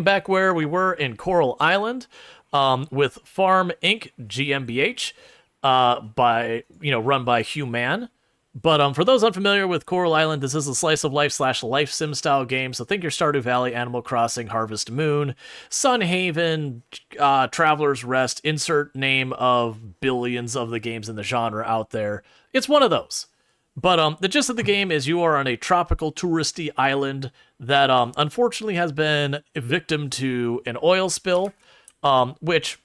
Back where we were in Coral Island, with Farm Inc. GmbH, run by Human. But for those unfamiliar with Coral Island, this is a slice of life / life sim style game. So think your Stardew Valley, Animal Crossing, Harvest Moon, Sun Haven, Traveler's Rest. Insert name of billions of the games in the genre out there. It's one of those. But the gist of the game is you are on a tropical touristy island that unfortunately has been a victim to an oil spill, which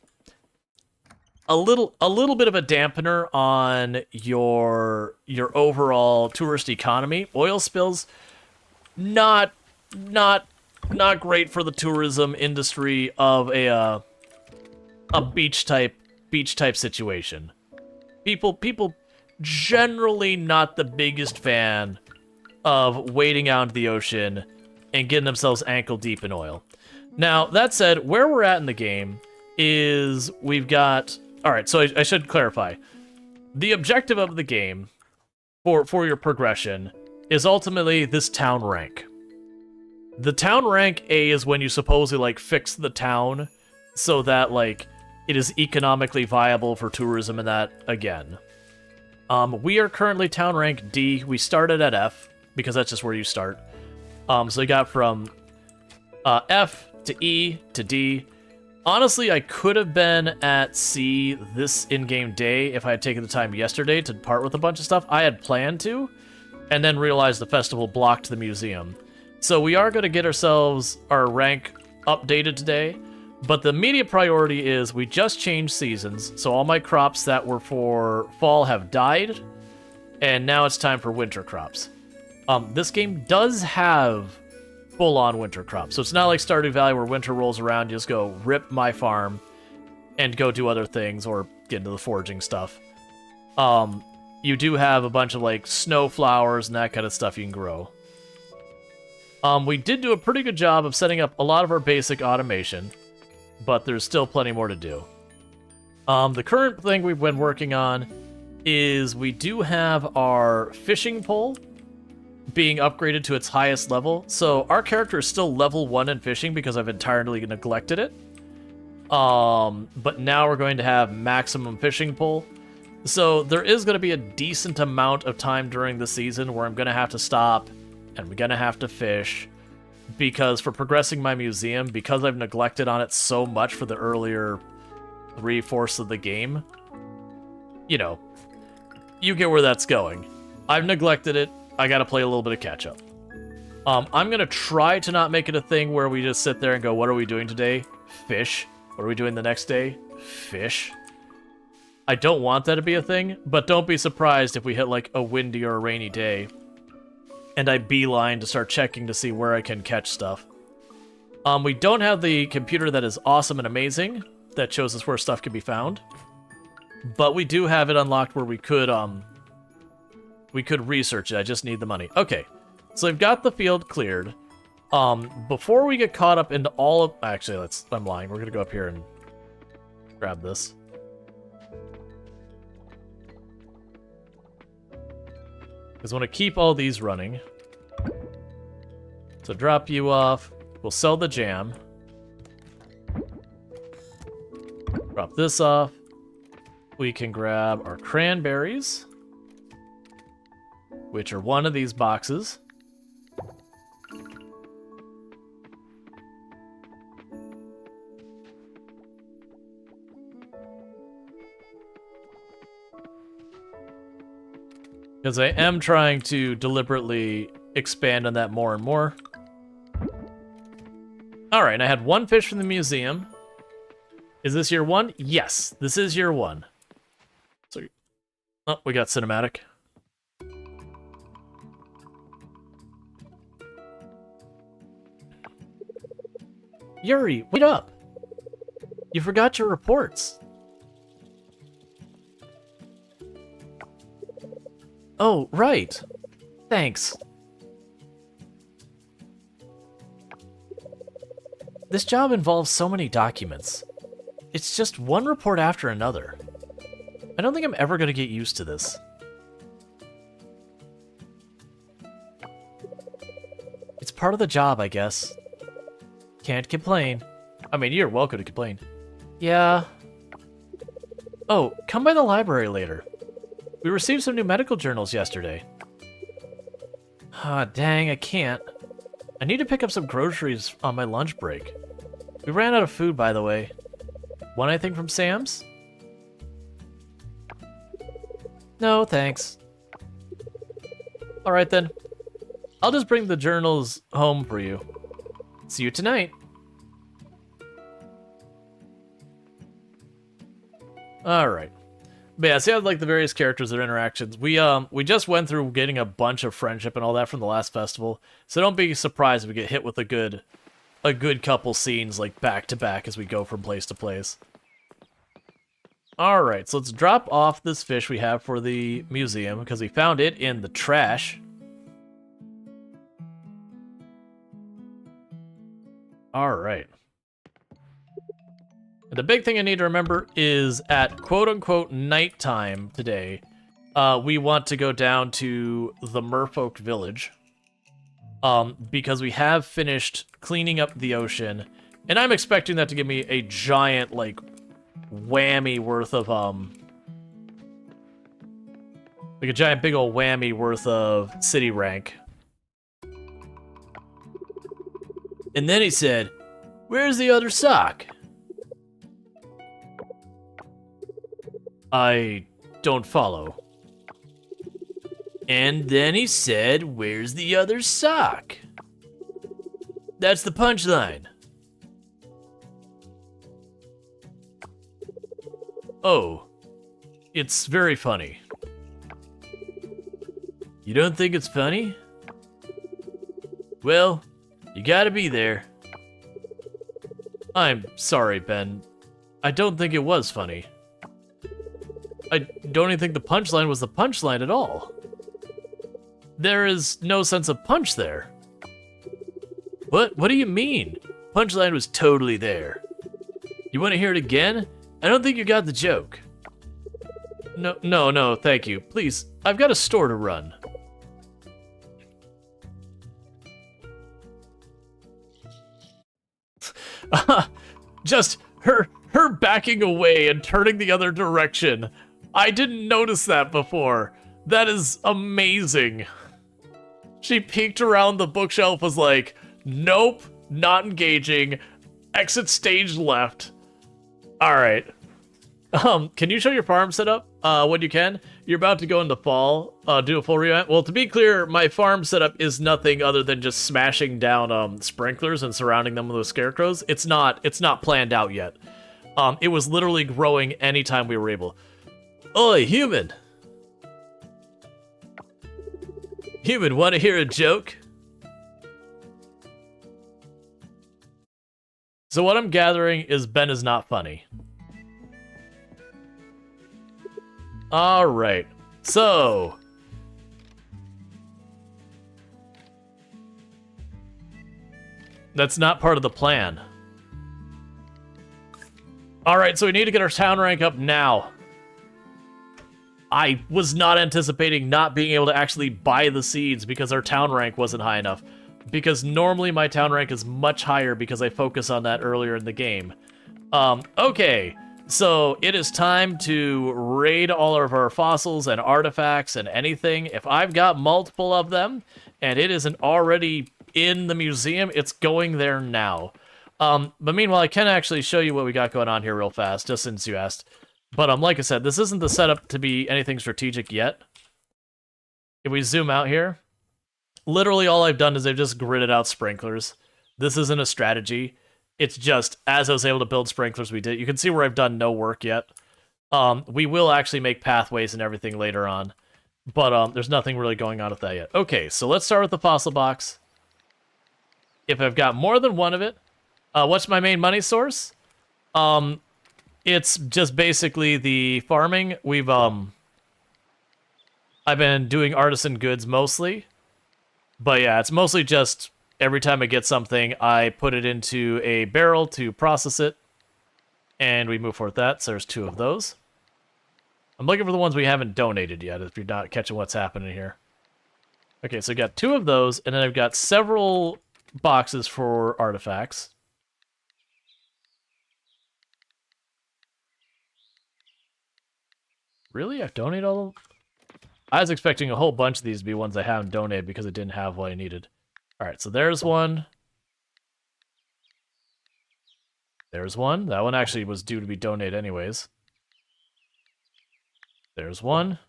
a little bit of a dampener on your overall tourist economy. Oil spills not great for the tourism industry of a beach type situation. People generally not the biggest fan of wading out into the ocean and getting themselves ankle deep in oil. Now, that said, where we're at in the game is we've got... Alright, so I should clarify. The objective of the game for your progression is ultimately this town rank. The town rank A is when you supposedly, like, fix the town so that, like, it is economically viable for tourism and that again. We are currently town rank D. We started at F, because that's just where you start. So we got from F to E to D. Honestly, I could have been at C this in-game day if I had taken the time yesterday to part with a bunch of stuff. I had planned to, and then realized the festival blocked the museum. So we are going to get ourselves our rank updated today, but the immediate priority is we just changed seasons, so all my crops that were for fall have died, and now it's time for winter crops. This game does have full-on winter crops. So it's not like Stardew Valley where winter rolls around, you just go rip my farm and go do other things or get into the foraging stuff. You do have a bunch of like snow flowers and that kind of stuff you can grow. We did do a pretty good job of setting up a lot of our basic automation, but there's still plenty more to do. The current thing we've been working on is we do have our fishing pole being upgraded to its highest level. So our character is still level 1 in fishing because I've entirely neglected it. But now we're going to have maximum fishing pull. So there is going to be a decent amount of time during the season where I'm going to have to stop and I'm going to have to fish, because for progressing my museum, because I've neglected on it so much for the earlier 3/4 of the game, you know, you get where that's going. I've neglected it. I gotta play a little bit of catch-up. I'm gonna try to not make it a thing where we just sit there and go, what are we doing today? Fish. What are we doing the next day? Fish. I don't want that to be a thing, but don't be surprised if we hit like a windy or a rainy day and I beeline to start checking to see where I can catch stuff. We don't have the computer that is awesome and amazing that shows us where stuff can be found, but we do have it unlocked where we could research it. I just need the money. Okay, so we've got the field cleared. Before we get caught up into all of... Actually, I'm lying. We're going to go up here and grab this. Because I want to keep all these running. So drop you off. We'll sell the jam. Drop this off. We can grab our cranberries, which are one of these boxes. Because I am trying to deliberately expand on that more and more. Alright, I had one fish from the museum. Is this year 1? Yes, this is year 1. So, oh, we got cinematic. Yuri, wait up! You forgot your reports. Oh, right. Thanks. This job involves so many documents. It's just one report after another. I don't think I'm ever going to get used to this. It's part of the job, I guess. Can't complain. I mean, you're welcome to complain. Yeah. Oh, come by the library later. We received some new medical journals yesterday. Ah, dang, I can't. I need to pick up some groceries on my lunch break. We ran out of food, by the way. Want anything from Sam's? No, thanks. Alright then. I'll just bring the journals home for you. See you tonight. Alright. But yeah, see how like the various characters, their interactions. We just went through getting a bunch of friendship and all that from the last festival. So don't be surprised if we get hit with a good couple scenes like back to back as we go from place to place. Alright, so let's drop off this fish we have for the museum, because we found it in the trash. Alright. The big thing I need to remember is at quote-unquote nighttime today, we want to go down to the Merfolk village. Because we have finished cleaning up the ocean, and I'm expecting that to give me a giant, like, whammy worth of, like a giant big ol' whammy worth of city rank. And then he said, "Where's the other sock?" I don't follow. And then he said, "Where's the other sock?" That's the punchline. Oh, it's very funny. You don't think it's funny? Well, you gotta be there. I'm sorry, Ben. I don't think it was funny. I don't even think the punchline was the punchline at all. There is no sense of punch there. What? What do you mean? Punchline was totally there. You want to hear it again? I don't think you got the joke. No, thank you. Please, I've got a store to run. Just her backing away and turning the other direction. I didn't notice that before. That is amazing. She peeked around the bookshelf, was like, nope, not engaging. Exit stage left. Alright. Can you show your farm setup when you can? You're about to go into fall, do a full revamp. Well, to be clear, my farm setup is nothing other than just smashing down sprinklers and surrounding them with scarecrows. It's not planned out yet. It was literally growing anytime we were able. Oi, human! Human, want to hear a joke? So what I'm gathering is Ben is not funny. Alright, so... that's not part of the plan. Alright, so we need to get our town rank up now. I was not anticipating not being able to actually buy the seeds because our town rank wasn't high enough. Because normally my town rank is much higher because I focus on that earlier in the game. Okay, so it is time to raid all of our fossils and artifacts and anything. If I've got multiple of them and it isn't already in the museum, it's going there now. But meanwhile, I can actually show you what we got going on here real fast, just since you asked. But like I said, this isn't the setup to be anything strategic yet. If we zoom out here, literally all I've done is I've just gridded out sprinklers. This isn't a strategy. It's just, as I was able to build sprinklers, we did. You can see where I've done no work yet. We will actually make pathways and everything later on. But there's nothing really going on with that yet. Okay, so let's start with the fossil box. If I've got more than one of it, what's my main money source? It's just basically the farming. I've been doing artisan goods mostly. But yeah, it's mostly just every time I get something, I put it into a barrel to process it. And we move forward with that. So there's 2 of those. I'm looking for the ones we haven't donated yet, if you're not catching what's happening here. Okay, so I got 2 of those, and then I've got several boxes for artifacts. Really? I've donated all of them? I was expecting a whole bunch of these to be ones I haven't donated because I didn't have what I needed. Alright, so there's one. There's one. That one actually was due to be donated anyways. There's one.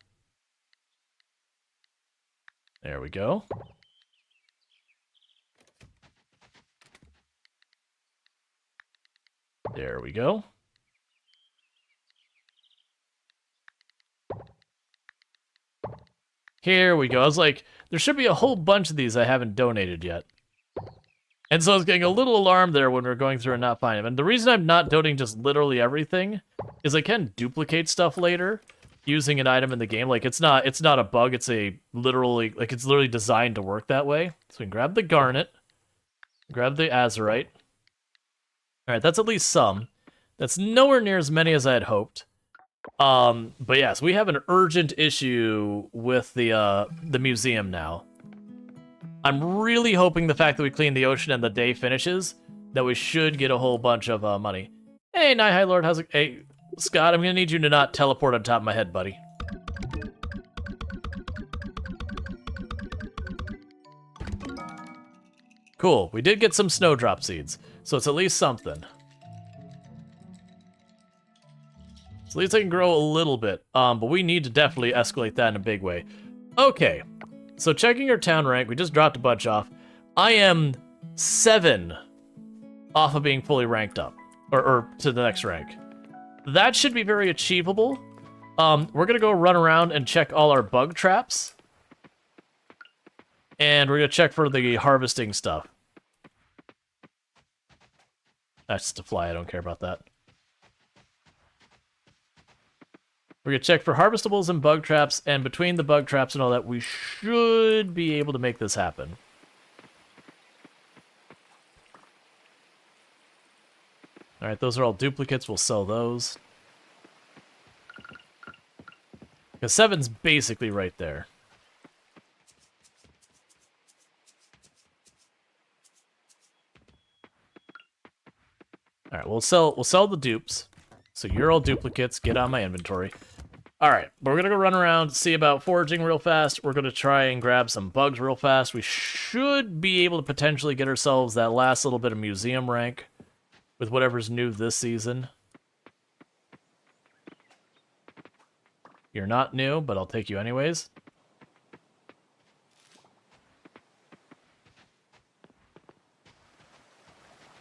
There we go. There we go. Here we go. I was like, there should be a whole bunch of these I haven't donated yet. And so I was getting a little alarmed there when we were going through and not finding them. And the reason I'm not donating just literally everything is I can duplicate stuff later using an item in the game. Like, it's not a bug, it's a literally, like, it's literally designed to work that way. So we can grab the garnet, grab the azurite. Alright, that's at least some. That's nowhere near as many as I had hoped. But yes, we have an urgent issue with the museum now. I'm really hoping the fact that we clean the ocean and the day finishes, that we should get a whole bunch of money. Hey, Night High Lord, how's it? Hey, Scott, I'm gonna need you to not teleport on top of my head, buddy. Cool, we did get some snowdrop seeds, so it's at least something. So at least I can grow a little bit, but we need to definitely escalate that in a big way. Okay, so checking our town rank, we just dropped a bunch off. I am 7 off of being fully ranked up, or to the next rank. That should be very achievable. We're gonna go run around and check all our bug traps. And we're gonna check for the harvesting stuff. That's just a fly, I don't care about that. We're going to check for harvestables and bug traps, and between the bug traps and all that, we should be able to make this happen. Alright, those are all duplicates. We'll sell those. Because 7's basically right there. Alright, we'll sell the dupes. So you're all duplicates, get on my inventory. Alright, we're gonna go run around, see about foraging real fast. We're gonna try and grab some bugs real fast. We should be able to potentially get ourselves that last little bit of museum rank with whatever's new this season. You're not new, but I'll take you anyways.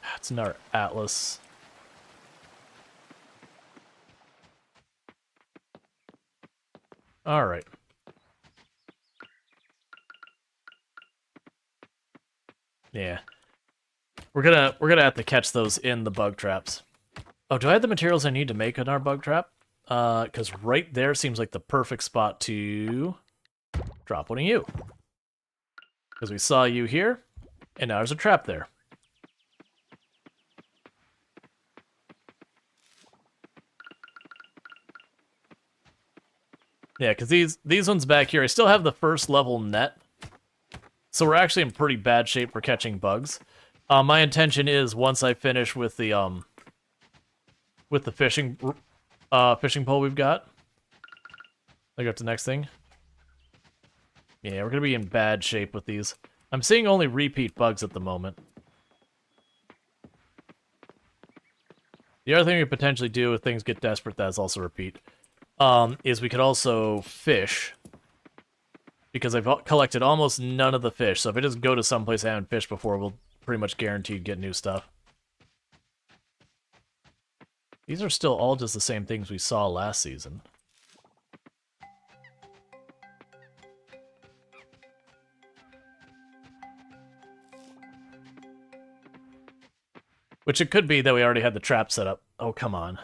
That's another Atlas. All right. Yeah. We're gonna have to catch those in the bug traps. Oh, do I have the materials I need to make in our bug trap? Because right there seems like the perfect spot to drop one of you. Because we saw you here, and now there's a trap there. Yeah, because these ones back here, I still have the first level net. So we're actually in pretty bad shape for catching bugs. My intention is, once I finish with the fishing pole we've got. I got the next thing. Yeah, we're gonna be in bad shape with these. I'm seeing only repeat bugs at the moment. The other thing we could potentially do if things get desperate, that's also repeat. Is we could also fish, because I've collected almost none of the fish, so if I just go to someplace I haven't fished before, we'll pretty much guaranteed get new stuff. These are still all just the same things we saw last season. Which it could be that we already had the trap set up. Oh, come on.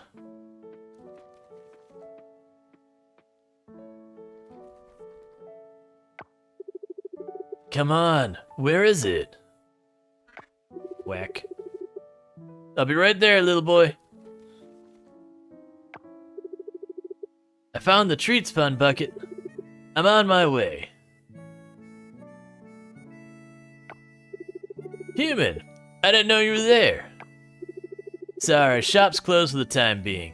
Come on, where is it? Whack. I'll be right there, little boy. I found the treats fund bucket. I'm on my way. Human, I didn't know you were there. Sorry, shop's closed for the time being.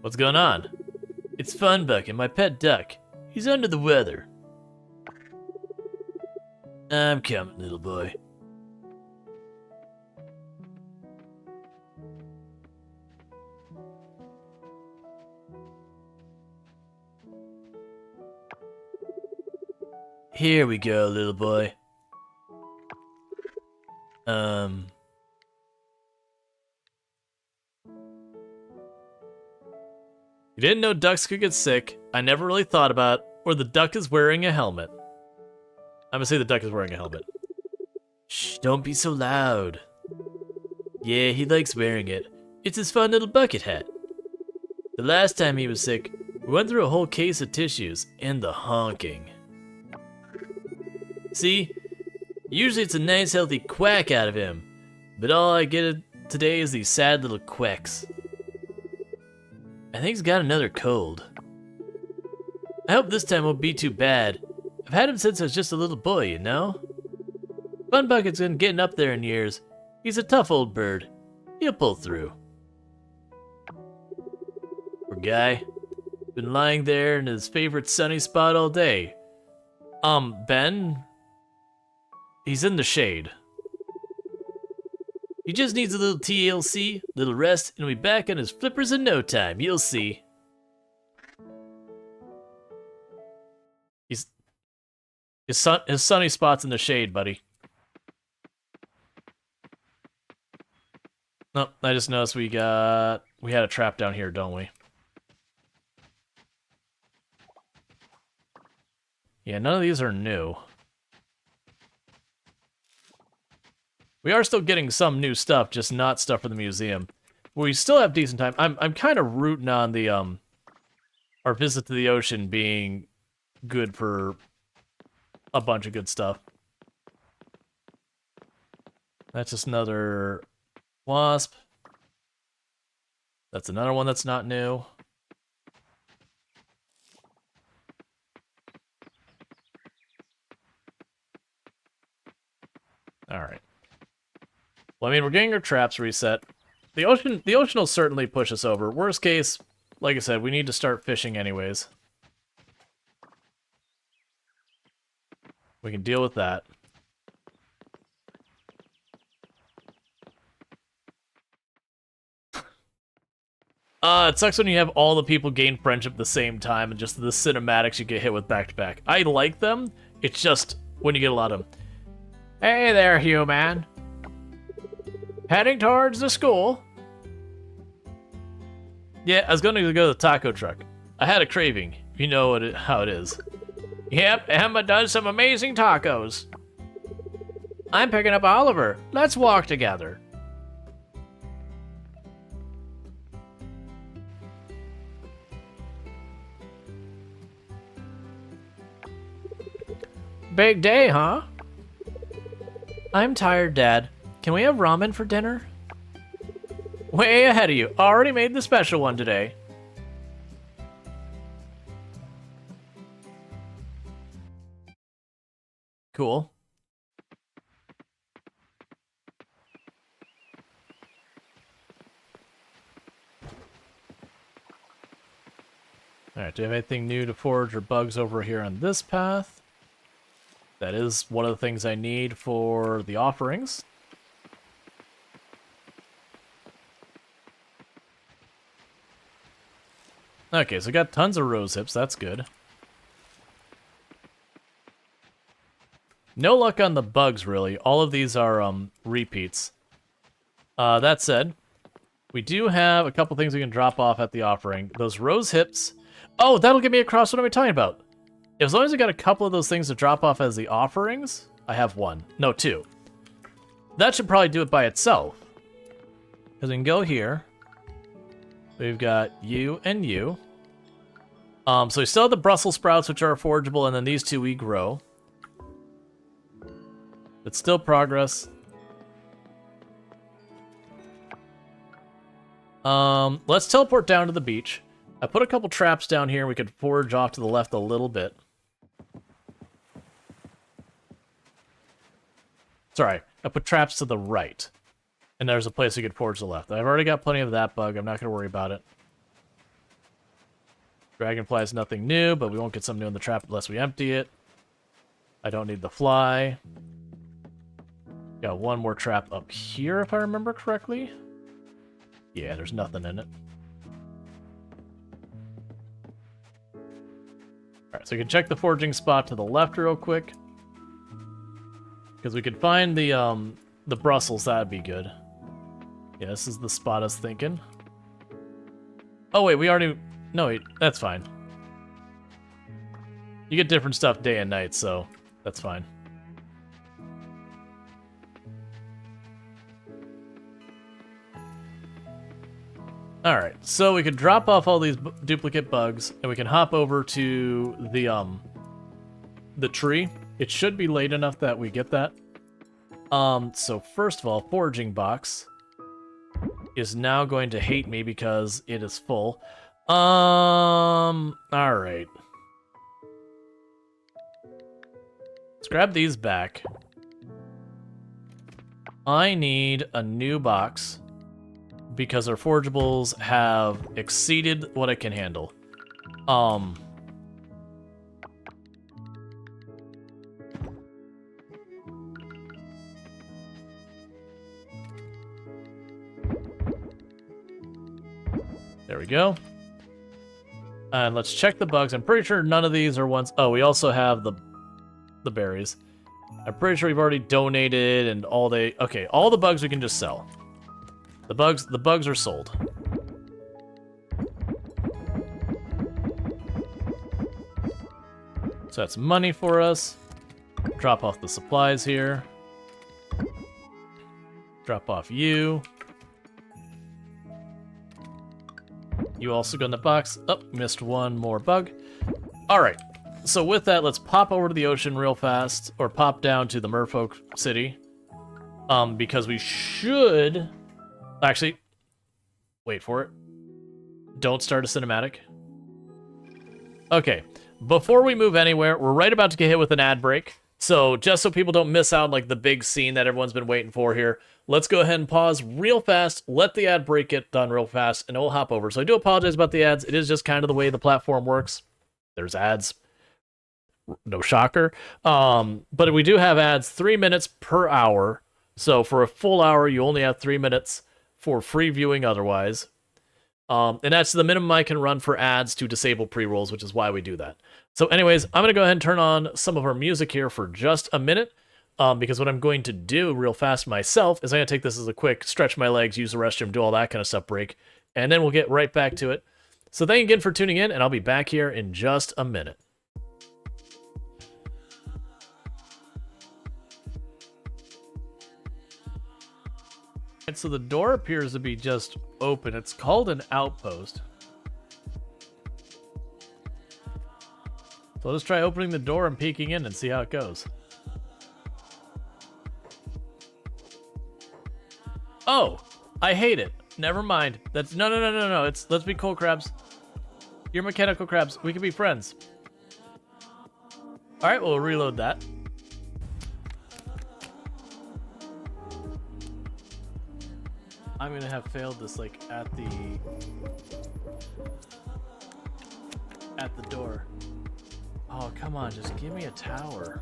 What's going on? It's Funbucket, my pet duck. He's under the weather. I'm coming, little boy. Here we go, little boy. You didn't know ducks could get sick. I never really thought about, or the duck is wearing a helmet. I'm gonna say the duck is wearing a helmet. Shh, don't be so loud. Yeah, he likes wearing it. It's his fun little bucket hat. The last time he was sick, we went through a whole case of tissues and the honking. See? Usually it's a nice healthy quack out of him, but all I get today is these sad little quacks. I think he's got another cold. I hope this time won't be too bad. I've had him since I was just a little boy, you know? Funbucket's been getting up there in years. He's a tough old bird. He'll pull through. Poor guy. Been lying there in his favorite sunny spot all day. Ben? He's in the shade. He just needs a little TLC, little rest, and he'll be back on his flippers in no time. You'll see. His sunny spot's in the shade, buddy. Nope, I just noticed we had a trap down here, don't we? Yeah, none of these are new. We are still getting some new stuff, just not stuff for the museum. We still have decent time. I'm kind of rooting on the our visit to the ocean being good for a bunch of good stuff. That's just another wasp. That's another one that's not new. All right. Well, I mean, we're getting our traps reset. The ocean will certainly push us over. Worst case, like I said, we need to start fishing anyways. We can deal with that. It sucks when you have all the people gain friendship at the same time and just the cinematics you get hit with back to back. I like them. It's just when you get a lot of them. Hey there, human. Heading towards the school. Yeah, I was going to go to the taco truck. I had a craving. You know how it is. Yep, Emma does some amazing tacos. I'm picking up Oliver. Let's walk together. Big day, huh? I'm tired, Dad. Can we have ramen for dinner? Way ahead of you. Already made the special one today. Cool. Alright, do you have anything new to forage or bugs over here on this path? That is one of the things I need for the offerings. Okay, so I got tons of rose hips, that's good. No luck on the bugs, really. All of these are repeats. That said, we do have a couple things we can drop off at the offering. Those rose hips. Oh, that'll get me across what am I talking about? As long as I got a couple of those things to drop off as the offerings, I have one. No, two. That should probably do it by itself. Because we can go here. We've got you and you. So we still have the Brussels sprouts, which are forgeable, and then these two we grow. It's still progress. Let's teleport down to the beach. I put a couple traps down here. We could forge off to the left a little bit. Sorry, I put traps to the right. And there's a place we could forge to the left. I've already got plenty of that bug. I'm not going to worry about it. Dragonfly is nothing new, but we won't get something new in the trap unless we empty it. I don't need the fly. Got one more trap up here, if I remember correctly. Yeah, there's nothing in it. Alright, so we can check the forging spot to the left real quick. Because we could find the Brussels, that'd be good. Yeah, this is the spot I was thinking. Oh wait, we already... No, wait, that's fine. You get different stuff day and night, so that's fine. Alright, so we could drop off all these duplicate bugs, and we can hop over to the tree. It should be late enough that we get that. So first of all, foraging box is now going to hate me because it is full. Alright. Let's grab these back. I need a new box because our forgeables have exceeded what it can handle. There we go. And let's check the bugs. I'm pretty sure none of these are ones... Oh, we also have the berries. I'm pretty sure we've already donated and all they... Okay, all the bugs we can just sell. The bugs are sold. So that's money for us. Drop off the supplies here. Drop off you. You also go in the box. Oh, missed one more bug. Alright, so with that, let's pop over to the ocean real fast, or pop down to the Merfolk City. Because we should... Actually, wait for it. Don't start a cinematic. Okay, before we move anywhere, we're right about to get hit with an ad break. So just so people don't miss out like the big scene that everyone's been waiting for here, let's go ahead and pause real fast, let the ad break get done real fast, and we'll hop over. So I do apologize about the ads. It is just kind of the way the platform works. There's ads. No shocker. But we do have ads 3 minutes per hour. So for a full hour, you only have 3 minutes for free viewing otherwise. And that's the minimum I can run for ads to disable pre-rolls, which is why we do that. So anyways, I'm going to go ahead and turn on some of our music here for just a minute. Because what I'm going to do real fast myself is I'm going to take this as a quick stretch my legs, use the restroom, do all that kind of stuff break. And then we'll get right back to it. So thank you again for tuning in, and I'll be back here in just a minute. And so the door appears to be just open. It's called an outpost. So let's try opening the door and peeking in and see how it goes. Oh, I hate it. Never mind. That's no. Let's be cool crabs. You're mechanical crabs. We can be friends. All right, we'll reload that. I'm gonna have failed this like at the door. Oh, come on, just give me a tower.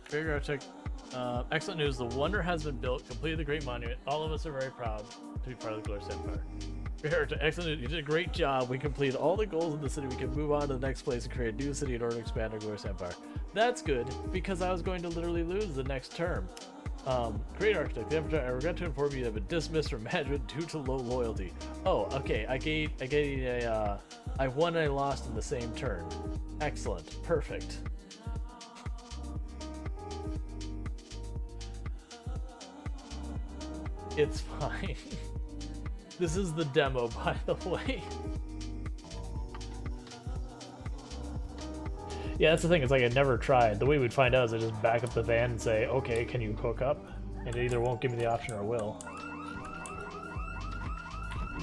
Figure out check. Excellent news. The wonder has been built. Completed the great monument. All of us are very proud to be part of the Glorious Empire. Excellent news. You did a great job. We completed all the goals in the city. We can move on to the next place and create a new city in order to expand our Glorious Empire. That's good, because I was going to literally lose the next term. Great architect. I regret to inform you that I've been dismissed from management due to low loyalty. Oh, okay. I won and I lost in the same turn. Excellent. Perfect. It's fine. This is the demo, by the way. Yeah, that's the thing. It's like I never tried. The way we'd find out is I just back up the van and say, okay, can you cook up? And it either won't give me the option or will.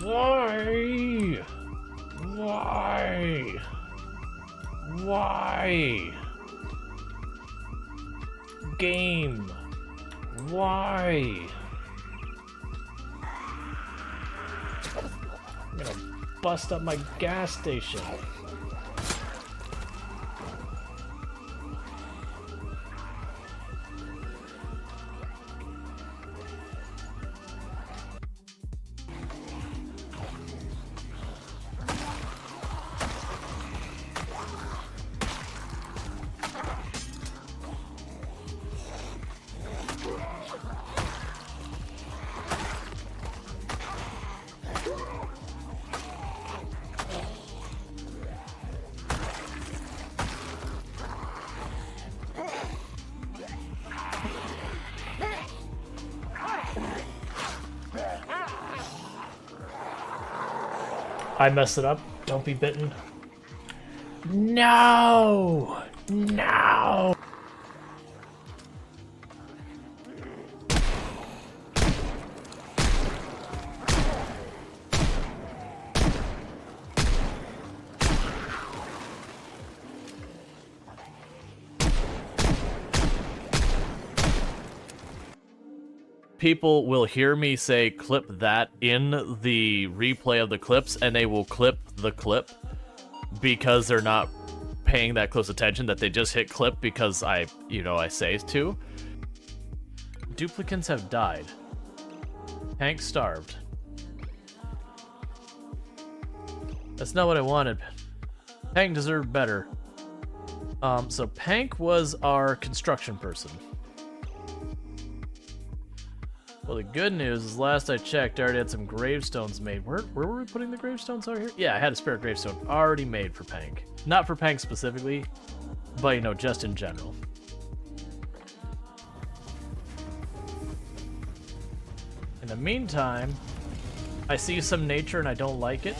Why? Why? Why? Game. Why? I'm gonna bust up my gas station. I messed it up. Don't be bitten. No! No! People will hear me say clip that in the replay of the clips, and they will clip the clip because they're not paying that close attention, that they just hit clip because I say to. Duplicants have died. Hank starved. That's not what I wanted. Pank deserved better. So Pank was our construction person. Well, the good news is last I checked, I already had some gravestones made. Where were we putting the gravestones out here? Yeah, I had a spare gravestone already made for Pank. Not for Pank specifically, but, just in general. In the meantime, I see some nature and I don't like it.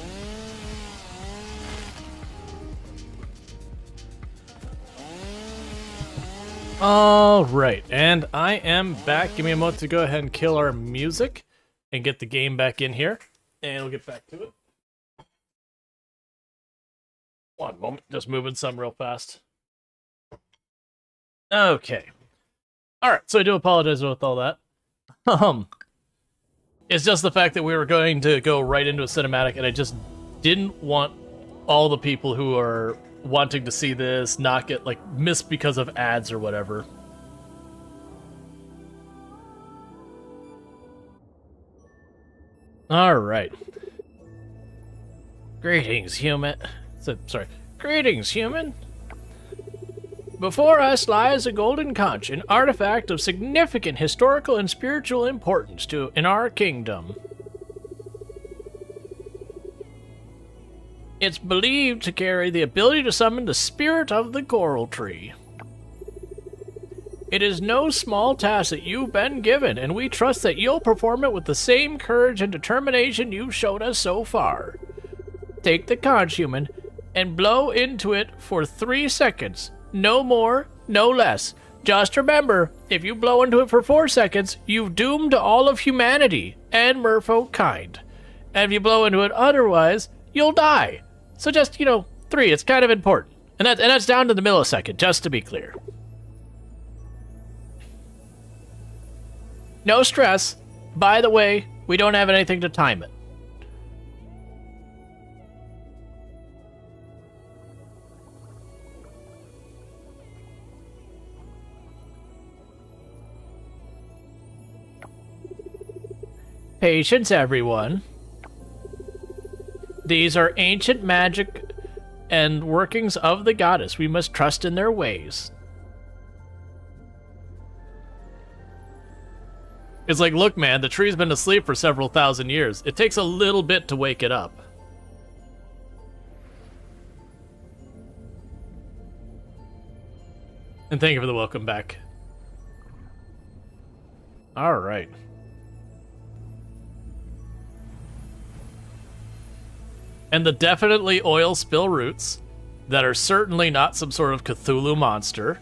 Alright, and I am back. Give me a moment to go ahead and kill our music and get the game back in here. And we'll get back to it. One moment, just moving some real fast. Okay. Alright, so I do apologize with all that. It's just the fact that we were going to go right into a cinematic, and I just didn't want all the people who are wanting to see this not get, missed because of ads or whatever. Alright. Greetings, human. Greetings, human. Before us lies a golden conch, an artifact of significant historical and spiritual importance in our kingdom. It's believed to carry the ability to summon the spirit of the coral tree. It is no small task that you've been given, and we trust that you'll perform it with the same courage and determination you've showed us so far. Take the conch, human, and blow into it for 3 seconds. No more, no less. Just remember, if you blow into it for 4 seconds, you've doomed all of humanity and merfolk kind. And if you blow into it otherwise, you'll die. So just, 3, it's kind of important. And that's down to the millisecond, just to be clear. No stress. By the way, we don't have anything to time it. Patience, everyone. These are ancient magic and workings of the goddess. We must trust in their ways. It's like, look, man, the tree's been asleep for several thousand years. It takes a little bit to wake it up. And thank you for the welcome back. All right. And the definitely oil spill roots that are certainly not some sort of Cthulhu monster.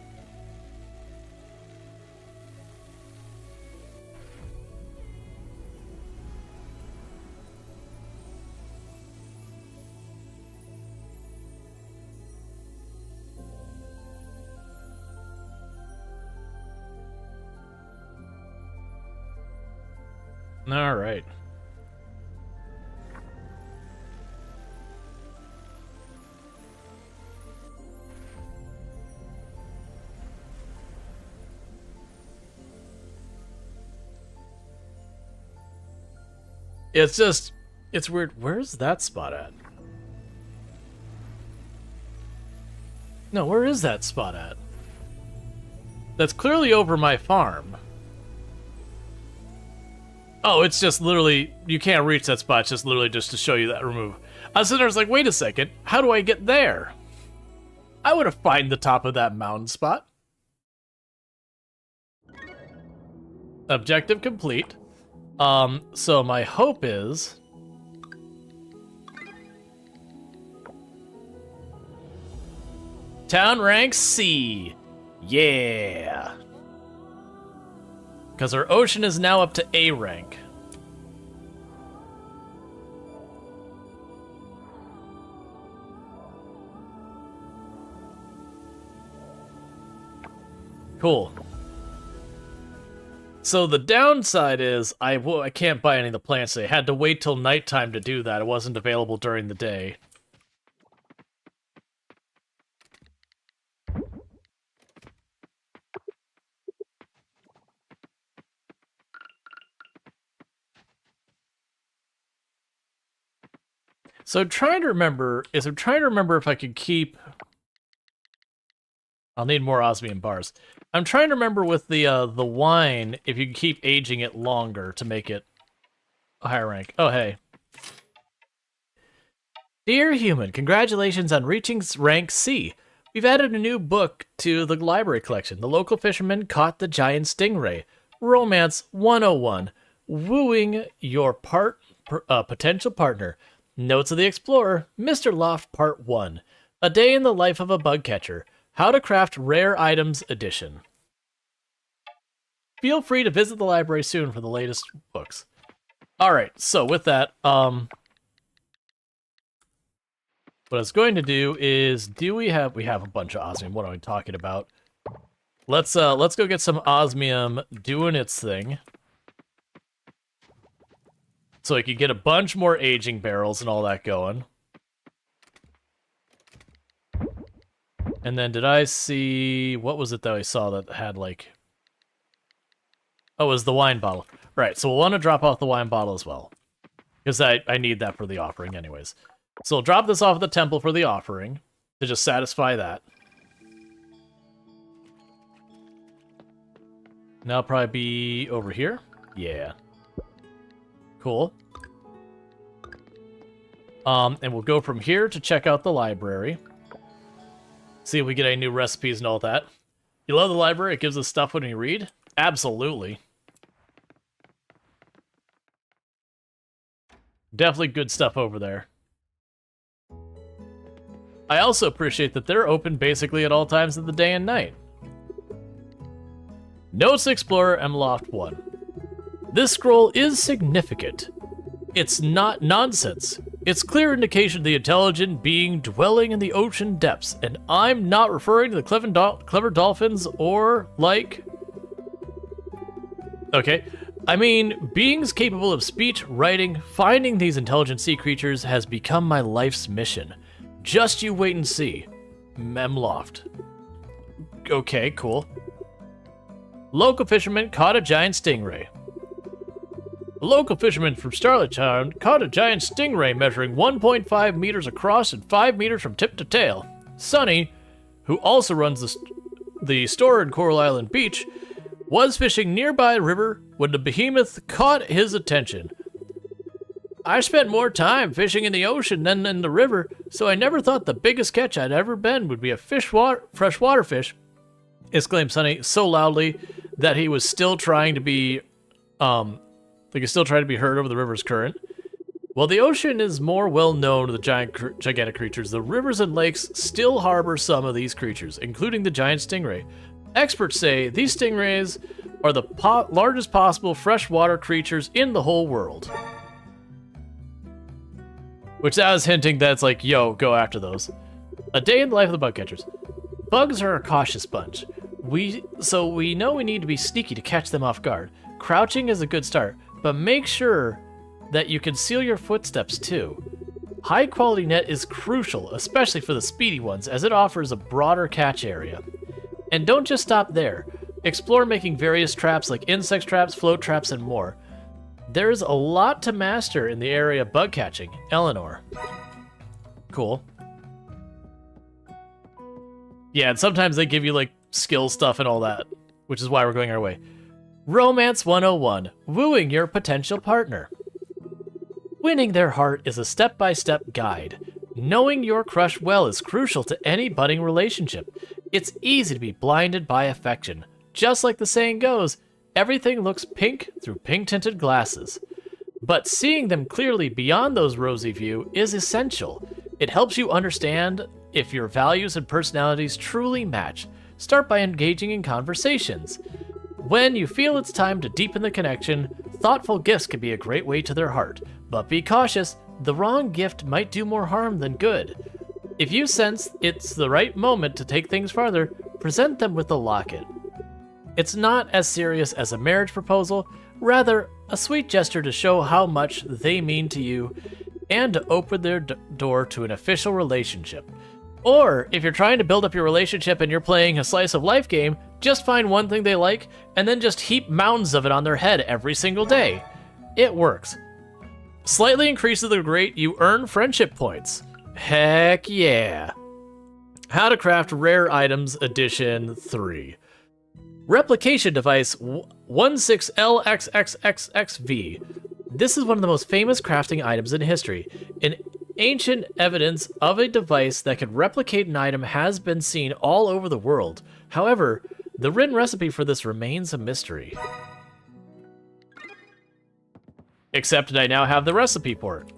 All right. It's just, it's weird. Where's that spot at? No, where is that spot at? That's clearly over my farm. Oh, it's just literally, you can't reach that spot. It's just literally just to show you that remove. I was sitting there, I was like, wait a second. How do I get there? I would have found the top of that mountain spot. Objective complete. So my hope is... Town rank C. Yeah. Because our ocean is now up to A rank. Cool. So the downside is I can't buy any of the plants. I had to wait till nighttime to do that. It wasn't available during the day. So I'm trying to remember if I could keep... I'll need more osmium bars. I'm trying to remember with the wine if you can keep aging it longer to make it a higher rank. Oh, hey. Dear human, congratulations on reaching rank C. We've added a new book to the library collection. The local fisherman caught the giant stingray. Romance 101. Wooing your potential partner. Notes of the Explorer, Mr. Loft Part 1. A Day in the Life of a Bug Catcher. How to Craft Rare Items Edition. Feel free to visit the library soon for the latest books. Alright, so with that, what I was going to do is, we have a bunch of osmium. What am I talking about? Let's go get some osmium doing its thing. So I could get a bunch more aging barrels and all that going. And then did I see... What was it that I saw that had, like... Oh, it was the wine bottle. Right, so we'll want to drop off the wine bottle as well. Because I need that for the offering anyways. So we'll drop this off at the temple for the offering. To just satisfy that. Now I'll probably be over here. Yeah. Cool. And we'll go from here to check out the library. See if we get any new recipes and all that. You love the library? It gives us stuff when we read? Absolutely. Definitely good stuff over there. I also appreciate that they're open basically at all times of the day and night. Notes Explorer M Loft 1. This scroll is significant. It's not nonsense. It's clear indication of the intelligent being dwelling in the ocean depths, and I'm not referring to the clever dolphins or, like... Okay. I mean, beings capable of speech, writing, finding these intelligent sea creatures has become my life's mission. Just you wait and see. Memloft. Okay, cool. Local fisherman caught a giant stingray. A local fisherman from Starlight Town caught a giant stingray measuring 1.5 meters across and 5 meters from tip to tail. Sonny, who also runs the store in Coral Island Beach, was fishing nearby a river when the behemoth caught his attention. I spent more time fishing in the ocean than in the river, so I never thought the biggest catch I'd ever been would be a freshwater fish, exclaimed Sonny so loudly that he was still trying to be, heard over the river's current. While the ocean is more well known to the gigantic creatures, the rivers and lakes still harbor some of these creatures, including the giant stingray. Experts say these stingrays are the largest possible freshwater creatures in the whole world. Which I was hinting that it's like, yo, go after those. A day in the life of the bug catchers. Bugs are a cautious bunch. So we know we need to be sneaky to catch them off guard. Crouching is a good start, but make sure that you conceal your footsteps too. High quality net is crucial, especially for the speedy ones, as it offers a broader catch area. And don't just stop there. Explore making various traps like insect traps, float traps, and more. There's a lot to master in the area of bug catching. Eleanor. Cool. Yeah, and sometimes they give you, like, skill stuff and all that, which is why we're going our way. Romance 101. Wooing your potential partner. Winning their heart is a step-by-step guide. Knowing your crush well is crucial to any budding relationship. It's easy to be blinded by affection. Just like the saying goes, everything looks pink through pink-tinted glasses. But seeing them clearly beyond those rosy view is essential. It helps you understand if your values and personalities truly match. Start by engaging in conversations. When you feel it's time to deepen the connection, thoughtful gifts can be a great way to their heart. But be cautious, the wrong gift might do more harm than good. If you sense it's the right moment to take things farther, present them with a locket. It's not as serious as a marriage proposal, rather a sweet gesture to show how much they mean to you and to open their door to an official relationship. Or, if you're trying to build up your relationship and you're playing a slice of life game, just find one thing they like and then just heap mountains of it on their head every single day. It works. Slightly increases the rate you earn friendship points. Heck yeah. How to Craft Rare Items Edition 3. Replication Device 16LXXXXV. This is one of the most famous crafting items in history. An ancient evidence of a device that could replicate an item has been seen all over the world. However, the written recipe for this remains a mystery. Except I now have the recipe for it.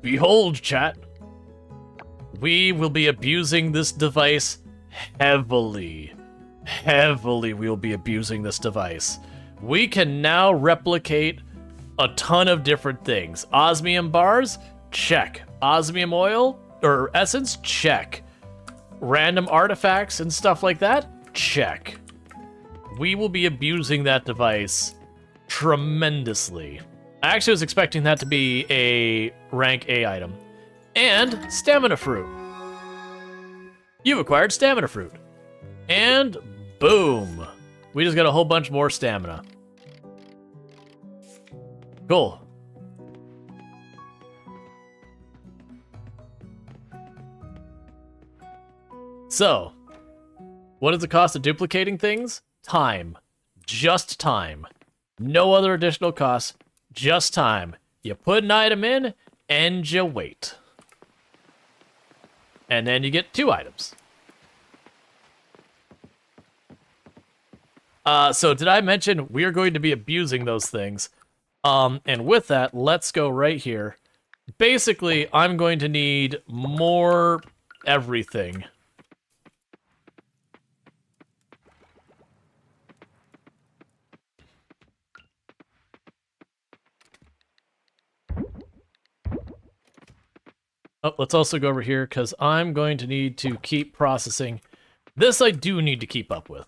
Behold, chat. We will be abusing this device heavily. Heavily we will be abusing this device. We can now replicate a ton of different things. Osmium bars? Check. Osmium oil or essence? Check. Random artifacts and stuff like that? Check. We will be abusing that device tremendously. I actually was expecting that to be a rank A item. And stamina fruit. You've acquired stamina fruit. And boom. We just got a whole bunch more stamina. Cool. So, what is the cost of duplicating things? Time. Just time. No other additional costs. Just time. You put an item in, and you wait. And then you get 2 items. So did I mention we're going to be abusing those things? And with that, let's go right here. Basically, I'm going to need more everything. Oh, let's also go over here, because I'm going to need to keep processing. This I do need to keep up with.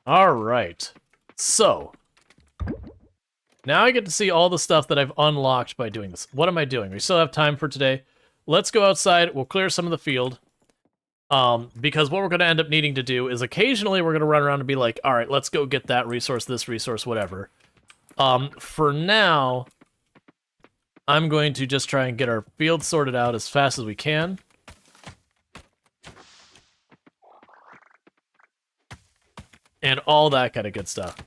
Alright. So. Now I get to see all the stuff that I've unlocked by doing this. What am I doing? We still have time for today. Let's go outside. We'll clear some of the field. Because what we're going to end up needing to do is occasionally we're going to run around and be like, alright, let's go get that resource, this resource, whatever. For now, I'm going to just try and get our field sorted out as fast as we can. And all that kind of good stuff.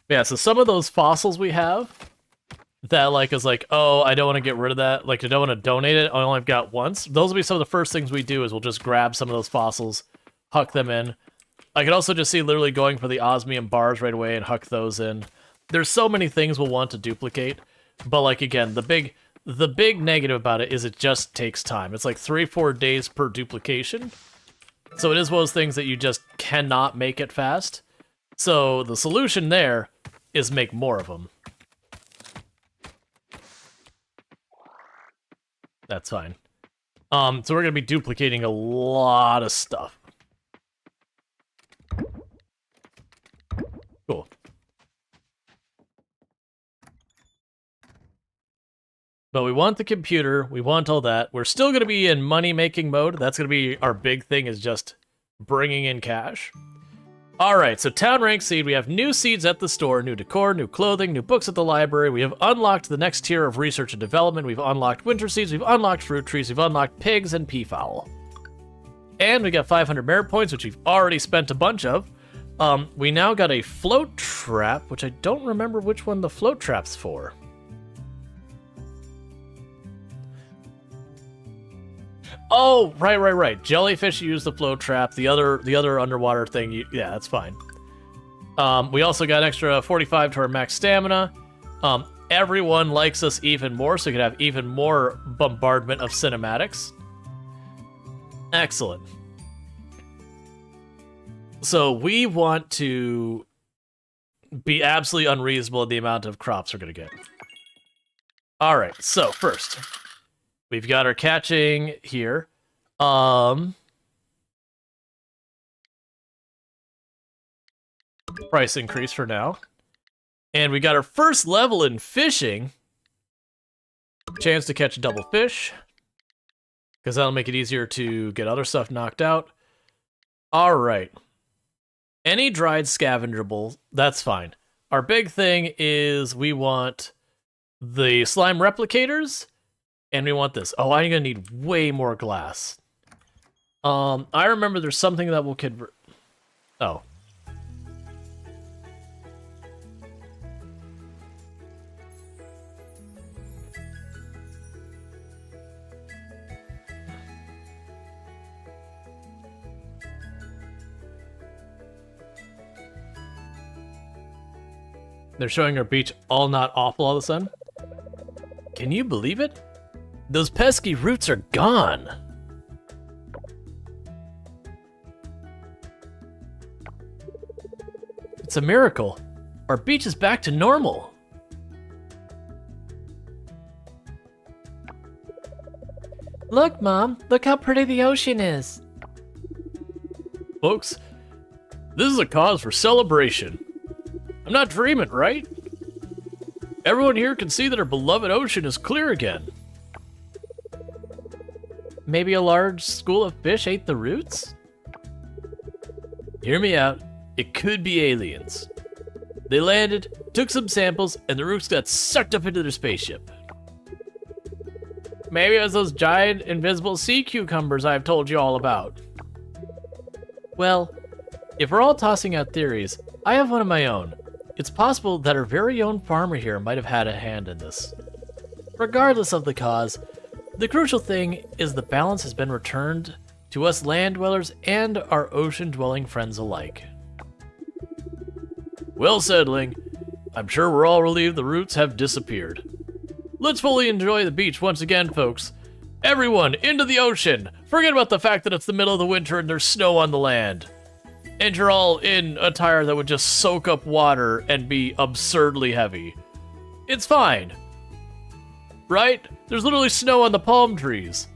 Yeah, so some of those fossils we have that, like, is like, oh, I don't want to get rid of that. Like, I don't want to donate it. I only have got once. Those will be some of the first things we do is we'll just grab some of those fossils, huck them in. I could also just see literally going for the osmium bars right away and huck those in. There's so many things we'll want to duplicate. But, like, again, the big negative about it is it just takes time. It's like 3-4 days per duplication. So it is one of those things that you just cannot make it fast. So the solution there is make more of them. That's fine. So we're going to be duplicating a lot of stuff. Cool. But we want the computer. We want all that. We're still going to be in money-making mode. That's going to be our big thing, is just bringing in cash. All right, so Town Rank Seed. We have new seeds at the store, new decor, new clothing, new books at the library. We have unlocked the next tier of research and development. We've unlocked winter seeds. We've unlocked fruit trees. We've unlocked pigs and peafowl. And we got 500 merit points, which we've already spent a bunch of. We now got a float trap, which I don't remember which one the float trap's for. Oh, right. Jellyfish use the float trap. The other underwater thing, yeah, that's fine. We also got extra 45 to our max stamina. Everyone likes us even more, so we could have even more bombardment of cinematics. Excellent. So we want to be absolutely unreasonable in the amount of crops we're going to get. All right, so first, we've got our catching here. Price increase for now. And we got our first level in fishing. Chance to catch a double fish, because that'll make it easier to get other stuff knocked out. All right. Any dried scavengerable, that's fine. Our big thing is we want the slime replicators, and we want this. Oh, I'm gonna need way more glass. I remember there's something that will convert. Oh. They're showing our beach all not awful all of a sudden. Can you believe it? Those pesky roots are gone. It's a miracle. Our beach is back to normal. Look, Mom. Look how pretty the ocean is. Folks, this is a cause for celebration. I'm not dreaming, right? Everyone here can see that our beloved ocean is clear again. Maybe a large school of fish ate the roots? Hear me out. It could be aliens. They landed, took some samples, and the roots got sucked up into their spaceship. Maybe it was those giant invisible sea cucumbers I've told you all about. Well, if we're all tossing out theories, I have one of my own. It's possible that our very own farmer here might have had a hand in this. Regardless of the cause, the crucial thing is the balance has been returned to us land dwellers and our ocean-dwelling friends alike. Well said, Ling. I'm sure we're all relieved the roots have disappeared. Let's fully enjoy the beach once again, folks. Everyone, into the ocean! Forget about the fact that it's the middle of the winter and there's snow on the land. And you're all in attire that would just soak up water and be absurdly heavy. It's fine. Right? There's literally snow on the palm trees.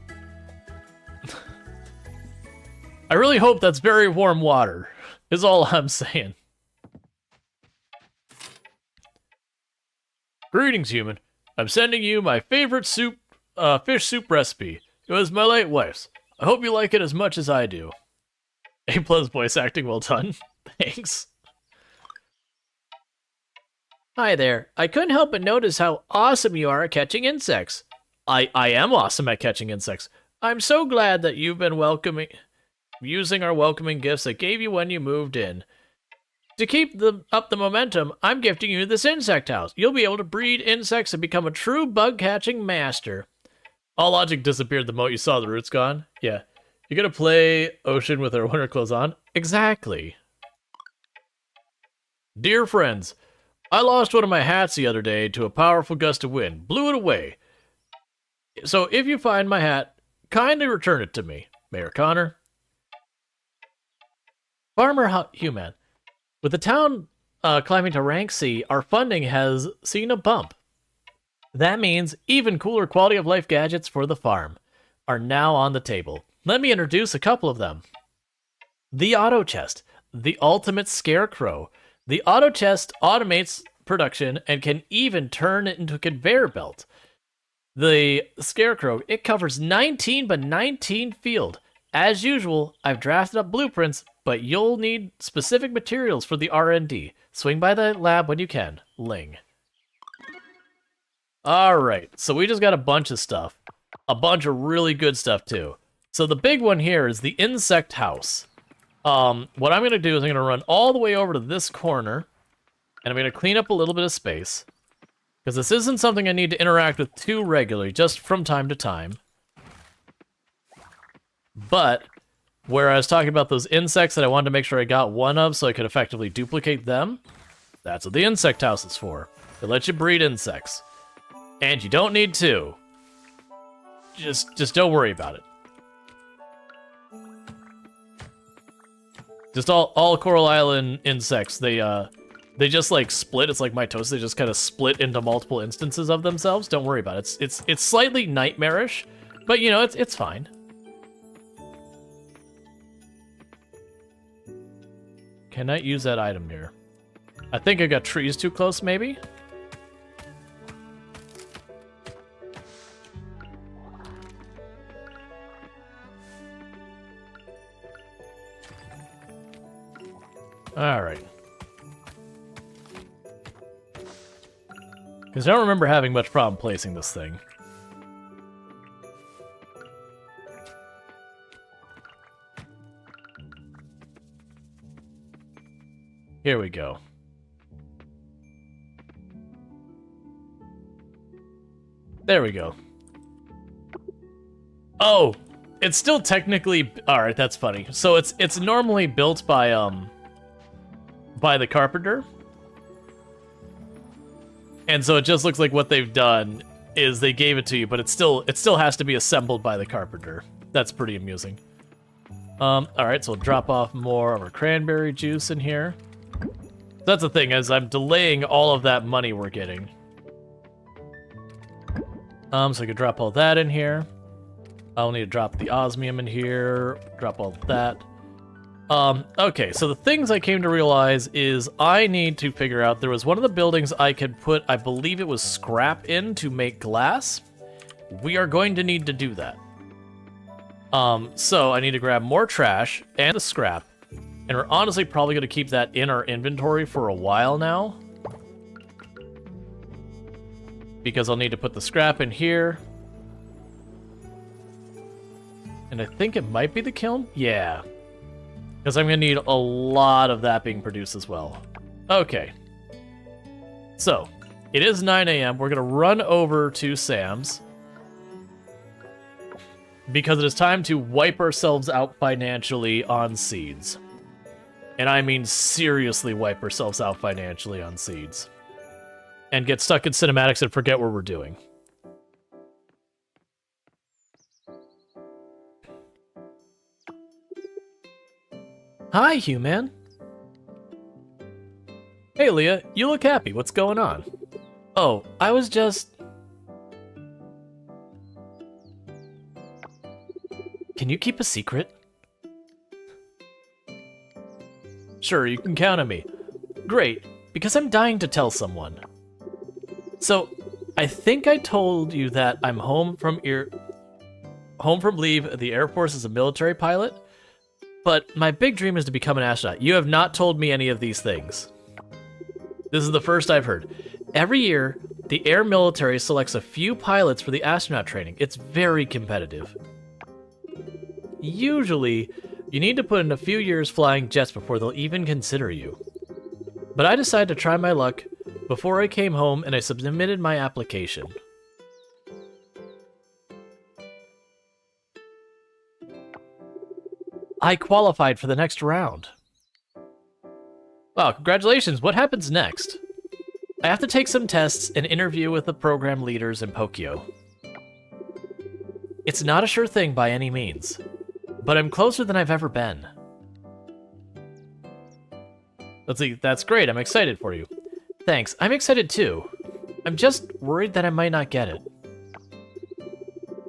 I really hope that's very warm water, is all I'm saying. Greetings, human. I'm sending you my favorite soup, fish soup recipe. It was my late wife's. I hope you like it as much as I do. A+ voice acting, well done. Thanks. Hi there. I couldn't help but notice how awesome you are at catching insects. I am awesome at catching insects. I'm so glad that you've been using our welcoming gifts I gave you when you moved in. To keep up the momentum, I'm gifting you this insect house. You'll be able to breed insects and become a true bug-catching master. All logic disappeared the moment you saw the roots gone. Yeah. You're gonna play ocean with our winter clothes on? Exactly. Dear friends, I lost one of my hats the other day to a powerful gust of wind. Blew it away. So if you find my hat, kindly return it to me. Mayor Connor. Farmer Human. With the town climbing to rank C, our funding has seen a bump. That means even cooler quality of life gadgets for the farm are now on the table. Let me introduce a couple of them. The Auto Chest, the ultimate scarecrow. The Auto Chest automates production and can even turn it into a conveyor belt. The Scarecrow, it covers 19 by 19 field. As usual, I've drafted up blueprints, but you'll need specific materials for the R&D. Swing by the lab when you can. Ling. Alright, so we just got a bunch of stuff. A bunch of really good stuff, too. So the big one here is the insect house. What I'm going to do is I'm going to run all the way over to this corner, and I'm going to clean up a little bit of space. Because this isn't something I need to interact with too regularly, just from time to time. But, where I was talking about those insects that I wanted to make sure I got one of so I could effectively duplicate them, that's what the insect house is for. It lets you breed insects. And you don't need two. Just don't worry about it. Just all Coral Island insects, they just like split. It's like mitosis. They just kind of split into multiple instances of themselves. Don't worry about it. It's slightly nightmarish, but you know it's fine. Cannot use that item here. I think I got trees too close, maybe. All right. Because I don't remember having much problem placing this thing. Here we go. There we go. Oh, it's still technically... Alright, that's funny. So it's normally built by the carpenter. And so it just looks like what they've done is they gave it to you, but it still has to be assembled by the carpenter. That's pretty amusing. Alright, so we'll drop off more of our cranberry juice in here. That's the thing, is I'm delaying all of that money we're getting. So I could drop all that in here. I'll need to drop the osmium in here, drop all that. Okay, so the things I came to realize is I need to figure out, there was one of the buildings I could put, I believe it was scrap in to make glass. We are going to need to do that. So I need to grab more trash and the scrap, and we're honestly probably going to keep that in our inventory for a while now. Because I'll need to put the scrap in here. And I think it might be the kiln? Yeah. Because I'm going to need a lot of that being produced as well. Okay. So, it is 9 a.m. We're going to run over to Sam's. Because it is time to wipe ourselves out financially on seeds. And I mean seriously wipe ourselves out financially on seeds. And get stuck in cinematics and forget what we're doing. Hi, human. Hey, Leah, you look happy. What's going on? Oh, I was just... Can you keep a secret? Sure, you can count on me. Great, because I'm dying to tell someone. So, I think I told you that I'm home from leave at the Air Force as a military pilot, but my big dream is to become an astronaut. You have not told me any of these things. This is the first I've heard. Every year, the air military selects a few pilots for the astronaut training. It's very competitive. Usually, you need to put in a few years flying jets before they'll even consider you. But I decided to try my luck before I came home, and I submitted my application. I qualified for the next round. Wow, congratulations. What happens next? I have to take some tests and interview with the program leaders in Pokio. It's not a sure thing by any means, but I'm closer than I've ever been. Let's see, that's great. I'm excited for you. Thanks, I'm excited too. I'm just worried that I might not get it.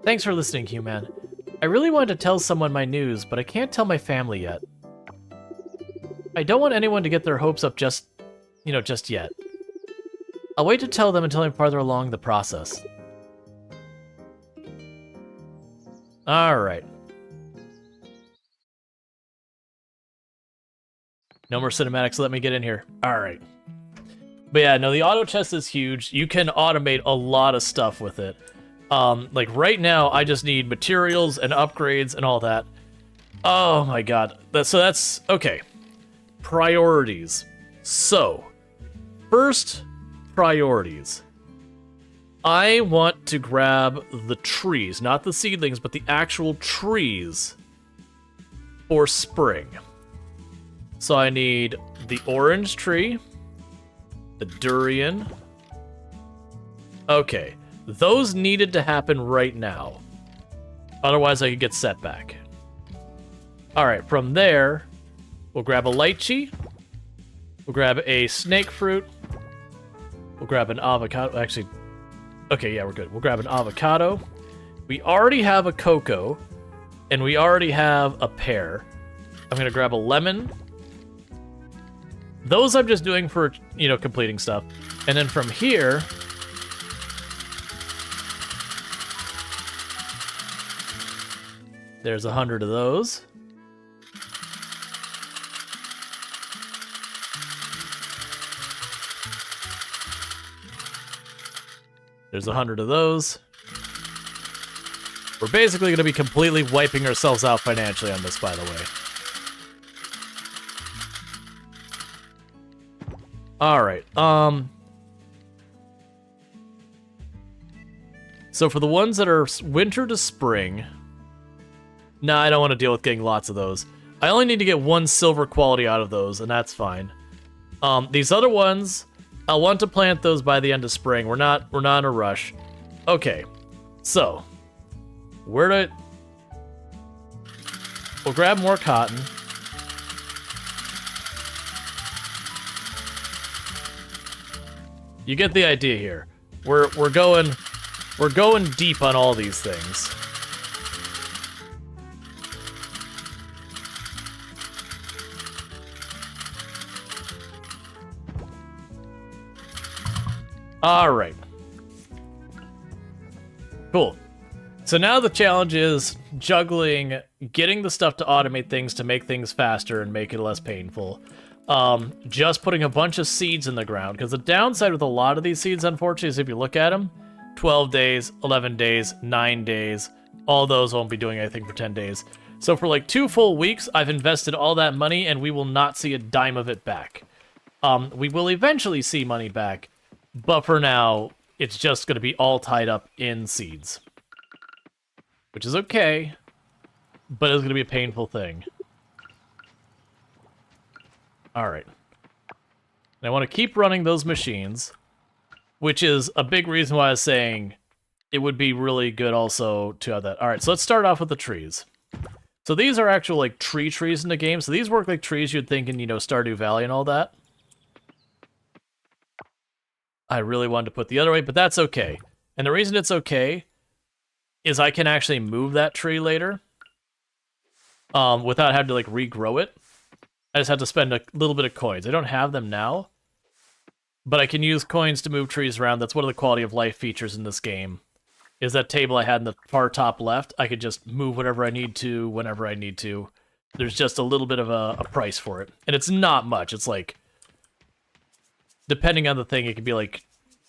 Thanks for listening, human. I really wanted to tell someone my news, but I can't tell my family yet. I don't want anyone to get their hopes up just yet. I'll wait to tell them until I'm farther along the process. All right. No more cinematics. Let me get in here. All right. But yeah, no, the auto chest is huge. You can automate a lot of stuff with it. Like right now, I just need materials and upgrades and all that. Oh my god. So that's okay. Priorities. So, first priorities. I want to grab the trees, not the seedlings, but the actual trees for spring. So I need the orange tree, the durian. Okay, those needed to happen right now. Otherwise I could get set back. Alright, from there, we'll grab a lychee. We'll grab a snake fruit. We'll grab an avocado. Actually, okay, yeah, we're good. We'll grab an avocado. We already have a cocoa, and we already have a pear. I'm gonna grab a lemon. Those I'm just doing for, you know, completing stuff. And then from here, there's 100 of those. There's 100 of those. We're basically going to be completely wiping ourselves out financially on this, by the way. Alright, so for the ones that are winter to spring... Nah, I don't want to deal with getting lots of those. I only need to get 1 silver quality out of those, and that's fine. These other ones... I'll want to plant those by the end of spring. We're not in a rush. Okay, so we'll grab more cotton. You get the idea here. We're going deep on all these things. Alright. Cool. So now the challenge is juggling getting the stuff to automate things to make things faster and make it less painful. Just putting a bunch of seeds in the ground, because the downside with a lot of these seeds, unfortunately, is if you look at them, 12 days, 11 days, 9 days, all those won't be doing anything for 10 days. So for like 2 full weeks, I've invested all that money and we will not see a dime of it back. We will eventually see money back, but for now, it's just going to be all tied up in seeds. Which is okay, but it's going to be a painful thing. Alright. I want to keep running those machines, which is a big reason why I was saying it would be really good also to have that. Alright, so let's start off with the trees. So these are actual, like, trees in the game. So these work like trees you'd think in, you know, Stardew Valley and all that. I really wanted to put the other way, but that's okay. And the reason it's okay is I can actually move that tree later without having to, like, regrow it. I just have to spend a little bit of coins. I don't have them now, but I can use coins to move trees around. That's one of the quality of life features in this game, is that table I had in the far top left. I could just move whatever I need to, whenever I need to. There's just a little bit of a price for it. And it's not much. It's like, depending on the thing, it could be like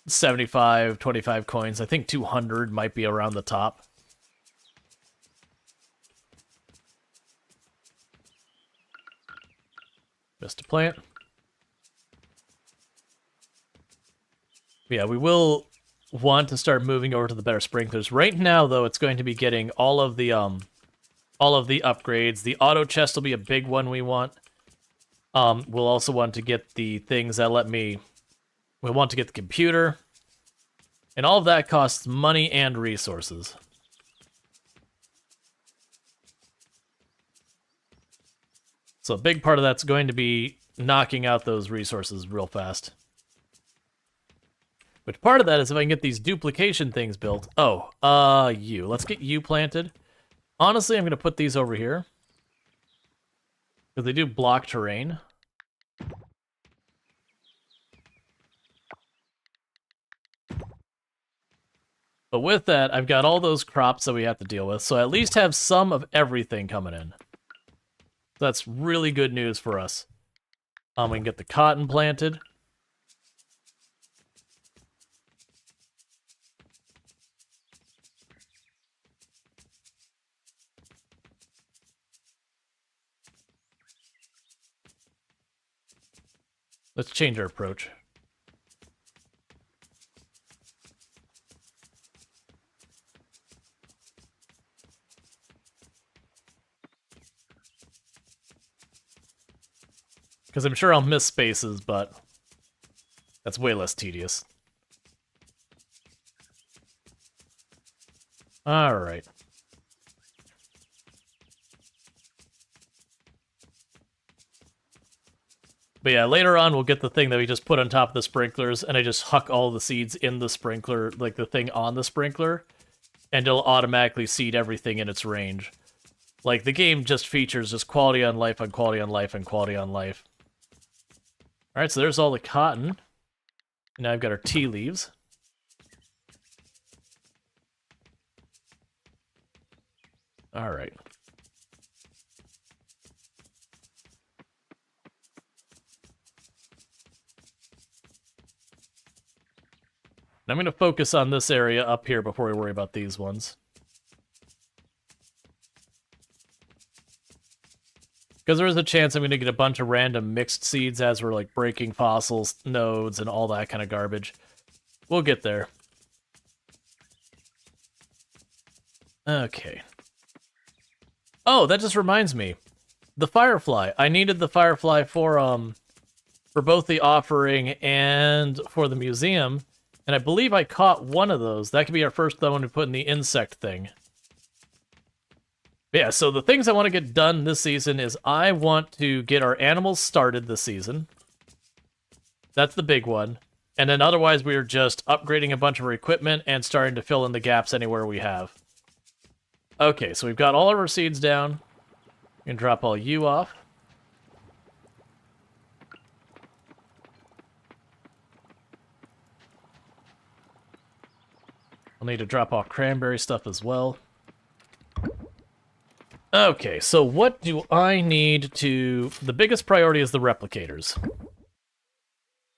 75, 25 coins. I think 200 might be around the top. Just a plant. Yeah, we will want to start moving over to the better sprinklers. Right now, though, it's going to be getting all of the upgrades. The auto chest will be a big one we want. We'll also want to get the things that let me... We'll want to get the computer. And all of that costs money and resources. So a big part of that's going to be knocking out those resources real fast. Which part of that is if I can get these duplication things built. Oh, you. Let's get you planted. Honestly, I'm going to put these over here. Because they do block terrain. But with that, I've got all those crops that we have to deal with, so I at least have some of everything coming in. That's really good news for us. We can get the cotton planted. Let's change our approach. Because I'm sure I'll miss spaces, but that's way less tedious. Alright. But yeah, later on we'll get the thing that we just put on top of the sprinklers, and I just huck all the seeds in the sprinkler, like the thing on the sprinkler, and it'll automatically seed everything in its range. Like, the game just features just quality on life on quality on life and quality on life. Alright, so there's all the cotton. Now I've got our tea leaves. Alright. I'm going to focus on this area up here before we worry about these ones. Because there is a chance I'm going to get a bunch of random mixed seeds as we're, like, breaking fossils, nodes, and all that kind of garbage. We'll get there. Okay. Oh, that just reminds me. The firefly. I needed the firefly for both the offering and for the museum. And I believe I caught one of those. That could be our first one to put in the insect thing. Yeah, so the things I want to get done this season is I want to get our animals started this season. That's the big one. And then otherwise we are just upgrading a bunch of our equipment and starting to fill in the gaps anywhere we have. Okay, so we've got all of our seeds down. We can drop all you off. I'll need to drop off cranberry stuff as well. Okay, so what do I need to... The biggest priority is the replicators.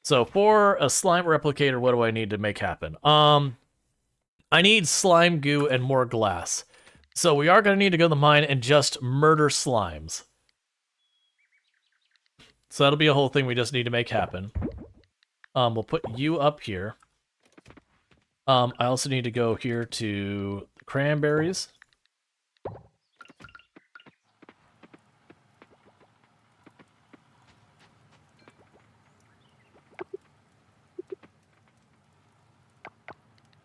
So for a slime replicator, what do I need to make happen? I need slime goo and more glass. So we are going to need to go to the mine and just murder slimes. So that'll be a whole thing we just need to make happen. We'll put you up here. I also need to go here to cranberries.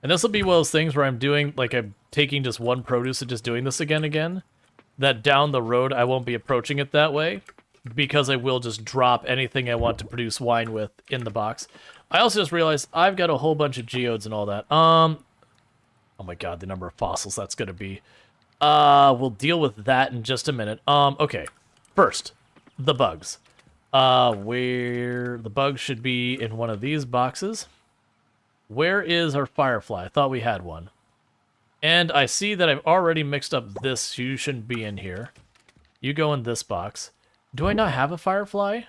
And this will be one of those things where I'm doing, like, I'm taking just one produce and just doing this again. That down the road, I won't be approaching it that way, because I will just drop anything I want to produce wine with in the box. I also just realized I've got a whole bunch of geodes and all that. Oh my god, the number of fossils that's gonna be. We'll deal with that in just a minute. Okay. First, the bugs. Where the bugs should be in one of these boxes. Where is our firefly? I thought we had one. And I see that I've already mixed up this. You shouldn't be in here. You go in this box. Do I not have a firefly?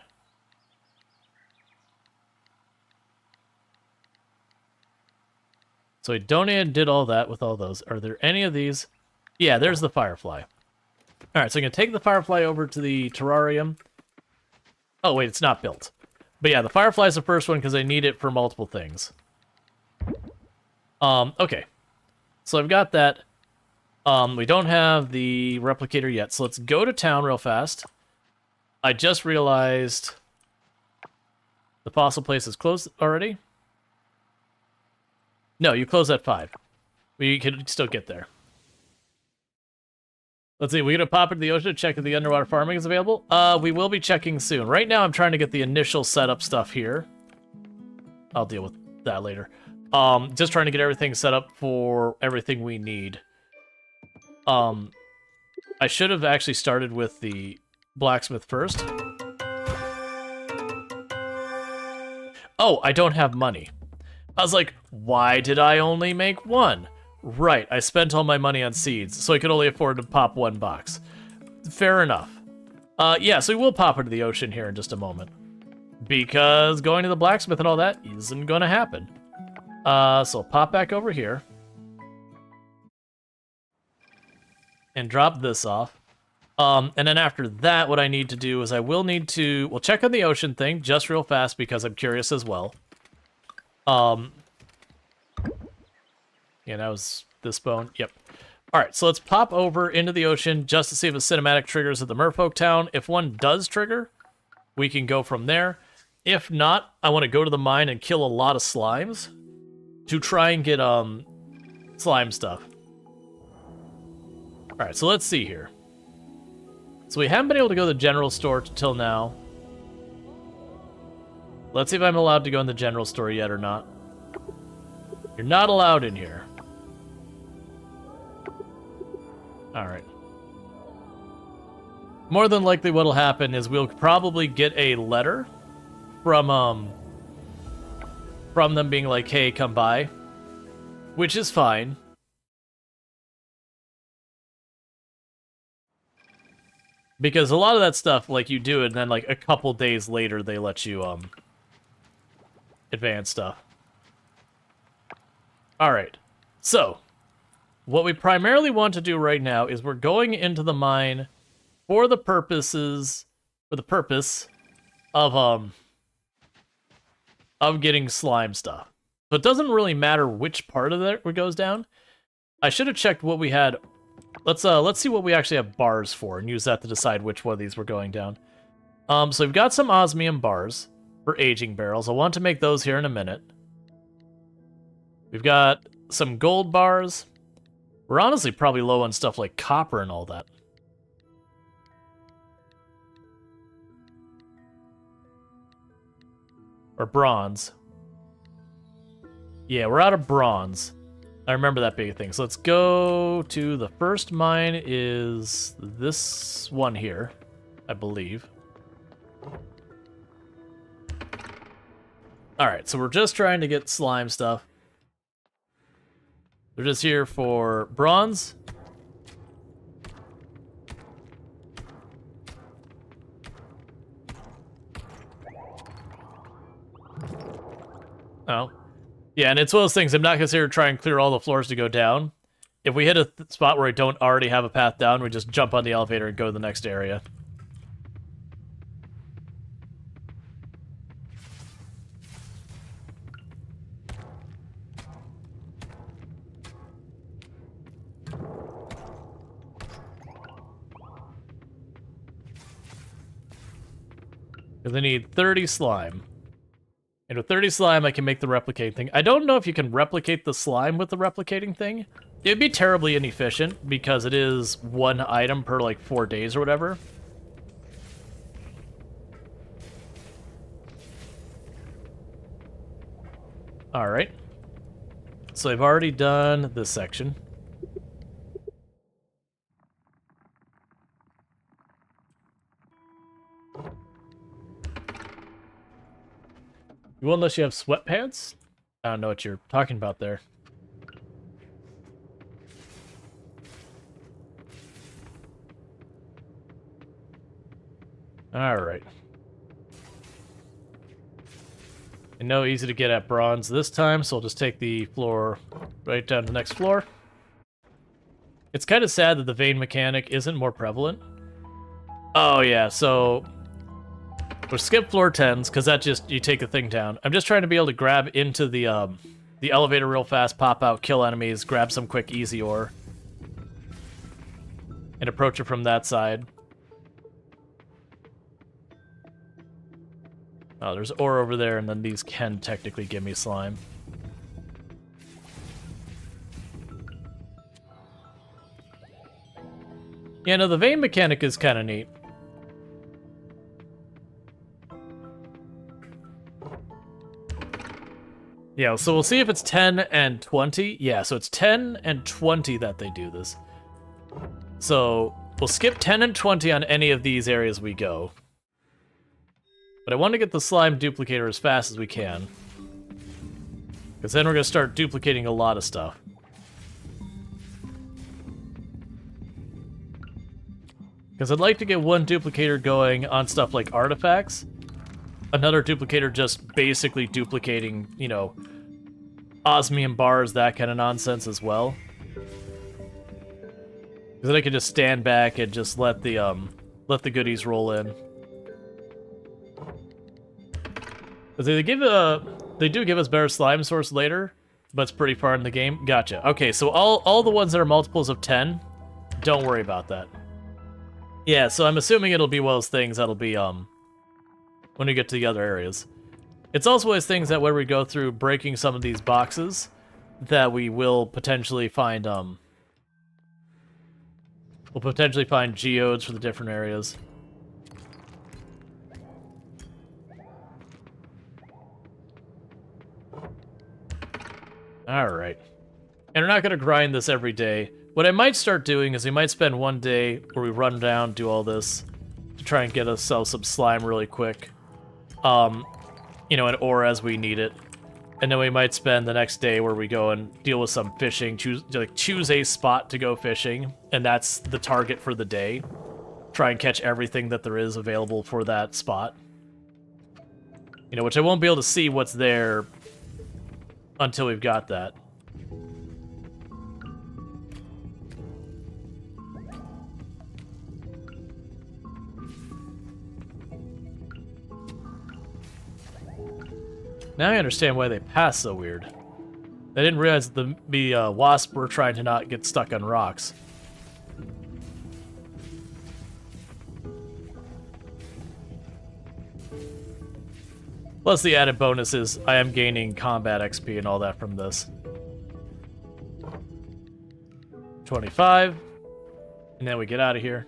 So I donated and did all that with all those. Are there any of these? Yeah, there's the firefly. Alright, so I'm going to take the firefly over to the terrarium. Oh, wait, it's not built. But yeah, the firefly is the first one because I need it for multiple things. Okay. So I've got that. We don't have the replicator yet, so let's go to town real fast. I just realized the fossil place is closed already. No, you close at 5. We can still get there. Let's see, we're going to pop into the ocean to check if the underwater farming is available. We will be checking soon. Right now I'm trying to get the initial setup stuff here. I'll deal with that later. Just trying to get everything set up for everything we need. I should have actually started with the blacksmith first. Oh, I don't have money. I was like, why did I only make one? Right, I spent all my money on seeds, so I could only afford to pop 1 box. Fair enough. Yeah, so we will pop into the ocean here in just a moment. Because going to the blacksmith and all that isn't going to happen. So I'll pop back over here. And drop this off. And then after that, what I need to do is I will need to... We'll check on the ocean thing just real fast because I'm curious as well. Yeah, that was this bone. Yep. Alright, so let's pop over into the ocean just to see if a cinematic triggers at the Merfolk Town. If one does trigger, we can go from there. If not, I want to go to the mine and kill a lot of slimes to try and get slime stuff. Alright, so let's see here. So we haven't been able to go to the general store until now. Let's see if I'm allowed to go in the general store yet or not. You're not allowed in here. Alright. More than likely what'll happen is we'll probably get a letter from them being like, hey, come by. Which is fine. Because a lot of that stuff, like, you do it, and then, like, a couple days later, they let you, advance stuff. Alright. So, what we primarily want to do right now is we're going into the mine for the purpose of getting slime stuff. So it doesn't really matter which part of it goes down. I should have checked what we had. Let's see what we actually have bars for and use that to decide which one of these we're going down. So we've got some osmium bars for aging barrels. I want to make those here in a minute. We've got some gold bars. We're honestly probably low on stuff like copper and all that. Or bronze. Yeah, we're out of bronze. I remember that being a thing. So let's go to the first mine is this one here, I believe. Alright, so we're just trying to get slime stuff. They're just here for bronze. Oh. Yeah, and it's one of those things, I'm not considering trying to clear all the floors to go down. If we hit a spot where I don't already have a path down, we just jump on the elevator and go to the next area. Because I need 30 slime. And with 30 slime, I can make the replicate thing. I don't know if you can replicate the slime with the replicating thing. It'd be terribly inefficient, because it is one item per, like, 4 days or whatever. Alright. So I've already done this section. You won't unless you have sweatpants? I don't know what you're talking about there. Alright. And no easy to get at bronze this time, so I'll just take the floor right down to the next floor. It's kind of sad that the vein mechanic isn't more prevalent. Oh yeah, so we'll skip floor 10s, because that just, you take the thing down. I'm just trying to be able to grab into the elevator real fast, pop out, kill enemies, grab some quick easy ore, and approach it from that side. Oh, there's ore over there, and then these can technically give me slime. Yeah, no, the vein mechanic is kind of neat. Yeah, so we'll see if it's 10 and 20. Yeah, so it's 10 and 20 that they do this. So we'll skip 10 and 20 on any of these areas we go. But I want to get the slime duplicator as fast as we can. Because then we're going to start duplicating a lot of stuff. Because I'd like to get one duplicator going on stuff like artifacts. Another duplicator just basically duplicating, you know, osmium bars, that kind of nonsense as well. Because then I can just stand back and just let the goodies roll in. Because they do give us better slime source later, but it's pretty far in the game. Gotcha. Okay, so all the ones that are multiples of 10, don't worry about that. Yeah, so I'm assuming it'll be one of those things that'll be when we get to the other areas. It's also one of those things that when we go through breaking some of these boxes, that we will potentially find geodes for the different areas. Alright. And we're not going to grind this every day. What I might start doing is we might spend one day where we run down, do all this, to try and get ourselves some slime really quick. You know, an ore as we need it. And then we might spend the next day where we go and deal with some fishing, choose a spot to go fishing, and that's the target for the day. Try and catch everything that there is available for that spot. You know, which I won't be able to see what's there until we've got that. Now I understand why they pass so weird. They didn't realize the wasp were trying to not get stuck on rocks. Plus the added bonus is I am gaining combat XP and all that from this. 25. And then we get out of here.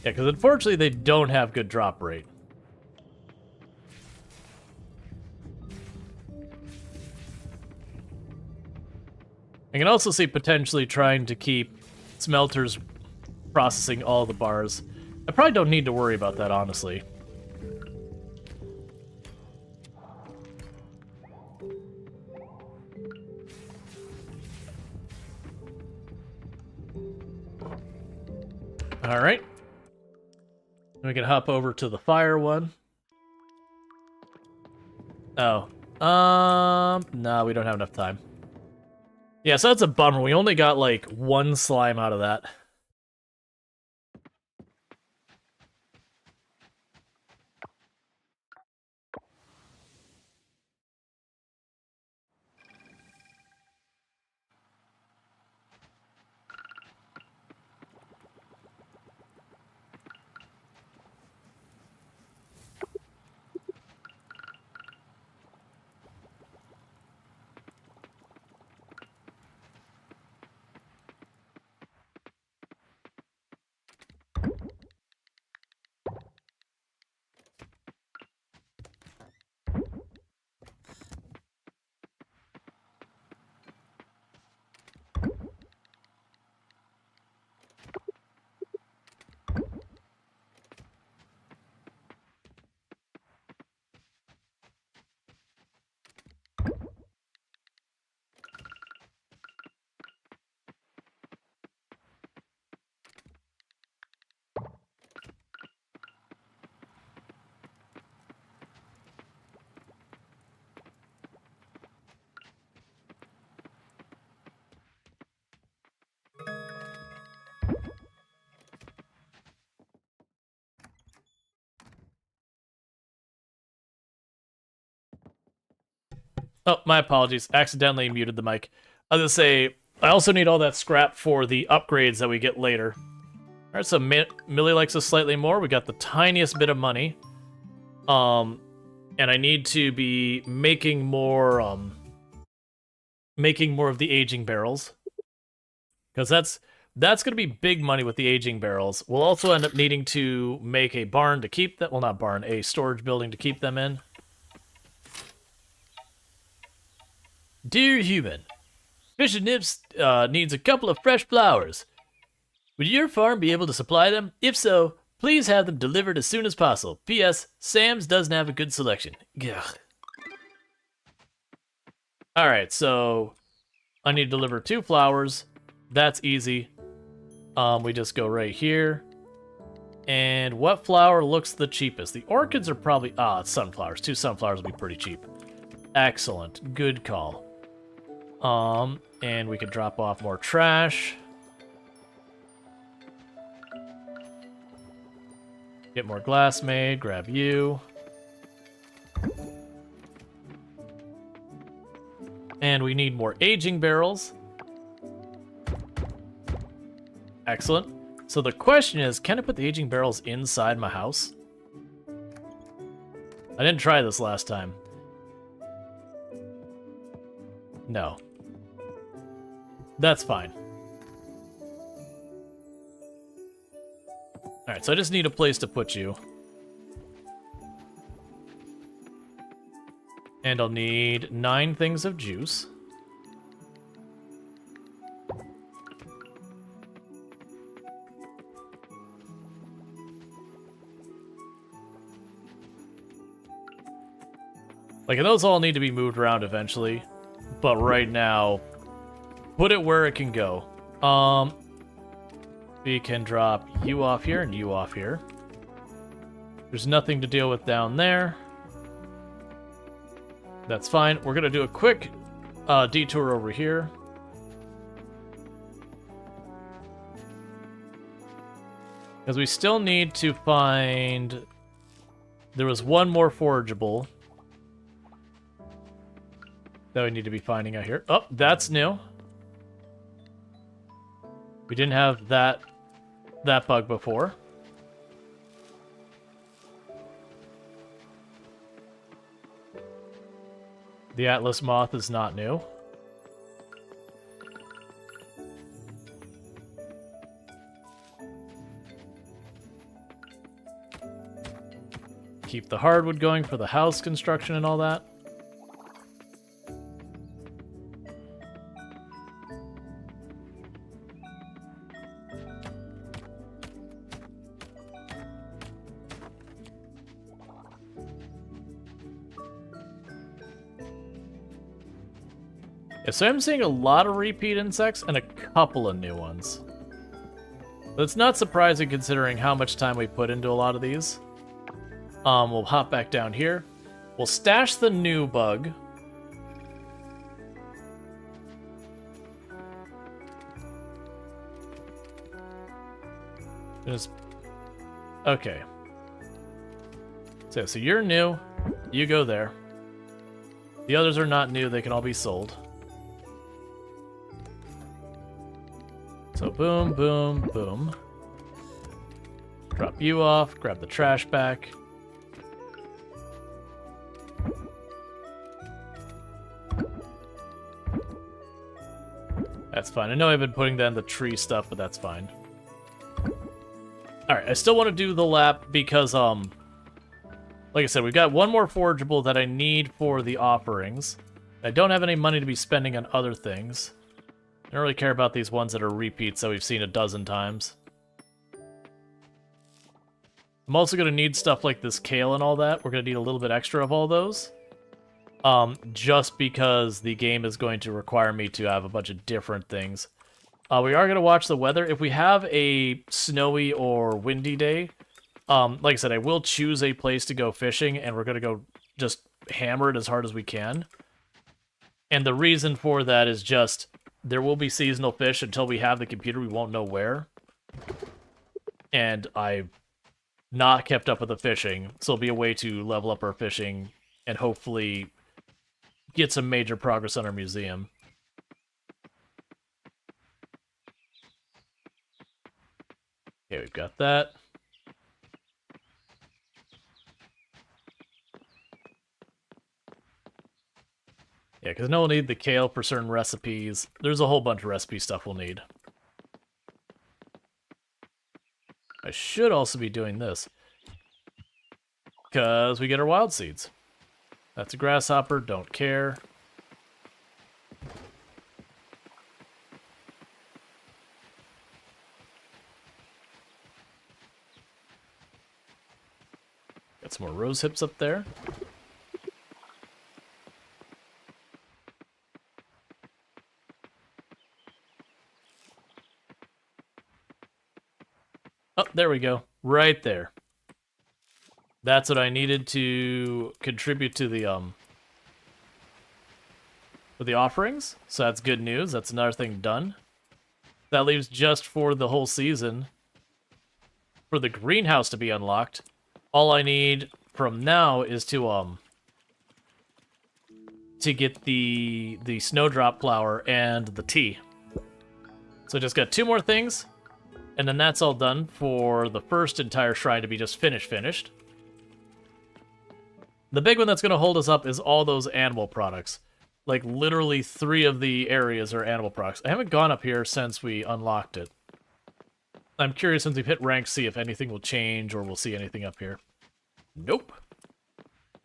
Yeah, because unfortunately they don't have good drop rate. I can also see potentially trying to keep smelters processing all the bars. I probably don't need to worry about that, honestly. Alright. We can hop over to the fire one. Oh. No, we don't have enough time. Yeah, so that's a bummer. We only got, like, one slime out of that. Oh, my apologies. Accidentally muted the mic. I was gonna say, I also need all that scrap for the upgrades that we get later. Alright, so Millie likes us slightly more. We got the tiniest bit of money. And I need to be making more of the aging barrels. Because that's gonna be big money with the aging barrels. We'll also end up needing to make a barn to keep that. Well, not barn, a storage building to keep them in. Dear human, Fish and Nips needs a couple of fresh flowers. Would your farm be able to supply them? If so, please have them delivered as soon as possible. P.S. Sam's doesn't have a good selection. Ugh. Alright, so I need to deliver 2 flowers. That's easy. We just go right here. And what flower looks the cheapest? The orchids are probably... it's sunflowers. 2 sunflowers will be pretty cheap. Excellent. Good call. And we can drop off more trash. Get more glass made. Grab you. And we need more aging barrels. Excellent. So the question is, can I put the aging barrels inside my house? I didn't try this last time. No. That's fine. Alright, so I just need a place to put you. And I'll need 9 things of juice. Like, and those all need to be moved around eventually. But right now, put it where it can go. We can drop you off here and you off here. There's nothing to deal with down there. That's fine. We're going to do a quick detour over here. Because we still need to find... There was one more forageable that we need to be finding out here. Oh, that's new. We didn't have that bug before. The Atlas moth is not new. Keep the hardwood going for the house construction and all that. So I'm seeing a lot of repeat insects and a couple of new ones. That's not surprising considering how much time we put into a lot of these. We'll hop back down here. We'll stash the new bug. Okay. So you're new. You go there. The others are not new. They can all be sold. So boom, boom, boom. Drop you off, grab the trash back. That's fine. I know I've been putting that in the tree stuff, but that's fine. Alright, I still want to do the lap because, like I said, we've got one more forageable that I need for the offerings. I don't have any money to be spending on other things. I don't really care about these ones that are repeats that we've seen a dozen times. I'm also going to need stuff like this kale and all that. We're going to need a little bit extra of all those. Just because the game is going to require me to have a bunch of different things. We are going to watch the weather. If we have a snowy or windy day, like I said, I will choose a place to go fishing, and we're going to go just hammer it as hard as we can. And the reason for that is just... There will be seasonal fish until we have the computer. We won't know where. And I've not kept up with the fishing. So it'll be a way to level up our fishing and hopefully get some major progress on our museum. Okay, we've got that. Yeah, because no one will need the kale for certain recipes. There's a whole bunch of recipe stuff we'll need. I should also be doing this. Because we get our wild seeds. That's a grasshopper, don't care. Got some more rose hips up there. Oh, there we go. Right there. That's what I needed to contribute to the for the offerings. So that's good news. That's another thing done. That leaves just for the whole season for the greenhouse to be unlocked. All I need from now is to get the snowdrop flower and the tea. So just got 2 more things, and then that's all done for the first entire shrine to be just finished. The big one that's going to hold us up is all those animal products. Like, literally 3 of the areas are animal products. I haven't gone up here since we unlocked it. I'm curious, since we've hit rank, see if anything will change or we'll see anything up here. Nope.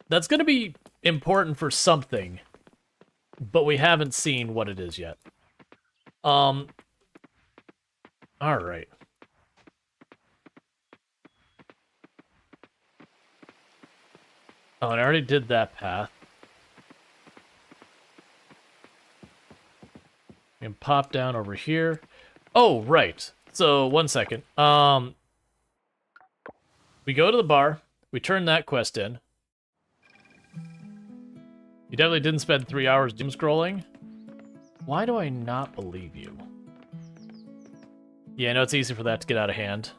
That's going to be important for something, but we haven't seen what it is yet. Alright. Oh, and I already did that path. And pop down over here. Oh, right. So, 1 second. We go to the bar. We turn that quest in. You definitely didn't spend 3 hours doom scrolling. Why do I not believe you? Yeah, I know it's easy for that to get out of hand.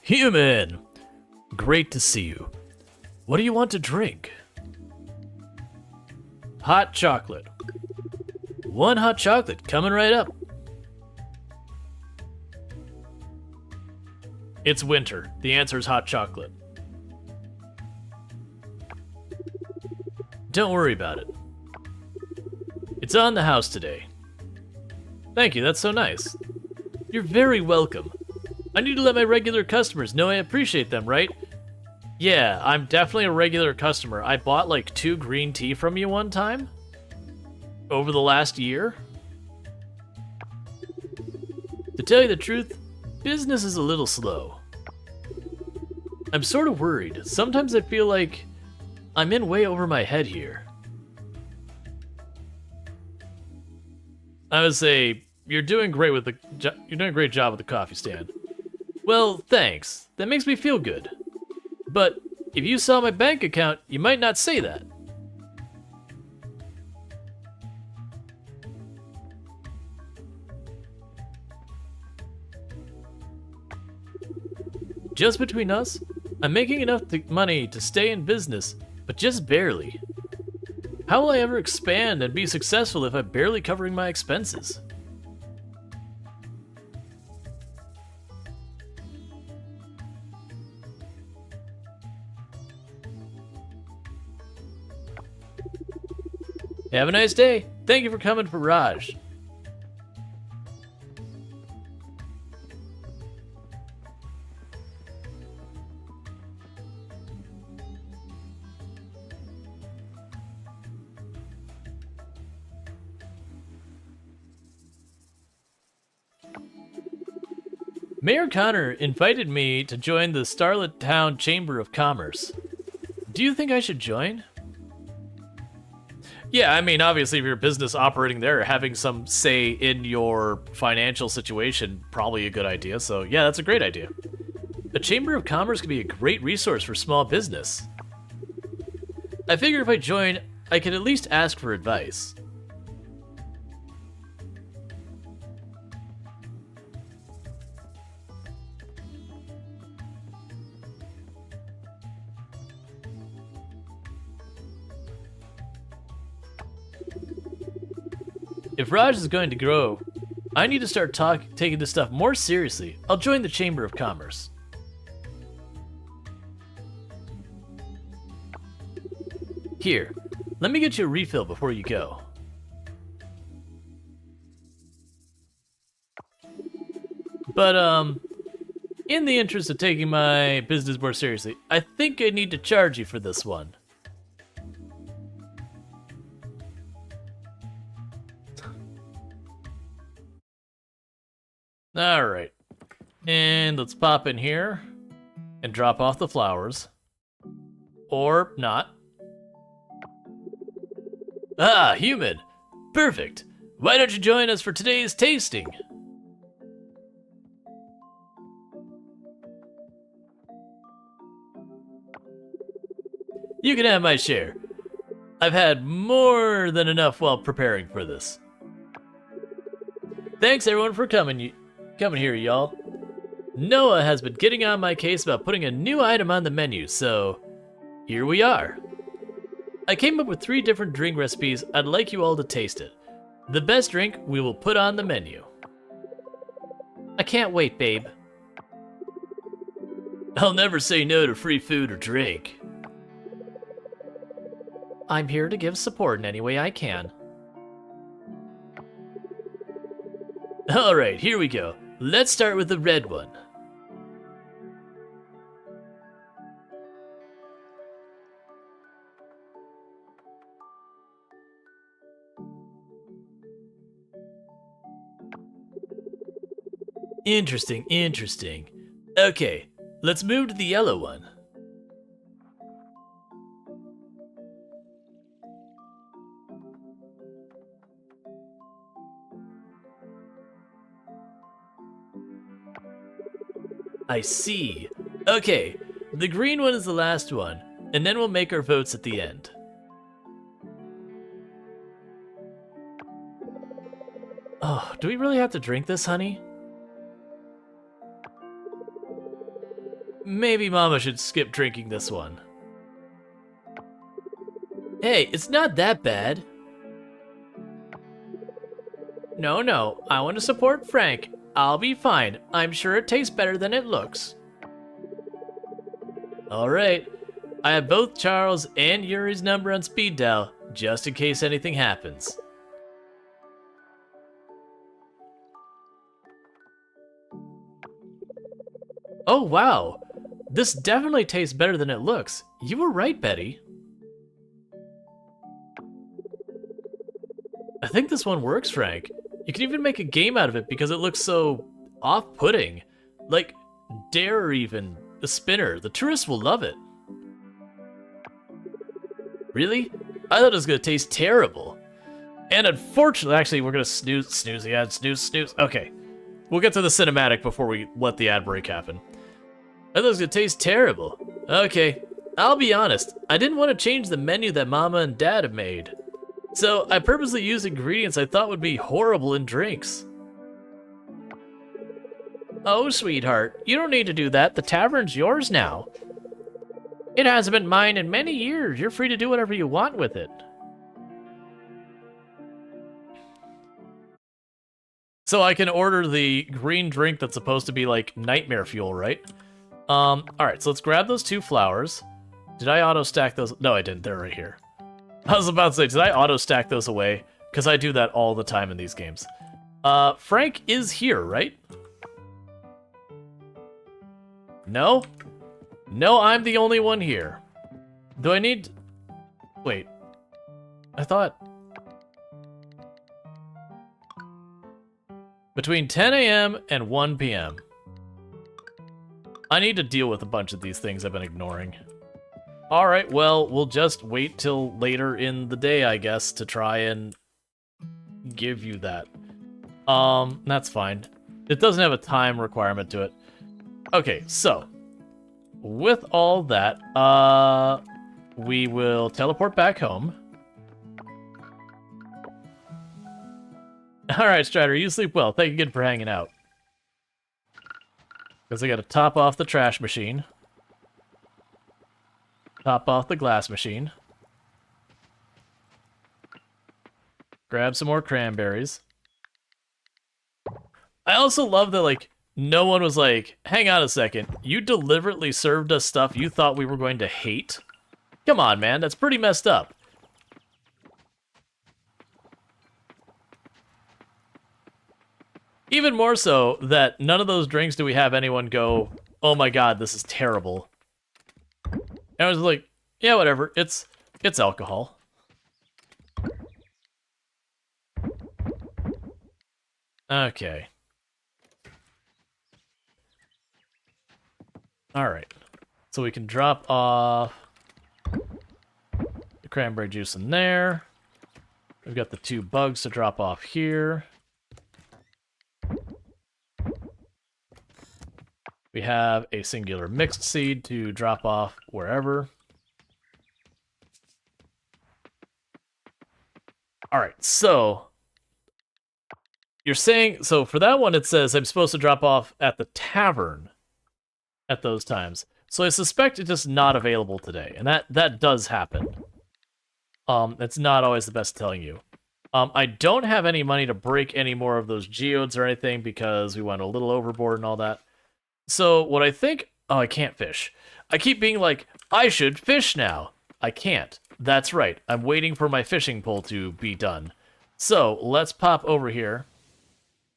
Human! Great to see you. What do you want to drink? Hot chocolate. 1 hot chocolate, coming right up. It's winter. The answer is hot chocolate. Don't worry about it. It's on the house today. Thank you, that's so nice. You're very welcome. I need to let my regular customers know I appreciate them, right? Yeah, I'm definitely a regular customer. I bought like 2 green tea from you one time. Over the last year. To tell you the truth, business is a little slow. I'm sort of worried. Sometimes I feel like I'm in way over my head here. I would say you're doing great with you're doing a great job with the coffee stand. Well, thanks. That makes me feel good. But if you saw my bank account, you might not say that. Just between us, I'm making enough money to stay in business, but just barely. How will I ever expand and be successful if I'm barely covering my expenses? Have a nice day. Thank you for coming for Raj. Mayor Connor invited me to join the Starlit Town Chamber of Commerce. Do you think I should join? Yeah, I mean, obviously, if you're a business operating there, having some say in your financial situation, probably a good idea. So, yeah, that's a great idea. A Chamber of Commerce could be a great resource for small business. I figure if I join, I could at least ask for advice. If Raj is going to grow, I need to start taking this stuff more seriously. I'll join the Chamber of Commerce. Here, let me get you a refill before you go. But, in the interest of taking my business more seriously, I think I need to charge you for this one. Alright. And let's pop in here and drop off the flowers. Or not. Ah, human! Perfect! Why don't you join us for today's tasting? You can have my share. I've had more than enough while preparing for this. Thanks everyone for coming here, y'all. Noah has been getting on my case about putting a new item on the menu, so here we are. I came up with 3 different drink recipes. I'd like you all to taste it. The best drink we will put on the menu. I can't wait, babe. I'll never say no to free food or drink. I'm here to give support in any way I can. Alright, here we go. Let's start with the red one. Interesting, interesting. Okay, let's move to the yellow one. I see. Okay, the green one is the last one, and then we'll make our votes at the end. Oh, do we really have to drink this, honey? Maybe Mama should skip drinking this one. Hey, it's not that bad. No, I want to support Frank. I'll be fine. I'm sure it tastes better than it looks. Alright, I have both Charles and Yuri's number on speed dial, just in case anything happens. Oh wow, this definitely tastes better than it looks. You were right, Betty. I think this one works, Frank. You can even make a game out of it because it looks so off-putting. Like, Dare even, the spinner, the tourists will love it. Really? I thought it was gonna taste terrible. And unfortunately, actually, we're gonna snooze the ad, snooze. Okay, we'll get to the cinematic before we let the ad break happen. I thought it was gonna taste terrible. Okay, I'll be honest, I didn't want to change the menu that Mama and Dad have made. So I purposely used ingredients I thought would be horrible in drinks. Oh, sweetheart, you don't need to do that. The tavern's yours now. It hasn't been mine in many years. You're free to do whatever you want with it. So I can order the green drink that's supposed to be like nightmare fuel, right? Alright, so let's grab those 2 flowers. Did I auto-stack those? No, I didn't. They're right here. I was about to say, did I auto-stack those away? Because I do that all the time in these games. Frank is here, right? No? No, I'm the only one here. Do I need... Wait. I thought... Between 10 a.m. and 1 p.m. I need to deal with a bunch of these things I've been ignoring. Alright, well, we'll just wait till later in the day, I guess, to try and give you that. That's fine. It doesn't have a time requirement to it. Okay, so, with all that, we will teleport back home. Alright, Strider, you sleep well. Thank you again for hanging out. Because I gotta top off the trash machine. Top off the glass machine. Grab some more cranberries. I also love that, like, no one was like, hang on a second, you deliberately served us stuff you thought we were going to hate? Come on, man, that's pretty messed up. Even more so that none of those drinks do we have anyone go, oh my god, this is terrible. And I was like, yeah, whatever. It's alcohol. Okay. Alright. So we can drop off the cranberry juice in there. We've got the 2 bugs to drop off here. We have a singular mixed seed to drop off wherever. Alright, so you're saying, so for that one it says I'm supposed to drop off at the tavern at those times. So I suspect it's just not available today, and that does happen. It's not always the best telling you. I don't have any money to break any more of those geodes or anything because we went a little overboard and all that. So what I think, oh, I can't fish. I keep being like, I should fish now. I can't. That's right. I'm waiting for my fishing pole to be done. So let's pop over here.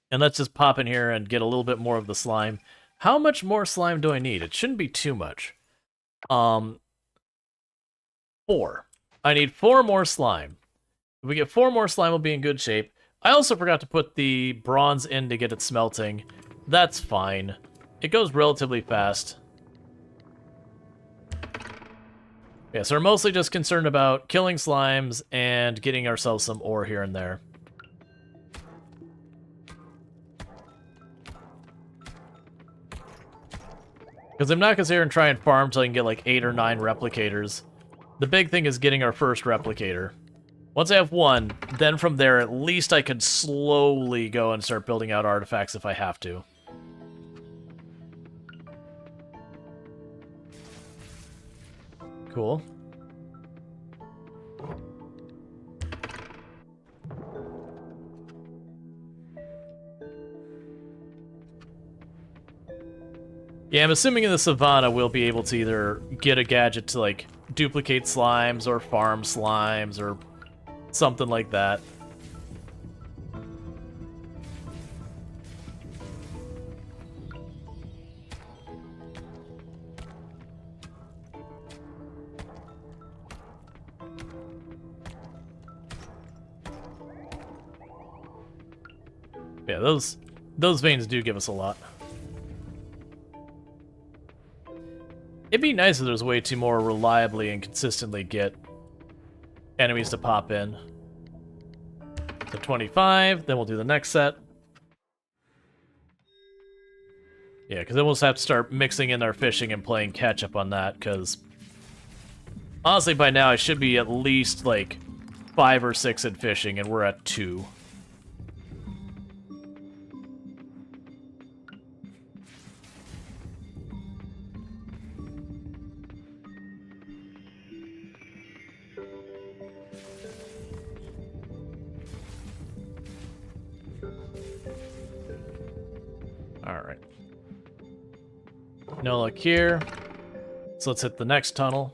And let's just pop in here and get a little bit more of the slime. How much more slime do I need? It shouldn't be too much. 4. I need 4 more slime. If we get 4 more slime, we'll be in good shape. I also forgot to put the bronze in to get it smelting. That's fine. It goes relatively fast. Yeah, so we're mostly just concerned about killing slimes and getting ourselves some ore here and there. Because I'm not going to sit here and try and farm until I can get like 8 or 9 replicators. The big thing is getting our first replicator. Once I have 1, then from there at least I could slowly go and start building out artifacts if I have to. Cool. Yeah, I'm assuming in the savannah we'll be able to either get a gadget to, like, duplicate slimes or farm slimes or something like that. Yeah, those veins do give us a lot. It'd be nice if there's a way to more reliably and consistently get enemies to pop in. So 25, then we'll do the next set. Yeah, because then we'll just have to start mixing in our fishing and playing catch-up on that, because honestly by now I should be at least like 5 or 6 in fishing, and we're at 2. Alright. No luck here. So let's hit the next tunnel.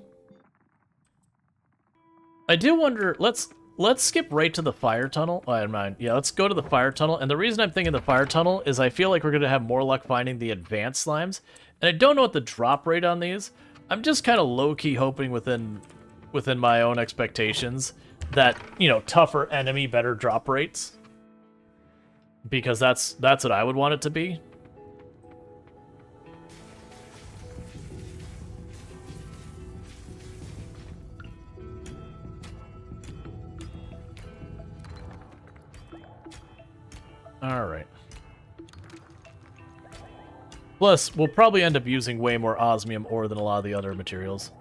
I do wonder, let's skip right to the fire tunnel. Oh, never mind. Yeah, let's go to the fire tunnel. And the reason I'm thinking the fire tunnel is I feel like we're going to have more luck finding the advanced slimes. And I don't know what the drop rate on these. I'm just kind of low-key hoping within my own expectations that, you know, tougher enemy, better drop rates. Because that's what I would want it to be. Alright. Plus, we'll probably end up using way more osmium ore than a lot of the other materials.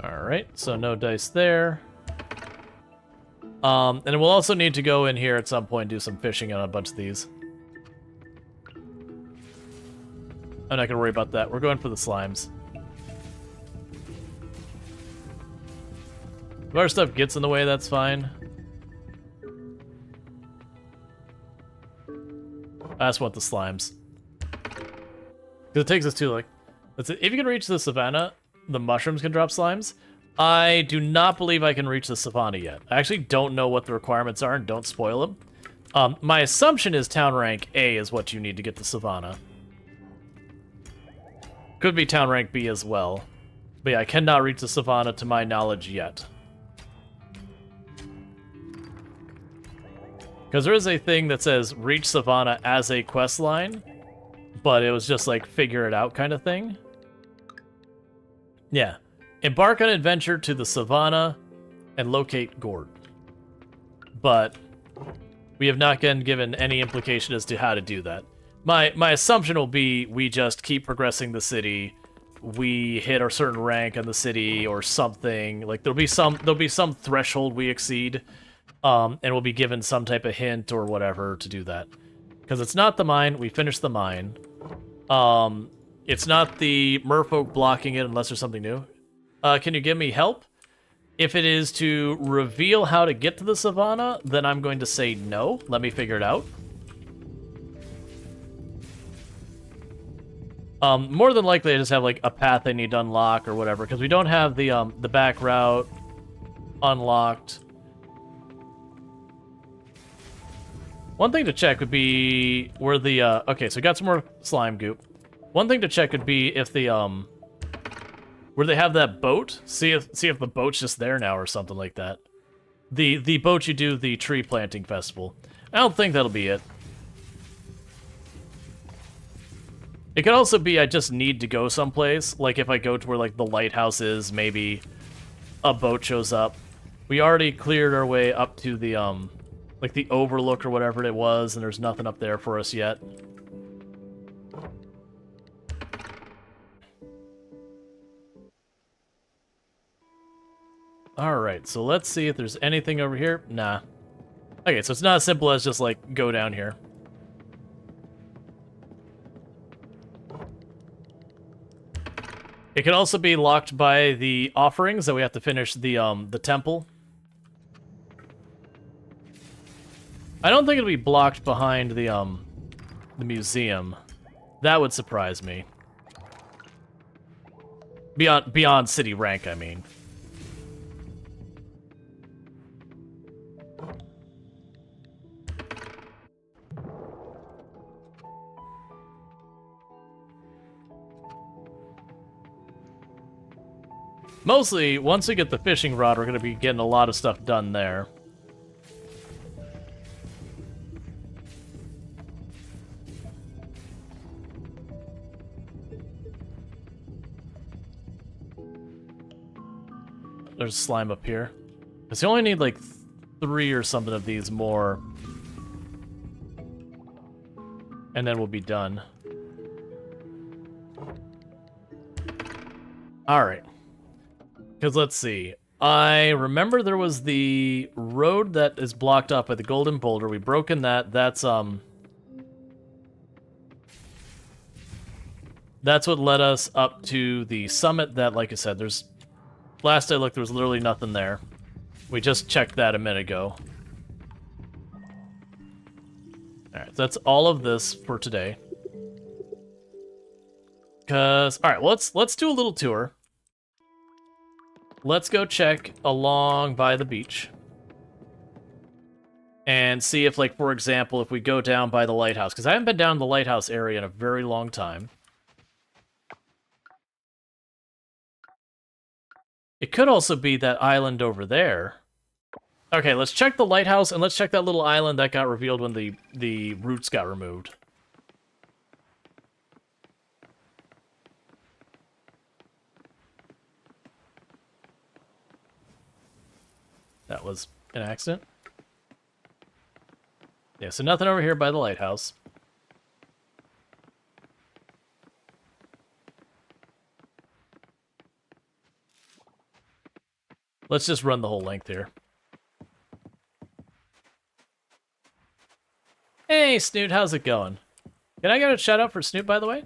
Alright, so no dice there. And we'll also need to go in here at some point and do some fishing on a bunch of these. I'm not gonna worry about that. We're going for the slimes. If our stuff gets in the way, that's fine. I just want the slimes. Because it takes us to, like... If you can reach the savannah, the mushrooms can drop slimes. I do not believe I can reach the savannah yet. I actually don't know what the requirements are, and don't spoil them. My assumption is town rank A is what you need to get to savannah. Could be town rank B as well. But yeah, I cannot reach the savannah to my knowledge yet. Because there is a thing that says reach Savannah as a quest line, but it was just like figure it out kind of thing. Yeah. Embark on adventure to the Savannah and locate Gord. But we have not been given any implication as to how to do that. My assumption will be we just keep progressing the city. We hit a certain rank on the city or something. Like there'll be some threshold we exceed, and we'll be given some type of hint or whatever to do that. Because it's not the mine. We finished the mine. It's not the merfolk blocking it unless there's something new. Can you give me help? If it is to reveal how to get to the Savannah, then I'm going to say no. Let me figure it out. More than likely, I just have like a path I need to unlock or whatever, because we don't have the back route unlocked. One thing to check would be where the okay, so we got some more slime goop. One thing to check would be if the where they have that boat. See if the boat's just there now or something like that. The boat you do the tree planting festival. I don't think that'll be it. It could also be I just need to go someplace. Like if I go to where like the lighthouse is, maybe a boat shows up. We already cleared our way up to the like the overlook or whatever it was, and there's nothing up there for us yet. Alright, so let's see if there's anything over here. Nah. Okay, so it's not as simple as just like go down here. It could also be locked by the offerings that we have to finish the temple. I don't think it'll be blocked behind the museum. That would surprise me. Beyond city rank, I mean. Mostly, once we get the fishing rod, we're going to be getting a lot of stuff done there. There's slime up here. Because you only need like 3 or something of these more. And then we'll be done. Alright. Because let's see. I remember there was the road that is blocked up by the golden boulder. We've broken that. That's what led us up to the summit that, like I said, there's... Last I looked, there was literally nothing there. We just checked that a minute ago. Alright, so that's all of this for today. Because... Alright, well, let's do a little tour. Let's go check along by the beach. And see if, like, for example, if we go down by the lighthouse. Because I haven't been down the lighthouse area in a very long time. It could also be that island over there. Okay, let's check the lighthouse, and let's check that little island that got revealed when the roots got removed. That was an accident. Yeah, so nothing over here by the lighthouse. Let's just run the whole length here. Hey, Snoot, how's it going? Can I get a shout out for Snoot, by the way?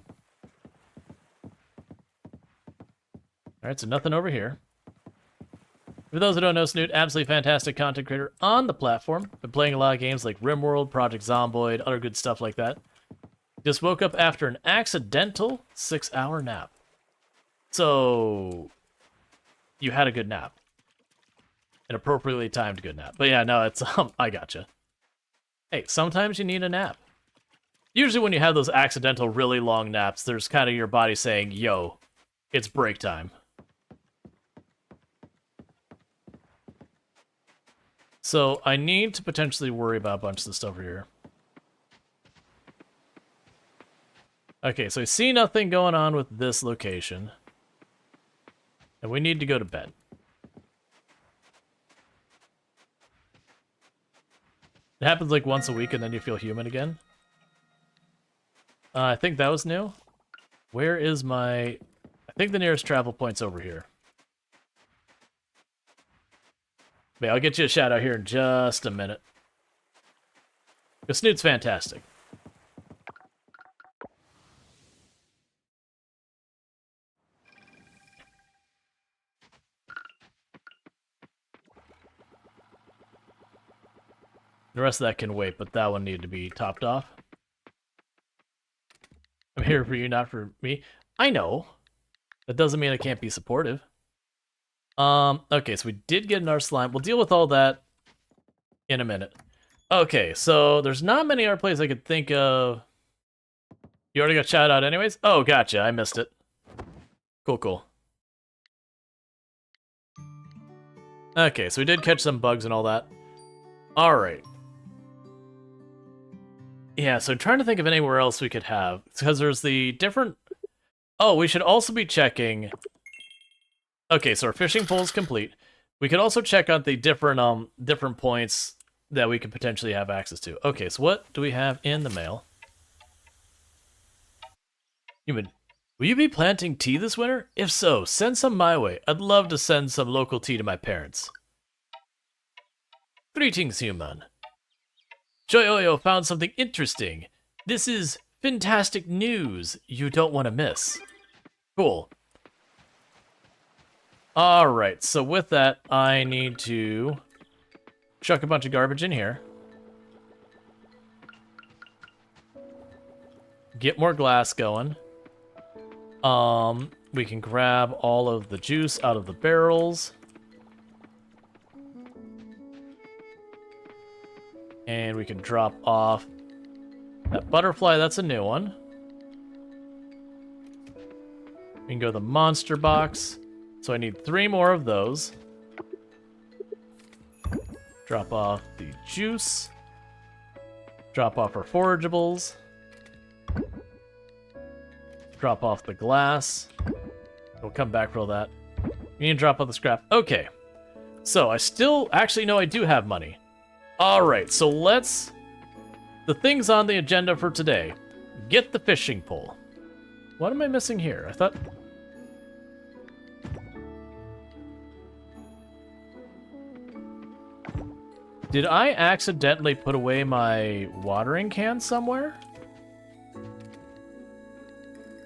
Alright, so nothing over here. For those who don't know, Snoot, absolutely fantastic content creator on the platform. Been playing a lot of games like RimWorld, Project Zomboid, other good stuff like that. Just woke up after an accidental 6-hour nap. So, you had a good nap. An appropriately timed good nap. But yeah, no, it's, I gotcha. Hey, sometimes you need a nap. Usually when you have those accidental really long naps, there's kind of your body saying, yo, it's break time. So I need to potentially worry about a bunch of this stuff over here. Okay, so I see nothing going on with this location. And we need to go to bed. It happens like once a week and then you feel human again. I think that was new. Where is my... I think the nearest travel point's over here. Wait, I'll get you a shout out here in just a minute. Because Snoot's fantastic. The rest of that can wait, but that one needed to be topped off. I'm here for you, not for me. I know. That doesn't mean I can't be supportive. Okay, so we did get another slime. We'll deal with all that in a minute. Okay, so there's not many other places I could think of. You already got shout out anyways? Oh, gotcha. I missed it. Cool, cool. Okay, so we did catch some bugs and all that. Alright. Yeah, so I'm trying to think of anywhere else we could have. Because there's the different... Oh, we should also be checking... Okay, so our fishing pole is complete. We could also check out the different points that we could potentially have access to. Okay, so what do we have in the mail? Human, will you be planting tea this winter? If so, send some my way. I'd love to send some local tea to my parents. Greetings, human. Choyoyo found something interesting. This is fantastic news you don't want to miss. Cool. Alright, so with that, I need to chuck a bunch of garbage in here. Get more glass going. We can grab all of the juice out of the barrels. And we can drop off that butterfly, that's a new one. We can go to the monster box. So I need 3 more of those. Drop off the juice. Drop off our forageables. Drop off the glass. We'll come back for all that. We need to drop off the scrap. Okay. So I still... Actually, no, I do have money. Alright, so let's... The things on the agenda for today. Get the fishing pole. What am I missing here? I thought... Did I accidentally put away my watering can somewhere?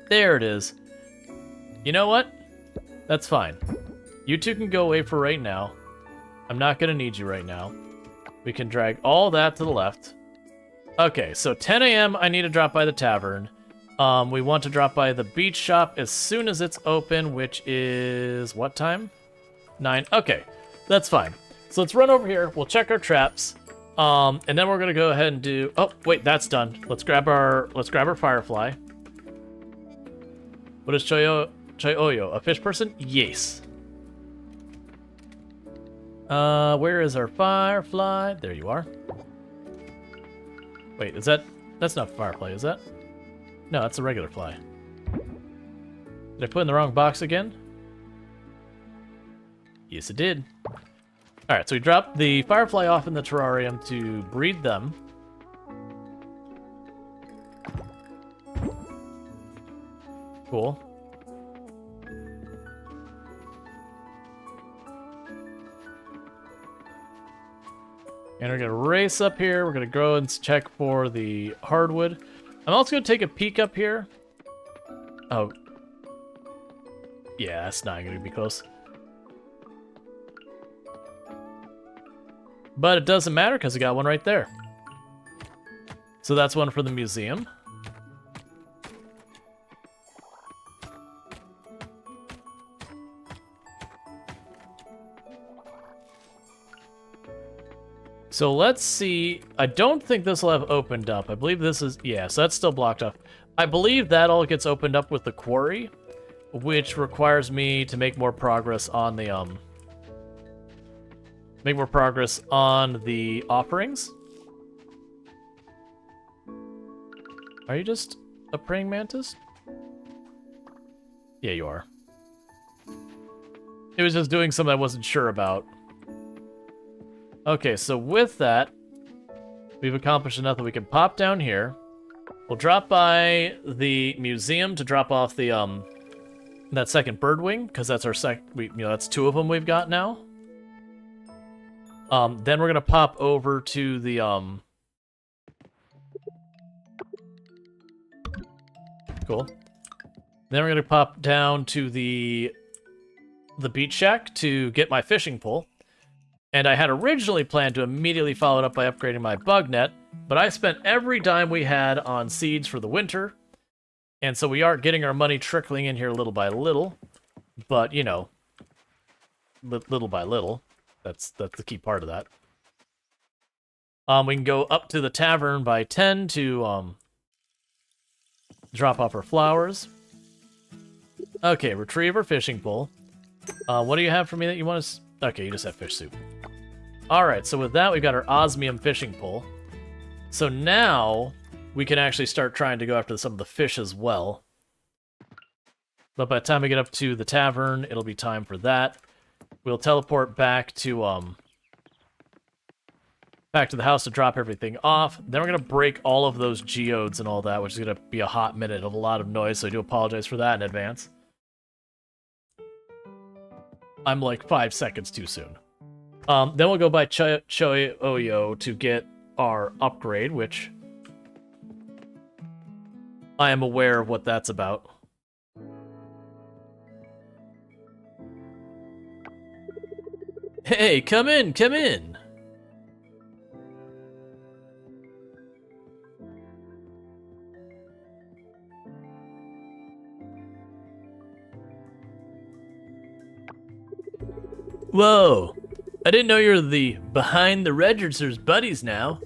There it is. You know what? That's fine. You two can go away for right now. I'm not going to need you right now. We can drag all that to the left. Okay, so 10 a.m. I need to drop by the tavern. We want to drop by the beach shop as soon as it's open, which is... What time? 9. Okay, that's fine. So let's run over here. We'll check our traps. And then we're going to go ahead and do... Oh, wait, that's done. Let's grab our firefly. What is Choyoyo? A fish person? Yes. Where is our firefly? There you are. Wait, is that... That's not firefly, is that? No, that's a regular fly. Did I put in the wrong box again? Yes, it did. Alright, so we dropped the firefly off in the terrarium to breed them. Cool. And we're going to race up here. We're going to go and check for the hardwood. I'm also going to take a peek up here. Oh. Yeah, that's not going to be close. But it doesn't matter because I got one right there. So that's one for the museum. So let's see. I don't think this will have opened up. I believe this is... Yeah, so that's still blocked off. I believe that all gets opened up with the quarry, which requires me to make more progress on the make more progress on the offerings. Are you just a praying mantis? Yeah, you are. It was just doing something I wasn't sure about. Okay, so with that, we've accomplished enough that we can pop down here. We'll drop by the museum to drop off the that second bird wing, because that's our that's 2 of them we've got now. Then we're gonna pop over to the cool. Then we're gonna pop down to the beach shack to get my fishing pole. And I had originally planned to immediately follow it up by upgrading my bug net, but I spent every dime we had on seeds for the winter, and so we are getting our money trickling in here little by little, but, you know, little by little. That's the key part of that. We can go up to the tavern by 10 to drop off our flowers. Okay, retrieve our fishing pole. What do you have for me that you want to... Okay, you just have fish soup. Alright, so with that, we've got our osmium fishing pole. So now, we can actually start trying to go after some of the fish as well. But by the time we get up to the tavern, it'll be time for that. We'll teleport back to the house to drop everything off. Then we're going to break all of those geodes and all that, which is going to be a hot minute of a lot of noise, so I do apologize for that in advance. I'm like 5 seconds too soon. Then we'll go by Oyo to get our upgrade, which I am aware of what that's about. Hey, come in, come in! Whoa! I didn't know you were the behind the register's buddies now.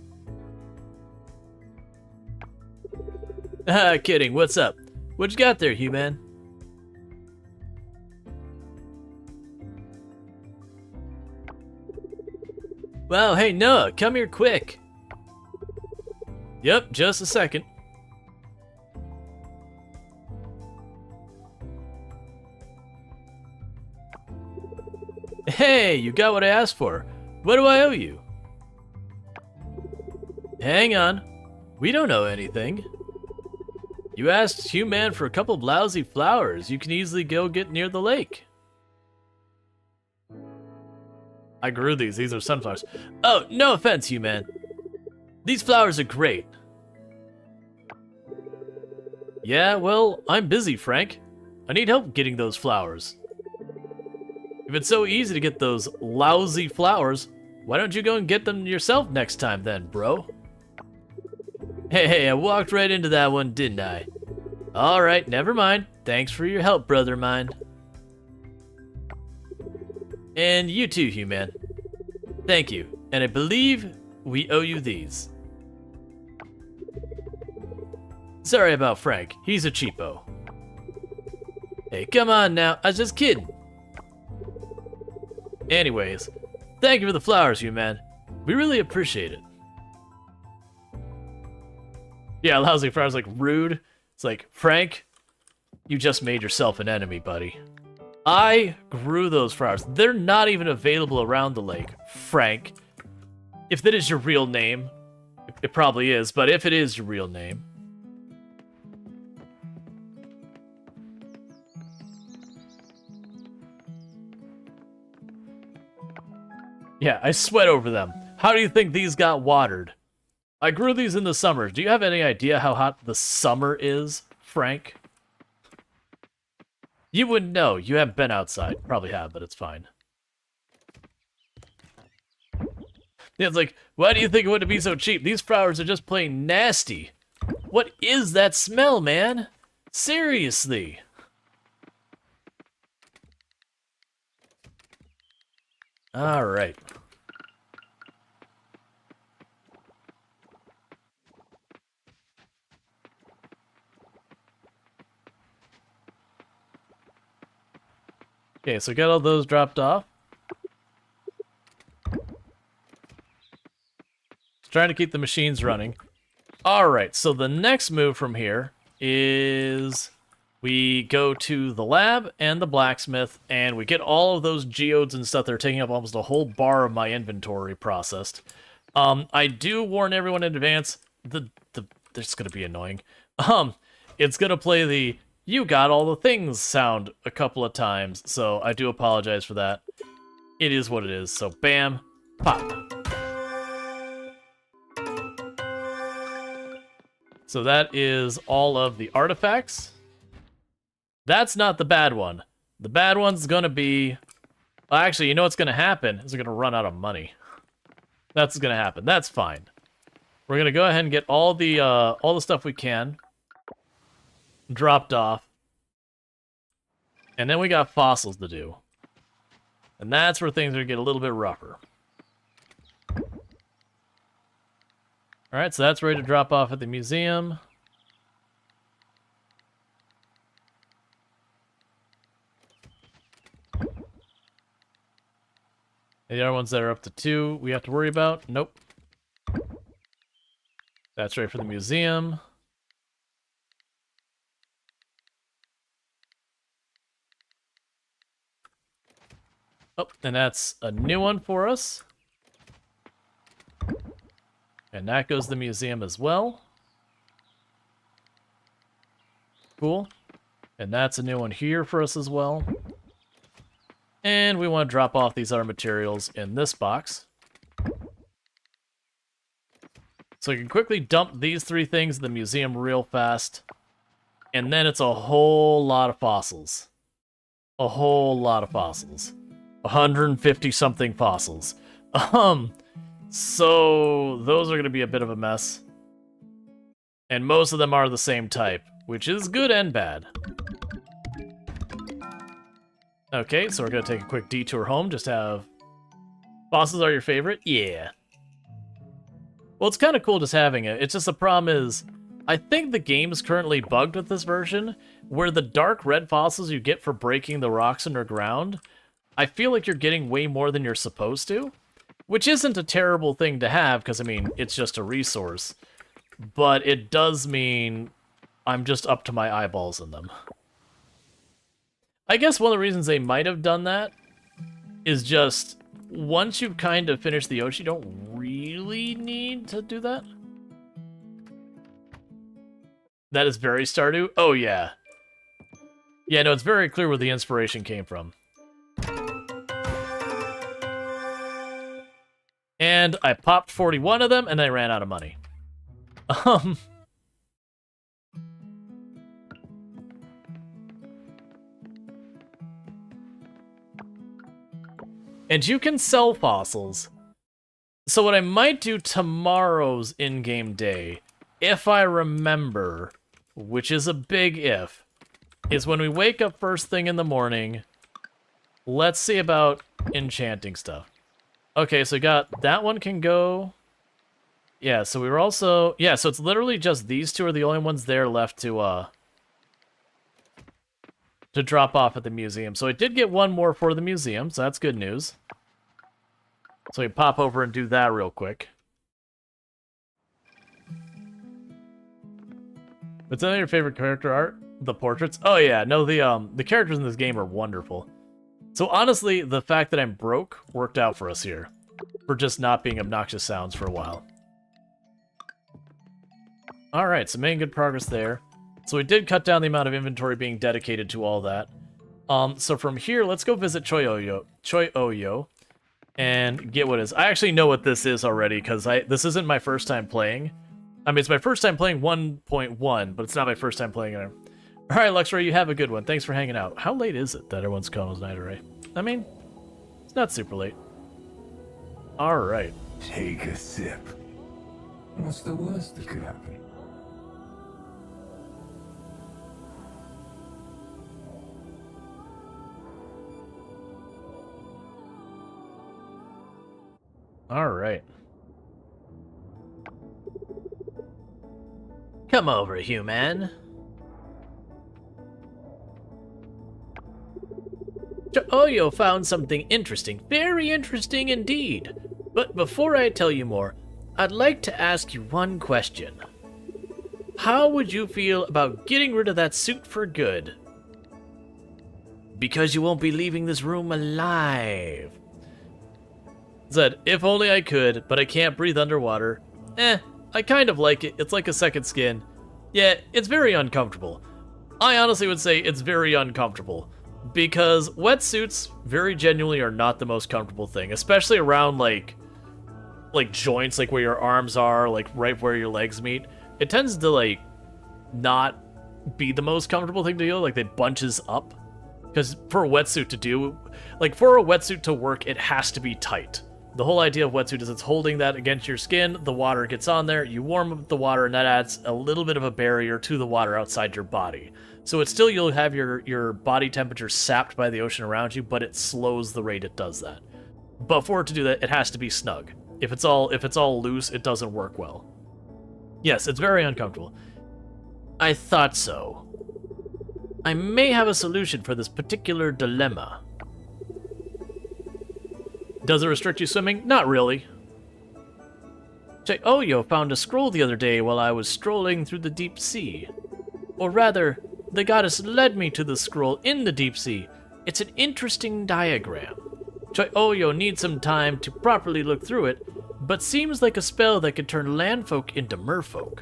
Ah, kidding, what's up? What you got there, Human? Wow, hey Noah, come here quick. Yep, just a second. Hey, you got what I asked for. What do I owe you? Hang on. We don't owe anything. You asked Human for a couple of lousy flowers. You can easily go get near the lake. I grew these. These are sunflowers. Oh, no offense, Human. These flowers are great. Yeah, well, I'm busy, Frank. I need help getting those flowers. If it's so easy to get those lousy flowers, why don't you go and get them yourself next time then, bro? Hey, I walked right into that one, didn't I? Alright, never mind. Thanks for your help, brother mine. And you too, Human. Thank you. And I believe we owe you these. Sorry about Frank. He's a cheapo. Hey, come on now. I was just kidding. Anyways, thank you for the flowers, Human. We really appreciate it. Yeah, lousy flowers, like, rude. It's like, Frank, you just made yourself an enemy, buddy. I grew those flowers. They're not even available around the lake, Frank. If that is your real name, it probably is, but if it is your real name. Yeah, I sweat over them. How do you think these got watered? I grew these in the summer. Do you have any idea how hot the summer is, Frank? You wouldn't know. You haven't been outside. Probably have, but it's fine. Yeah, it's like, why do you think it would be so cheap? These flowers are just plain nasty. What is that smell, man? Seriously. All right. Okay, so got all those dropped off. Trying to keep the machines running. Alright, so the next move from here is we go to the lab and the blacksmith, and we get all of those geodes and stuff that are taking up almost a whole bar of my inventory processed. I do warn everyone in advance, this is going to be annoying. It's going to play the "you got all the things" sound a couple of times, so I do apologize for that. It is what it is, so bam, pop. So that is all of the artifacts. That's not the bad one. The bad one's gonna be... Well, actually, you know what's gonna happen? Is we're gonna run out of money. That's gonna happen. That's fine. We're gonna go ahead and get all the stuff we can dropped off. And then we got fossils to do. And that's where things are gonna get a little bit rougher. Alright, so that's ready to drop off at the museum. And the other ones that are up to 2 we have to worry about? Nope. That's right for the museum. Oh, and that's a new one for us. And that goes to the museum as well. Cool. And that's a new one here for us as well. And we want to drop off these other materials in this box. So you can quickly dump these 3 things in the museum real fast. And then it's a whole lot of fossils. A whole lot of fossils. 150-something fossils. So those are going to be a bit of a mess. And most of them are the same type, which is good and bad. Okay, so we're going to take a quick detour home, just have... Fossils are your favorite? Yeah. Well, it's kind of cool just having it. It's just the problem is, I think the game's currently bugged with this version, where the dark red fossils you get for breaking the rocks underground, I feel like you're getting way more than you're supposed to. Which isn't a terrible thing to have, because, I mean, it's just a resource. But it does mean I'm just up to my eyeballs in them. I guess one of the reasons they might have done that is just, once you've kind of finished the ocean, you don't really need to do that. That is very Stardew? Oh, yeah. Yeah, no, it's very clear where the inspiration came from. And I popped 41 of them, and I ran out of money. And you can sell fossils. So what I might do tomorrow's in-game day, if I remember, which is a big if, is when we wake up first thing in the morning, let's see about enchanting stuff. Okay, so we got that one can go. Yeah, so we were also... Yeah, so it's literally just these 2 are the only ones there left to drop off at the museum. So I did get one more for the museum, so that's good news. So we pop over and do that real quick. What's any of your favorite character art? The portraits? Oh yeah, no, the characters in this game are wonderful. So honestly, the fact that I'm broke worked out for us here. For just not being obnoxious sounds for a while. Alright, so making good progress there. So we did cut down the amount of inventory being dedicated to all that. So from here, let's go visit Choi-Oyo. And get what is. I actually know what this is already, because this isn't my first time playing. I mean, it's my first time playing 1.1, but it's not my first time playing it. Alright, Luxray, you have a good one. Thanks for hanging out. How late is it that everyone's calling Night Array? I mean, it's not super late. Alright. Take a sip. What's the worst that could happen? Alright. Come over, human. Oyo found something interesting. Very interesting indeed. But before I tell you more, I'd like to ask you one question. How would you feel about getting rid of that suit for good? Because you won't be leaving this room alive. Zed, if only I could, but I can't breathe underwater. I kind of like it. It's like a second skin. Yeah, it's very uncomfortable. I honestly would say it's very uncomfortable. Because wetsuits very genuinely are not the most comfortable thing, especially around like joints, like where your arms are, like right where your legs meet. It tends to like not be the most comfortable thing to do, like it bunches up. Because for a wetsuit to do, like for a wetsuit to work, it has to be tight. The whole idea of wetsuit is it's holding that against your skin, the water gets on there, you warm up the water, and that adds a little bit of a barrier to the water outside your body. So it's still, you'll have your body temperature sapped by the ocean around you, but it slows the rate it does that. But for it to do that, it has to be snug. If it's all loose, it doesn't work well. Yes, it's very uncomfortable. I thought so. I may have a solution for this particular dilemma. Does it restrict you swimming? Not really. Oyo found a scroll the other day while I was strolling through the deep sea. Or rather, the goddess led me to the scroll in the deep sea. It's an interesting diagram. Oyo needs some time to properly look through it, but seems like a spell that could turn landfolk into merfolk.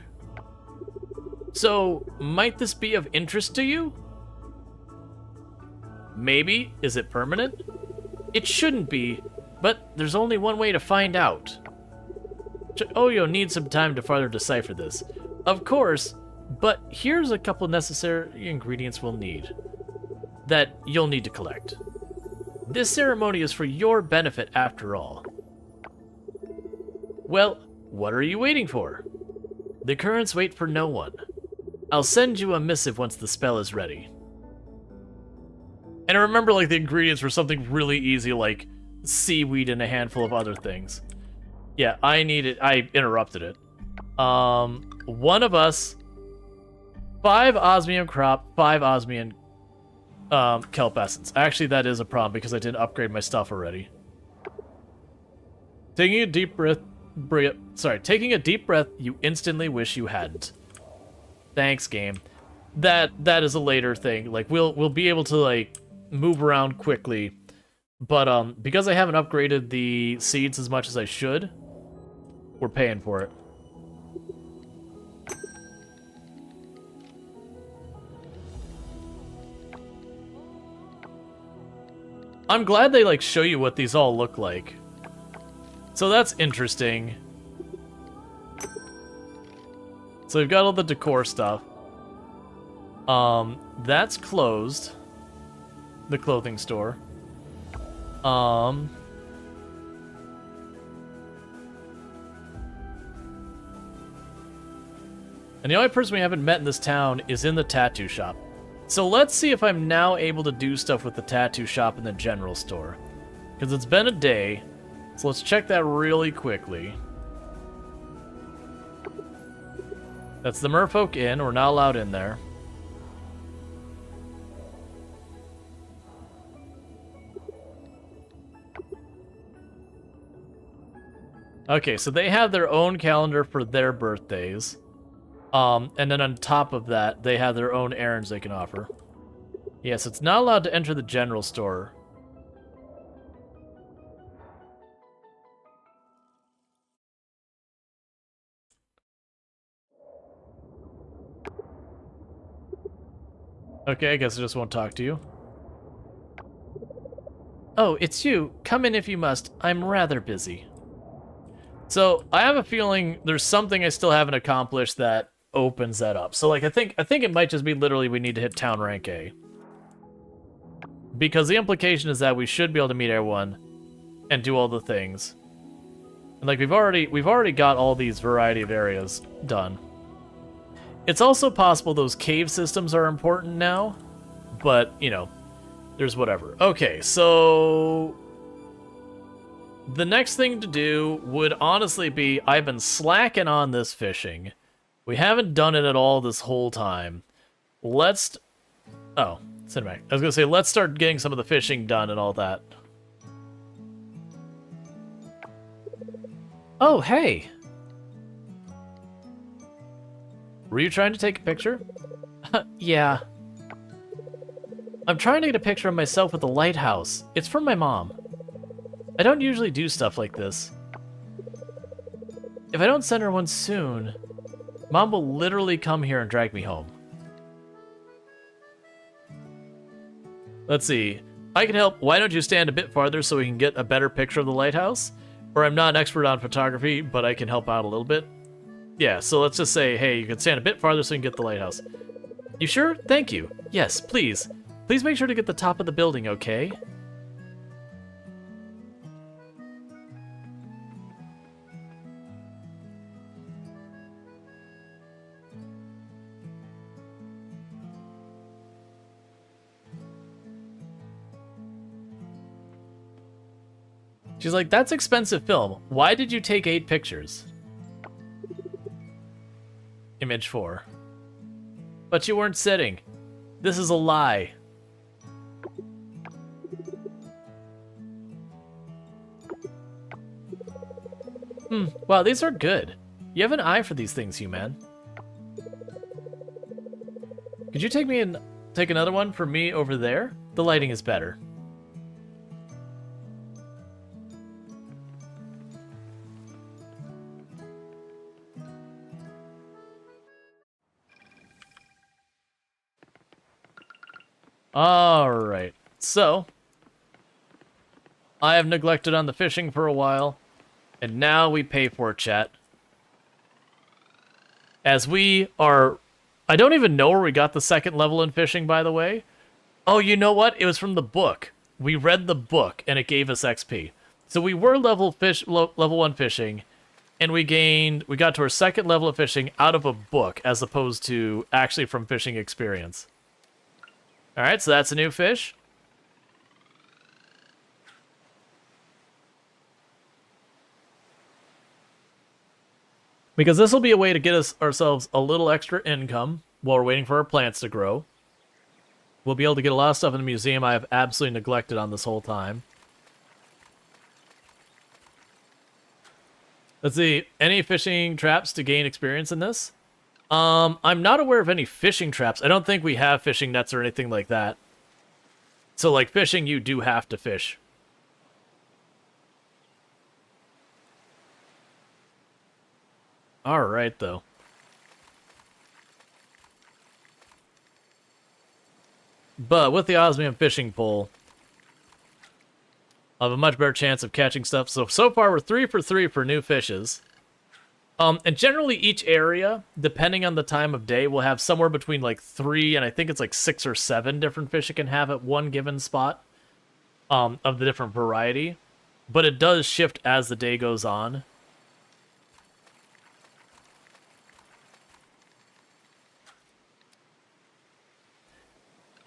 So, might this be of interest to you? Maybe. Is it permanent? It shouldn't be, but there's only one way to find out. Oyo needs some time to further decipher this. Of course, but here's a couple necessary ingredients we'll need. That you'll need to collect. This ceremony is for your benefit after all. Well, what are you waiting for? The currents wait for no one. I'll send you a missive once the spell is ready. And I remember like the ingredients were something really easy like seaweed and a handful of other things. Yeah, I interrupted it. One of us, 5 osmium crop, 5 osmium kelp essence. Actually, that is a problem because I didn't upgrade my stuff already. Taking a deep breath, you instantly wish you hadn't. Thanks, game. That is a later thing. Like we'll be able to like move around quickly, but because I haven't upgraded the seeds as much as I should, we're paying for it. I'm glad they like show you what these all look like. So that's interesting. So we've got all the decor stuff. That's closed. The clothing store. And the only person we haven't met in this town is in the tattoo shop. So let's see if I'm now able to do stuff with the tattoo shop in the general store. Because it's been a day. So let's check that really quickly. That's the Merfolk Inn. We're not allowed in there. Okay, so they have their own calendar for their birthdays. And then on top of that, they have their own errands they can offer. Yes, it's not allowed to enter the general store. Okay, I guess I just won't talk to you. Oh, it's you. Come in if you must. I'm rather busy. So, I have a feeling there's something I still haven't accomplished that opens that up. So, like, I think it might just be literally we need to hit town rank A. Because the implication is that we should be able to meet everyone and do all the things. And like we've already got all these variety of areas done. It's also possible those cave systems are important now, but, you know, there's whatever. Okay, so the next thing to do would honestly be, I've been slacking on this fishing. We haven't done it at all this whole time. Let's... Oh, cinematic. I was gonna say, let's start getting some of the fishing done and all that. Oh, hey! Were you trying to take a picture? Yeah. I'm trying to get a picture of myself with the lighthouse. It's from my mom. I don't usually do stuff like this. If I don't send her one soon, Mom will literally come here and drag me home. Let's see. I can help. Why don't you stand a bit farther so we can get a better picture of the lighthouse? Or I'm not an expert on photography, but I can help out a little bit. Yeah, so let's just say, hey, you can stand a bit farther so we can get the lighthouse. You sure? Thank you. Yes, please. Please make sure to get the top of the building, okay? She's like, that's expensive film. Why did you take 8 pictures? Image 4. But you weren't sitting. This is a lie. Wow, these are good. You have an eye for these things, human. Could you take another one for me over there? The lighting is better. Alright, so I have neglected on the fishing for a while, and now we pay for it, chat. As we are... I don't even know where we got the second level in fishing, by the way. Oh, you know what? It was from the book. We read the book, and it gave us XP. So we were level 1 fishing, and we got to our second level of fishing out of a book, as opposed to actually from fishing experience. Alright, so that's a new fish. Because this will be a way to get ourselves a little extra income while we're waiting for our plants to grow. We'll be able to get a lot of stuff in the museum I have absolutely neglected on this whole time. Let's see, any fishing traps to gain experience in this? I'm not aware of any fishing traps. I don't think we have fishing nets or anything like that. So, like, fishing, you do have to fish. Alright, though. But with the osmium fishing pole, I'll have a much better chance of catching stuff. So far, we're 3 for 3 for new fishes. And generally each area, depending on the time of day, will have somewhere between like 3 and I think it's like 6 or 7 different fish it can have at one given spot of the different variety. But it does shift as the day goes on.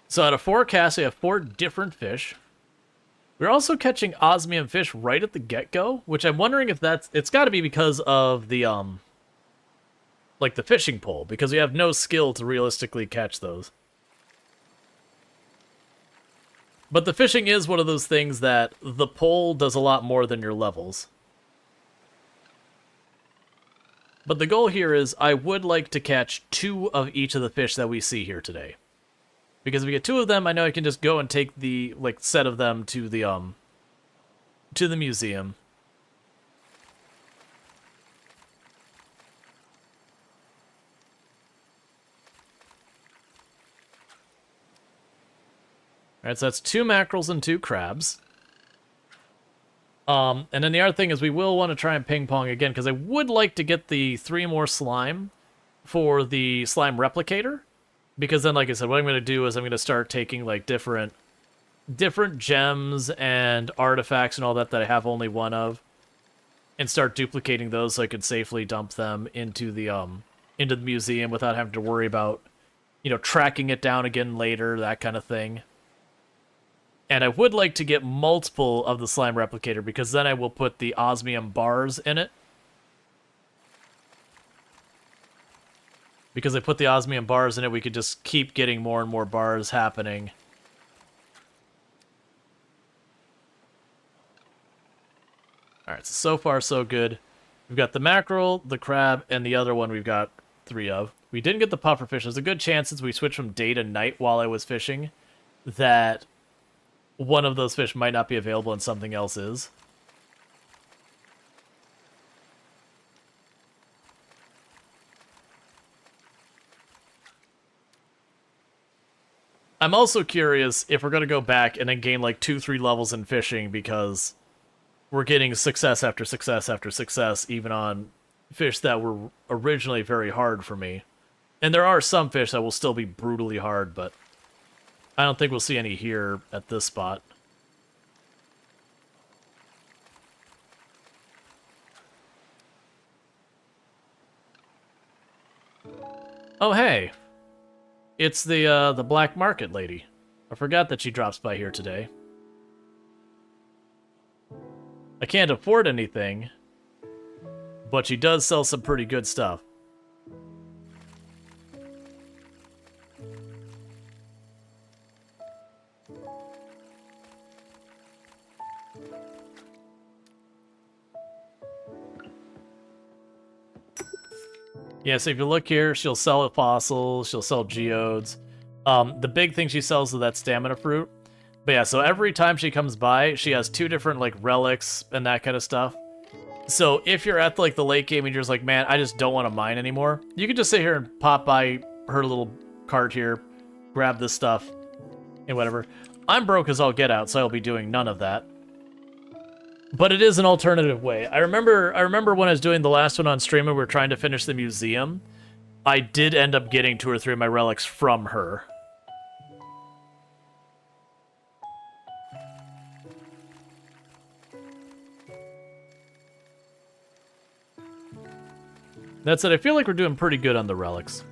So out of 4 casts, we have 4 different fish. We're also catching osmium fish right at the get-go, which I'm wondering if it's got to be because of the, like the fishing pole, because we have no skill to realistically catch those. But the fishing is one of those things that the pole does a lot more than your levels. But the goal here is I would like to catch 2 of each of the fish that we see here today. Because if we get 2 of them, I know I can just go and take the, like, set of them to the museum. Alright, so that's 2 mackerels and 2 crabs. And then the other thing is we will want to try and ping pong again, because I would like to get the 3 more slime for the slime replicator. Because then, like I said, what I'm going to do is I'm going to start taking, like, different gems and artifacts and all that I have only 1 of. And start duplicating those so I could safely dump them into the museum without having to worry about, you know, tracking it down again later, that kind of thing. And I would like to get multiple of the slime replicator, because then I will put the osmium bars in it. Because I put the osmium bars in it, we could just keep getting more and more bars happening. Alright, so far so good. We've got the mackerel, the crab, and the other one we've got 3 of. We didn't get the pufferfish. There's a good chance since we switched from day to night while I was fishing that one of those fish might not be available and something else is. I'm also curious if we're going to go back and then gain like 2-3 levels in fishing because we're getting success after success after success, even on fish that were originally very hard for me. And there are some fish that will still be brutally hard, but I don't think we'll see any here at this spot. Oh, hey. It's the black market lady. I forgot that she drops by here today. I can't afford anything, but she does sell some pretty good stuff. Yeah, so if you look here, she'll sell fossils, she'll sell geodes. The big thing she sells is that stamina fruit. But yeah, so every time she comes by, she has 2 different like relics and that kind of stuff. So if you're at like the late game and you're just like, man, I just don't want to mine anymore, you can just sit here and pop by her little cart here, grab this stuff, and whatever. I'm broke as all get out, so I'll be doing none of that. But it is an alternative way. I remember when I was doing the last one on stream and we were trying to finish the museum, I did end up getting 2 or 3 of my relics from her. That said, I feel like we're doing pretty good on the relics.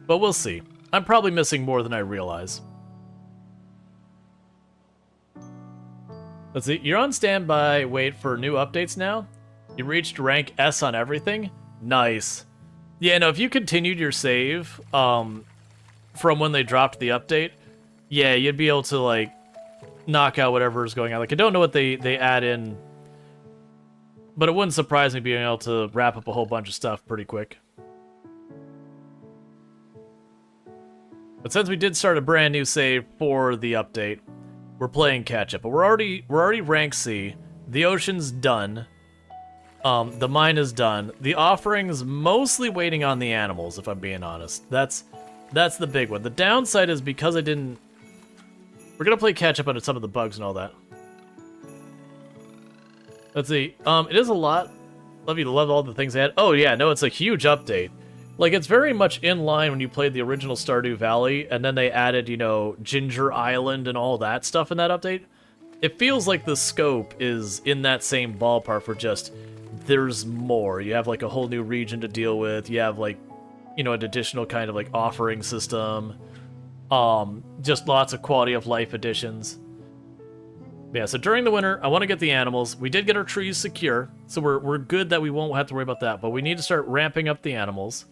But we'll see. I'm probably missing more than I realize. Let's see, you're on standby, wait for new updates now? You reached rank S on everything? Nice. Yeah, no, if you continued your save, from when they dropped the update, yeah, you'd be able to, like, knock out whatever is going on. Like, I don't know what they add in, but it wouldn't surprise me being able to wrap up a whole bunch of stuff pretty quick. But since we did start a brand new save for the update, we're playing catch up, but we're already rank C. The ocean's done. The mine is done. The offering's mostly waiting on the animals, if I'm being honest. That's the big one. The downside is because I didn't. We're gonna play catch up on some of the bugs and all that. Let's see. It is a lot. Love all the things they had. Oh yeah, no, it's a huge update. Like, it's very much in line when you played the original Stardew Valley, and then they added, you know, Ginger Island and all that stuff in that update. It feels like the scope is in that same ballpark for just, there's more. You have, like, a whole new region to deal with. You have, like, you know, an additional kind of, like, offering system. Just lots of quality of life additions. Yeah, so during the winter, I want to get the animals. We did get our trees secure, so we're good that we won't have to worry about that, but we need to start ramping up the animals.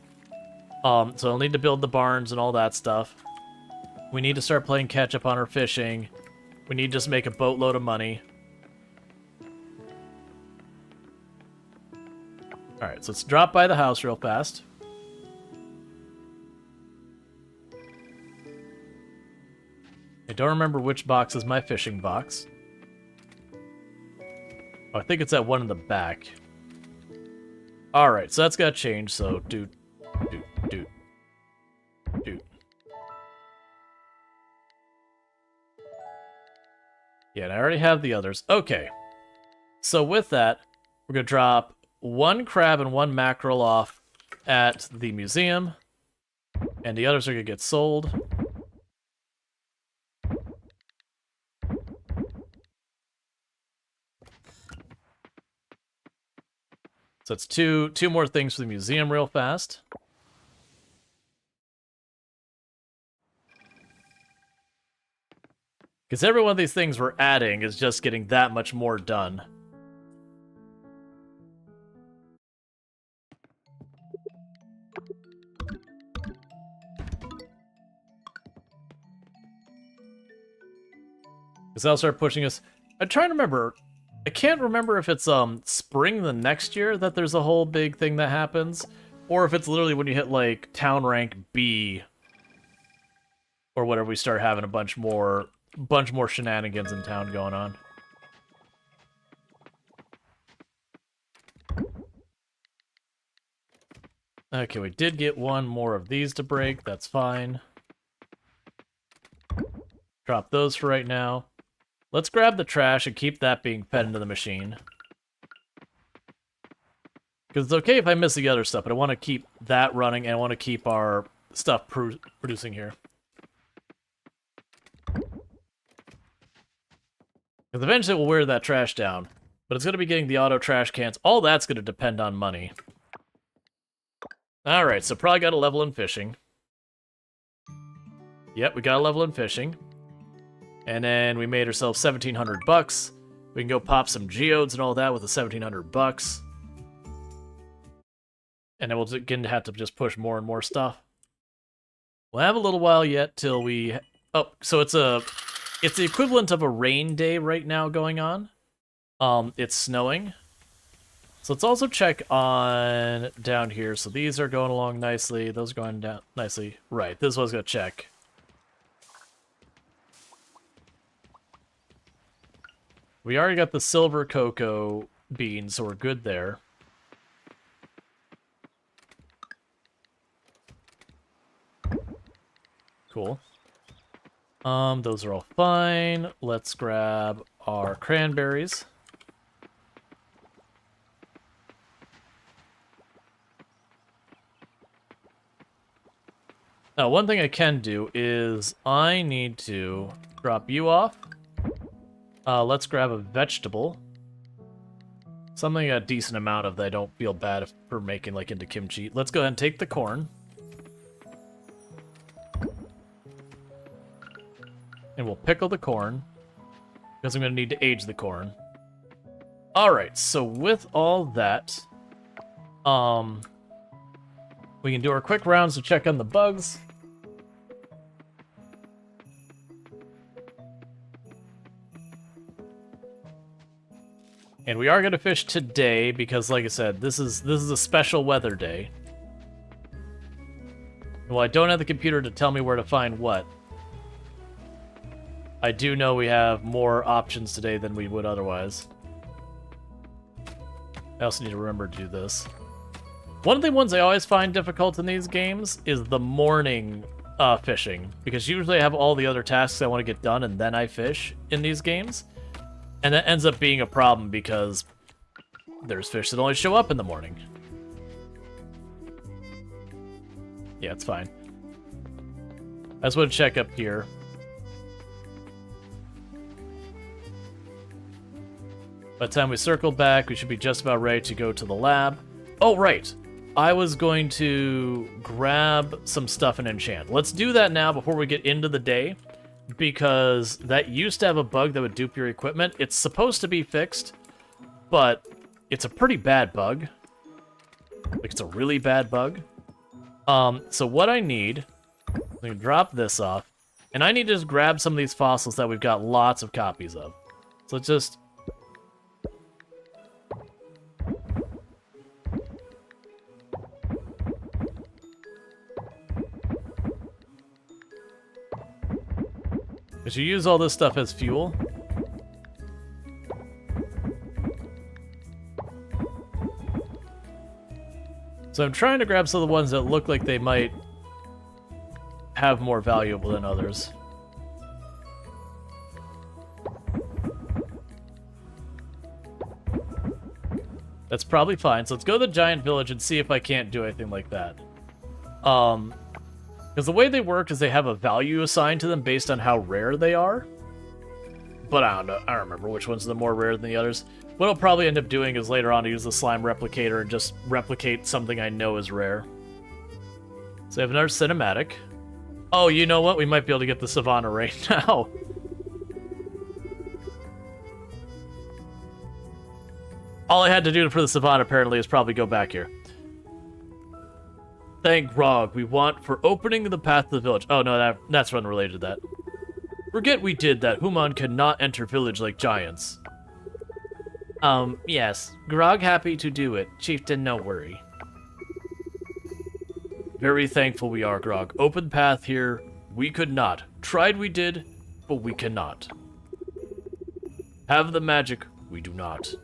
So I'll need to build the barns and all that stuff. We need to start playing catch up on our fishing. We need to just make a boatload of money. Alright, so let's drop by the house real fast. I don't remember which box is my fishing box. Oh, I think it's that one in the back. Alright, so that's got changed, so dude. Yeah, and I already have the others. Okay. So with that, we're going to drop 1 crab and 1 mackerel off at the museum. And the others are going to get sold. So it's two more things for the museum real fast. Because every one of these things we're adding is just getting that much more done. Because that'll start pushing us. I'm trying to remember. I can't remember if it's spring the next year that there's a whole big thing that happens, or if it's literally when you hit like town rank B or whatever, we start having a bunch more shenanigans in town going on. Okay, we did get one more of these to break. That's fine. Drop those for right now. Let's grab the trash and keep that being fed into the machine. Because it's okay if I miss the other stuff, but I want to keep that running, and I want to keep our stuff producing here. Because eventually we'll wear that trash down. But it's going to be getting the auto trash cans. All that's going to depend on money. Alright, so probably got a level in fishing. Yep, we got a level in fishing. And then we made ourselves 1,700 bucks. We can go pop some geodes and all that with the 1,700 bucks. And then we'll again have to just push more and more stuff. We'll have a little while yet till we... Oh, so it's the equivalent of a rain day right now going on. It's snowing. So let's also check on down here. So these are going along nicely. Those are going down nicely. Right, this was going to check. We already got the silver cocoa beans, so we're good there. Cool. Those are all fine. Let's grab our cranberries. Now, one thing I can do is I need to drop you off. Let's grab a vegetable. Something a decent amount of that I don't feel bad for making like into kimchi. Let's go ahead and take the corn. And we'll pickle the corn, because I'm going to need to age the corn. Alright, so with all that, we can do our quick rounds to check on the bugs. And we are going to fish today, because like I said, this is a special weather day. Well, I don't have the computer to tell me where to find what. I do know we have more options today than we would otherwise. I also need to remember to do this. One of the ones I always find difficult in these games is the morning fishing, because usually I have all the other tasks I want to get done and then I fish in these games. And that ends up being a problem because there's fish that only show up in the morning. Yeah, it's fine. I just want to check up here. By the time we circle back, we should be just about ready to go to the lab. Oh, right. I was going to grab some stuff and enchant. Let's do that now before we get into the day, because that used to have a bug that would dupe your equipment. It's supposed to be fixed, but it's a pretty bad bug. Like, it's a really bad bug. So what I need, I'm going to drop this off, and I need to just grab some of these fossils that we've got lots of copies of. So let's just... Because you use all this stuff as fuel. So I'm trying to grab some of the ones that look like they might have more valuable than others. That's probably fine. So let's go to the giant village and see if I can't do anything like that. Because the way they work is they have a value assigned to them based on how rare they are. But I don't know. I don't remember which ones are the more rare than the others. What I'll probably end up doing is later on use the slime replicator and just replicate something I know is rare. So I have another cinematic. Oh, you know what? We might be able to get the Savannah right now. All I had to do for the Savannah apparently is probably go back here. Thank Rog, we want for opening the path to the village. Oh no, that's unrelated to that. Forget we did that. Human cannot enter village like giants. Yes. Grog happy to do it. Chieftain, no worry. Very thankful we are, Grog. Open path here. We could not. Tried we did, but we cannot. Have the magic. We do not.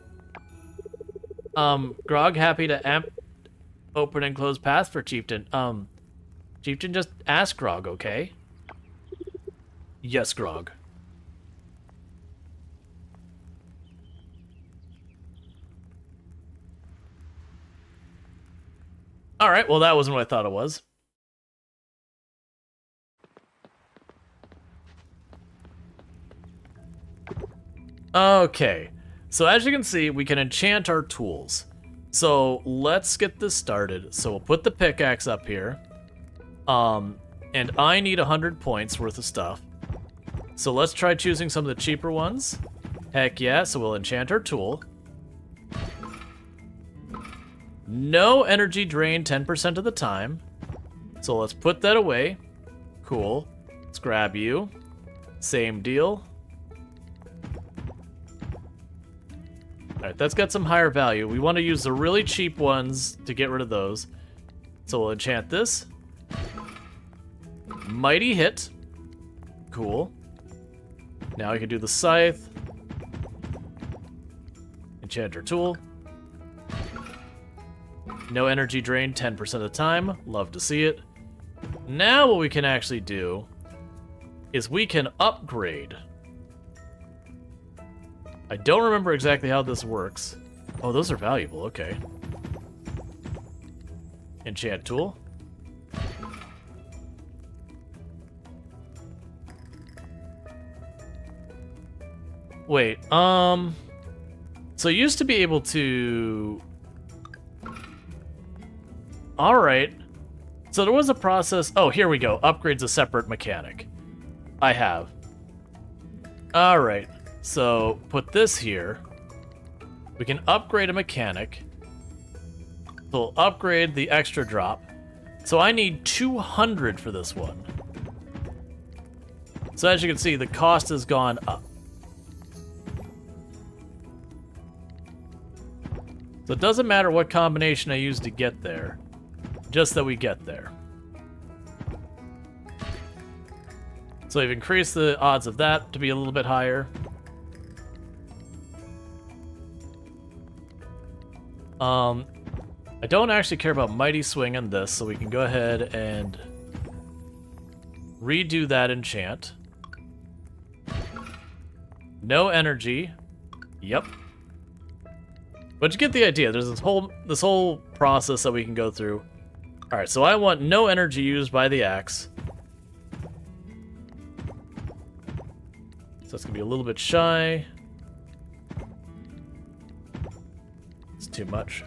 Grog happy to amp open and close path for Chieftain. Chieftain, just ask Grog, okay? Yes, Grog. Alright, well that wasn't what I thought it was. Okay, so as you can see, we can enchant our tools. So let's get this started. So we'll put the pickaxe up here. And I need 100 points worth of stuff. So let's try choosing some of the cheaper ones. Heck yeah, so we'll enchant our tool. No energy drain 10% of the time. So let's put that away. Cool. Let's grab you. Same deal. Alright, that's got some higher value. We want to use the really cheap ones to get rid of those. So we'll enchant this. Mighty hit. Cool. Now we can do the scythe. Enchant our tool. No energy drain 10% of the time. Love to see it. Now what we can actually do is we can upgrade. I don't remember exactly how this works. Oh, those are valuable. Okay. Enchant tool. Wait, so you used to be able to... Alright. So there was a process... Oh, here we go. Upgrade's a separate mechanic. I have. Alright. So, put this here. We can upgrade a mechanic. So we'll upgrade the extra drop. So I need 200 for this one. So as you can see, the cost has gone up. So it doesn't matter what combination I use to get there. Just that we get there. So we've increased the odds of that to be a little bit higher. I don't actually care about Mighty Swing on this, so we can go ahead and redo that enchant. No energy. Yep. But you get the idea. There's this whole process that we can go through. All right, so I want no energy used by the axe. So that's gonna be a little bit shy. It's too much.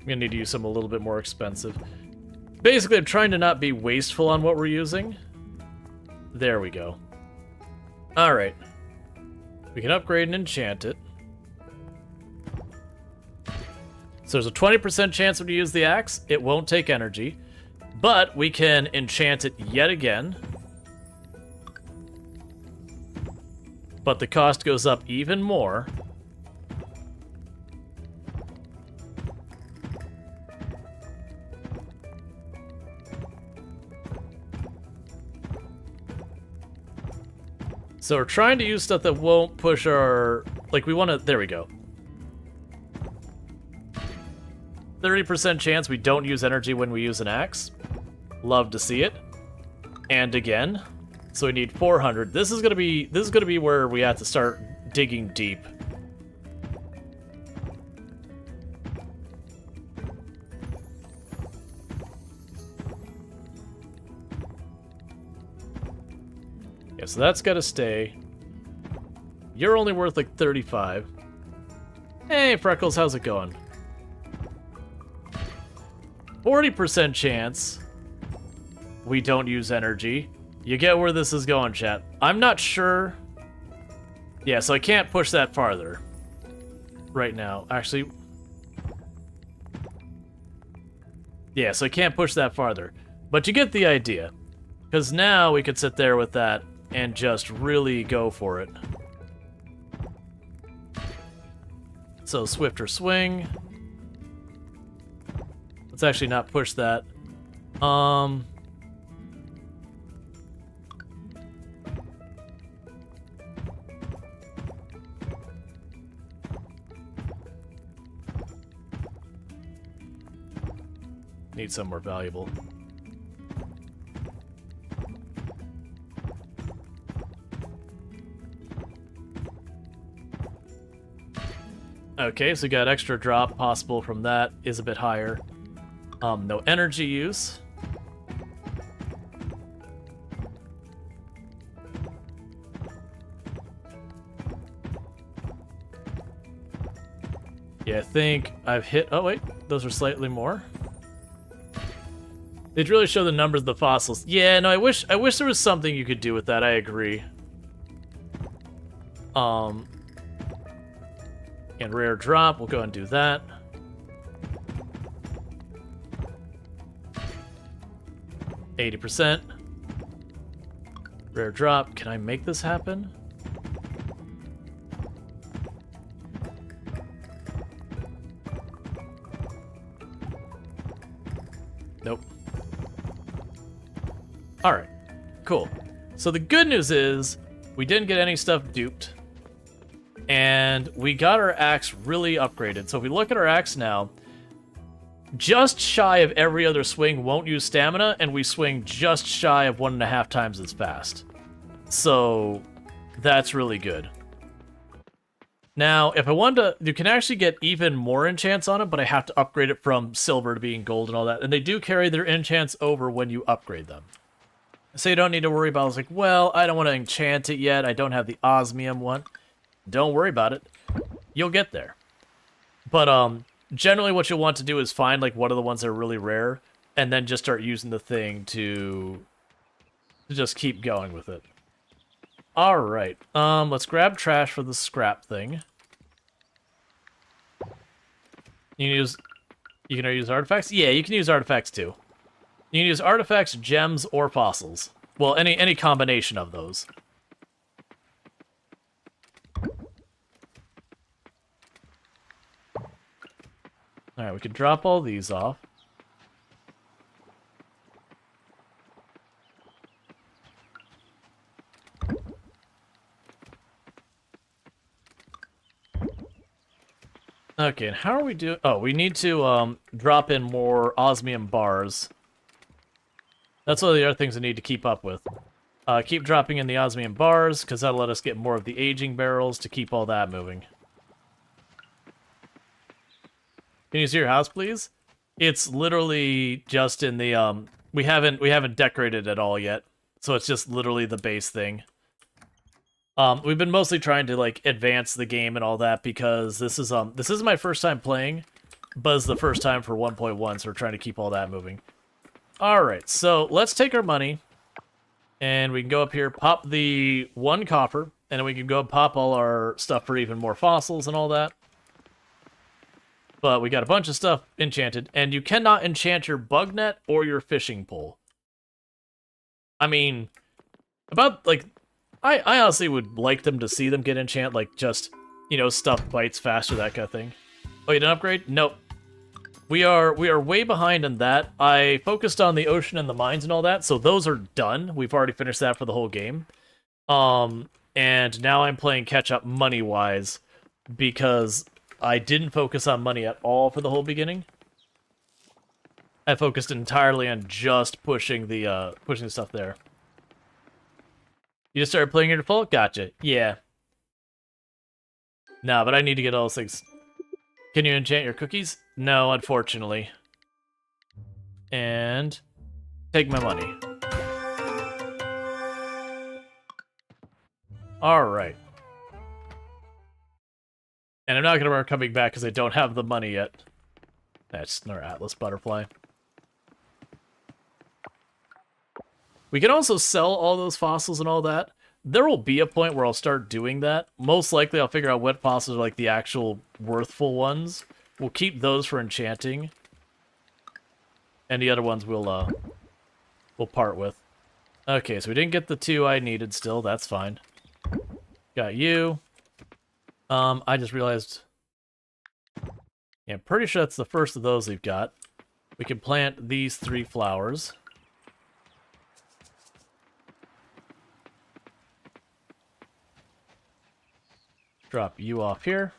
I'm gonna need to use some a little bit more expensive. Basically, I'm trying to not be wasteful on what we're using. There we go. Alright. We can upgrade and enchant it. So there's a 20% chance when you use the axe, it won't take energy. But we can enchant it yet again. But the cost goes up even more. So we're trying to use stuff that won't push our... Like, we want to... There we go. 30% chance we don't use energy when we use an axe. Love to see it. And again. So we need 400. This is gonna be where we have to start digging deep. Yeah, so that's gotta stay. You're only worth like 35. Hey, Freckles, how's it going? 40% chance we don't use energy. You get where this is going, chat. I'm not sure. Yeah, so I can't push that farther right now. Actually, yeah, so I can't push that farther. But you get the idea. Because now we could sit there with that and just really go for it. So, swifter swing. Let's actually not push that. Need some more valuable. Okay, so we got extra drop possible from that, is a bit higher. No energy use. Yeah, I think I've hit... Oh, wait. Those are slightly more. They'd really show the numbers of the fossils. Yeah, no, I wish there was something you could do with that. I agree. And rare drop. We'll go and do that. %. Rare drop. Can I make this happen? Nope. Alright. Cool. So the good news is, we didn't get any stuff duped. And we got our axe really upgraded. So if we look at our axe now, just shy of every other swing won't use stamina, and we swing just shy of 1.5 times as fast. So that's really good. Now, if I wanted to, you can actually get even more enchants on it, but I have to upgrade it from silver to being gold and all that. And they do carry their enchants over when you upgrade them. So you don't need to worry about, it's like, well, I don't want to enchant it yet. I don't have the osmium one. Don't worry about it. You'll get there. But generally what you'll want to do is find like one of the ones that are really rare, and then just start using the thing to just keep going with it. Alright. Let's grab trash for the scrap thing. You can use artifacts? Yeah, you can use artifacts too. You can use artifacts, gems, or fossils. Well, any combination of those. Alright, we can drop all these off. Okay, and how are we doing? Oh, we need to drop in more osmium bars. That's one of the other things I need to keep up with. Keep dropping in the osmium bars, because that'll let us get more of the aging barrels to keep all that moving. Can you see your house, please? It's literally just in the we haven't decorated at all yet, so it's just literally the base thing. We've been mostly trying to like advance the game and all that because this is my first time playing, but it's the first time for 1.1, so we're trying to keep all that moving. All right, so let's take our money, and we can go up here, pop the 1 copper, and then we can go pop all our stuff for even more fossils and all that. But we got a bunch of stuff enchanted, and you cannot enchant your bug net or your fishing pole. I mean, about, like, I honestly would like them to see them get enchant, like, just, you know, stuff bites faster, that kind of thing. Oh, you didn't upgrade? Nope. We are way behind on that. I focused on the ocean and the mines and all that, so those are done. We've already finished that for the whole game. And now I'm playing catch-up money-wise, because I didn't focus on money at all for the whole beginning. I focused entirely on just pushing the stuff there. You just started playing your default? Gotcha. Yeah. Nah, but I need to get all those things. Can you enchant your cookies? No, unfortunately. And take my money. Alright. And I'm not going to remember coming back because I don't have the money yet. That's another Atlas butterfly. We can also sell all those fossils and all that. there will be a point where I'll start doing that. Most likely I'll figure out what fossils are like the actual worthful ones. We'll keep those for enchanting. And the other ones we'll part with. Okay, so we didn't get the 2 I needed still. That's fine. Got you. I just realized... Yeah, I'm pretty sure that's the first of those we've got. We can plant these 3 flowers. Drop you off here.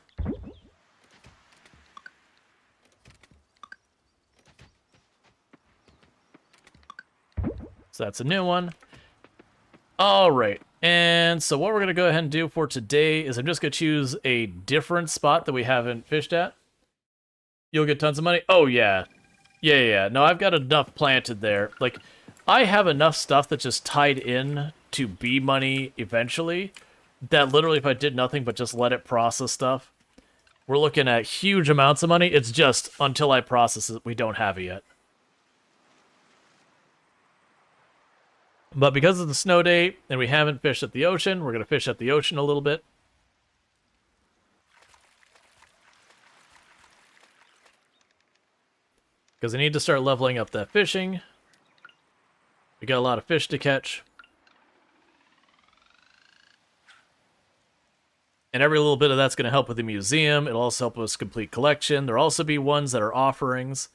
So that's a new one. All right. And so what we're going to go ahead and do for today is I'm just going to choose a different spot that we haven't fished at. You'll get tons of money. Oh, yeah. Yeah. No, I've got enough planted there. Like, I have enough stuff that's just tied in to bee money eventually that literally if I did nothing but just let it process stuff, we're looking at huge amounts of money. It's just until I process it, we don't have it yet. But because of the snow day, and we haven't fished at the ocean, we're going to fish at the ocean a little bit. Because I need to start leveling up that fishing. We got a lot of fish to catch. And every little bit of that's going to help with the museum. It'll also help us complete collection. There'll also be ones that are offerings.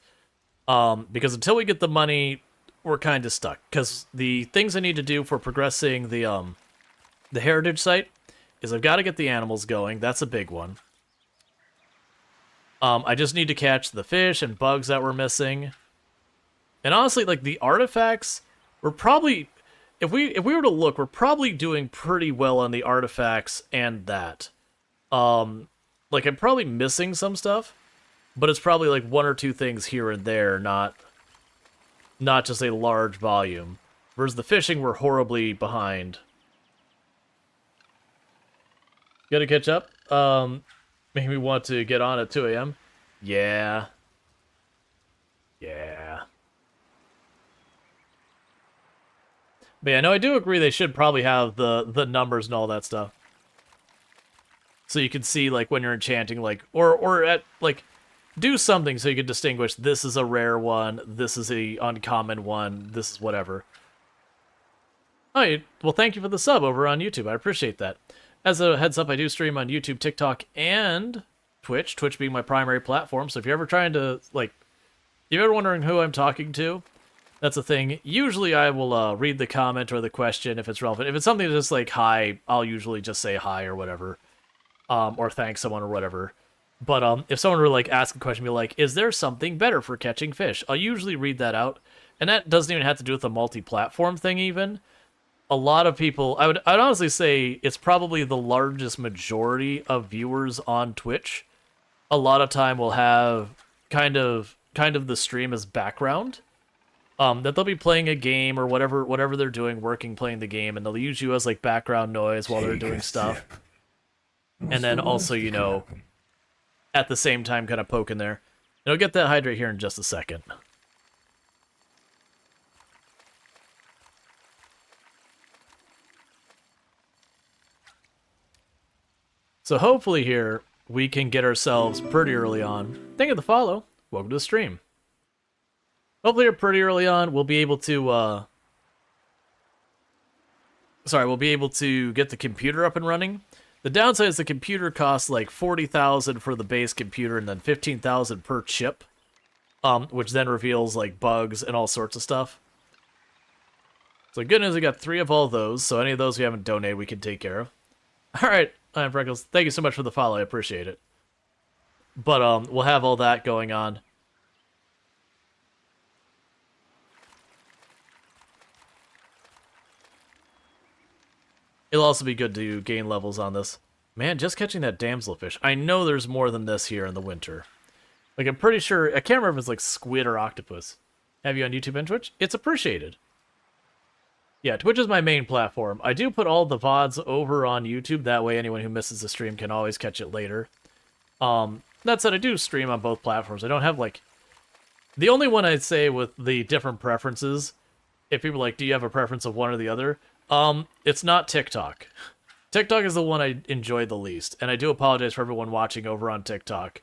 Because until we get the money... we're kind of stuck, because the things I need to do for progressing the heritage site is I've got to get the animals going. That's a big one. I just need to catch the fish and bugs that we're missing. And honestly, like, the artifacts, we're probably, if we were to look, we're probably doing pretty well on the artifacts and that. Like, I'm probably missing some stuff, but it's probably like 1 or 2 things here and there, not just a large volume. Whereas the fishing, we're horribly behind. Gotta catch up. Make me want to get on at 2 a.m. Yeah. But yeah, no, I do agree they should probably have the numbers and all that stuff. So you can see, like, when you're enchanting, like, or at, like... do something so you can distinguish this is a rare one, this is a uncommon one, this is whatever. Alright, well thank you for the sub over on YouTube, I appreciate that. As a heads up, I do stream on YouTube, TikTok, and Twitch, Twitch being my primary platform, so if you're ever trying to, like, if you're ever wondering who I'm talking to, that's a thing. Usually I will read the comment or the question if it's relevant. If it's something that's just like hi, I'll usually just say hi or whatever, or thank someone or whatever. But if someone were like ask a question, be like, is there something better for catching fish? I'll usually read that out. And that doesn't even have to do with the multi-platform thing even. A lot of people, I'd honestly say it's probably the largest majority of viewers on Twitch. A lot of time will have kind of the stream as background. That they'll be playing a game or whatever they're doing, playing the game, and they'll use you as like background noise while they're doing stuff. And then also, you know, at the same time kind of poking there. And I'll get that hydrate here in just a second. So hopefully here, we can get ourselves pretty early on. Thank you for the follow. Welcome to the stream. Hopefully pretty early on, we'll be able to, we'll be able to get the computer up and running. The downside is the computer costs like $40,000 for the base computer and then $15,000 per chip, which then reveals like bugs and all sorts of stuff. So good news, we got 3 of all those, so any of those we haven't donated, we can take care of. All right, I'm Freckles. Thank you so much for the follow. I appreciate it. But we'll have all that going on. It'll also be good to gain levels on this. Man, just catching that damselfish. I know there's more than this here in the winter. Like, I'm pretty sure... I can't remember if it's like squid or octopus. Have you on YouTube and Twitch? It's appreciated. Yeah, Twitch is my main platform. I do put all the VODs over on YouTube. That way anyone who misses the stream can always catch it later. That said, I do stream on both platforms. I don't have, like... The only one I'd say with the different preferences, if people are like, do you have a preference of one or the other? It's not TikTok. TikTok is the one I enjoy the least, and I do apologize for everyone watching over on TikTok.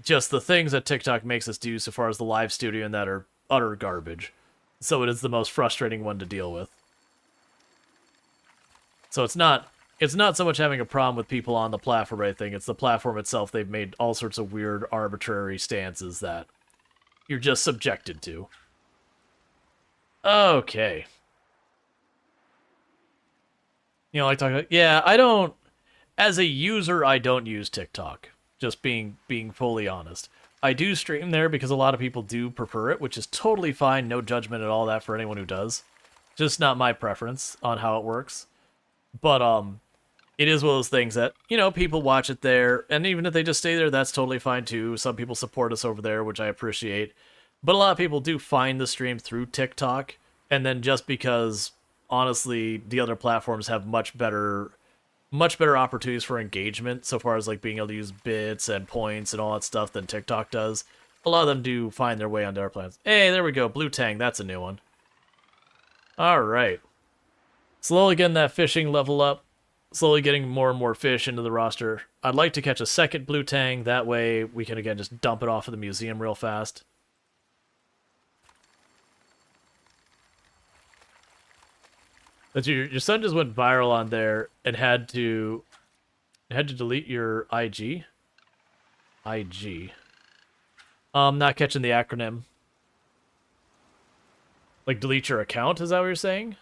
Just the things that TikTok makes us do so far as the live studio and that are utter garbage. So it is the most frustrating one to deal with. So it's not so much having a problem with people on the platform or anything, it's the platform itself. They've made all sorts of weird, arbitrary stances that you're just subjected to. Okay. You know, like talking. Yeah, I don't. As a user, I don't use TikTok. Just being fully honest. I do stream there because a lot of people do prefer it, which is totally fine. No judgment at all that for anyone who does. Just not my preference on how it works. But it is one of those things that, you know, people watch it there, and even if they just stay there, that's totally fine too. Some people support us over there, which I appreciate. But a lot of people do find the stream through TikTok, and then just because, honestly, the other platforms have much better opportunities for engagement so far as like being able to use bits and points and all that stuff than TikTok does. A lot of them do find their way onto our plans. Hey, there we go. Blue Tang. That's a new one. All right. Slowly getting that fishing level up. Slowly getting more and more fish into the roster. I'd like to catch a second Blue Tang. That way we can, again, just dump it off of the museum real fast. But your son just went viral on there and had to delete your IG. IG. Not catching the acronym. Like delete your account, is that what you're saying?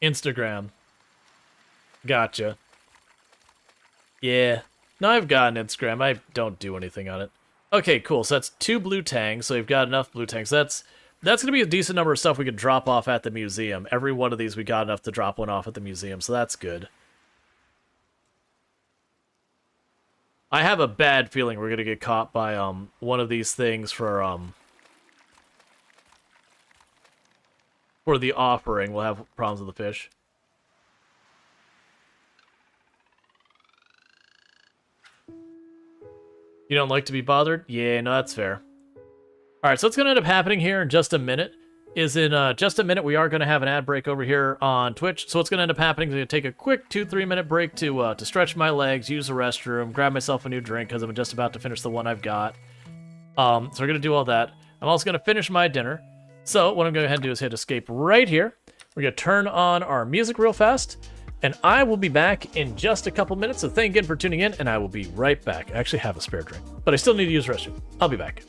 Instagram. Gotcha. Yeah. No, I've got an Instagram. I don't do anything on it. Okay, cool. So that's 2 blue tangs. So we've got enough blue tangs. That's going to be a decent number of stuff we could drop off at the museum. Every one of these we got enough to drop one off at the museum, so that's good. I have a bad feeling we're going to get caught by one of these things for the offering. We'll have problems with the fish. You don't like to be bothered? Yeah, no, that's fair. Alright, so what's going to end up happening here in just a minute is in just a minute we are going to have an ad break over here on Twitch. So what's going to end up happening is I'm going to take a quick 2-3 minute break to stretch my legs, use the restroom, grab myself a new drink because I'm just about to finish the one I've got. So we're going to do all that. I'm also going to finish my dinner. So what I'm going to go ahead and do is hit escape right here. We're going to turn on our music real fast. And I will be back in just a couple minutes, so thank you again for tuning in, and I will be right back. I actually have a spare drink, but I still need to use the restroom. I'll be back.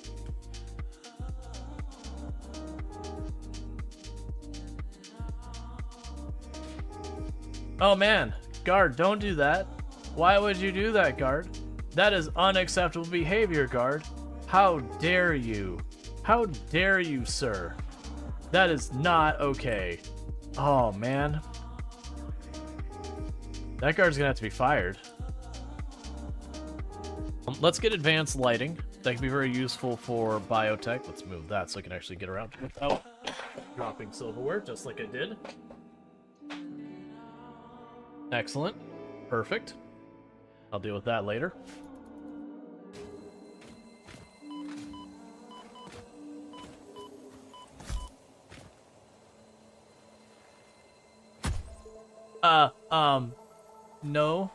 Oh man, guard, don't do that. Why would you do that, guard? That is unacceptable behavior, guard. How dare you? How dare you, sir? That is not okay. Oh man. That guard's gonna have to be fired. Let's get advanced lighting. That can be very useful for biotech. Let's move that so I can actually get around without dropping silverware, just like I did. Excellent. Perfect. I'll deal with that later. No.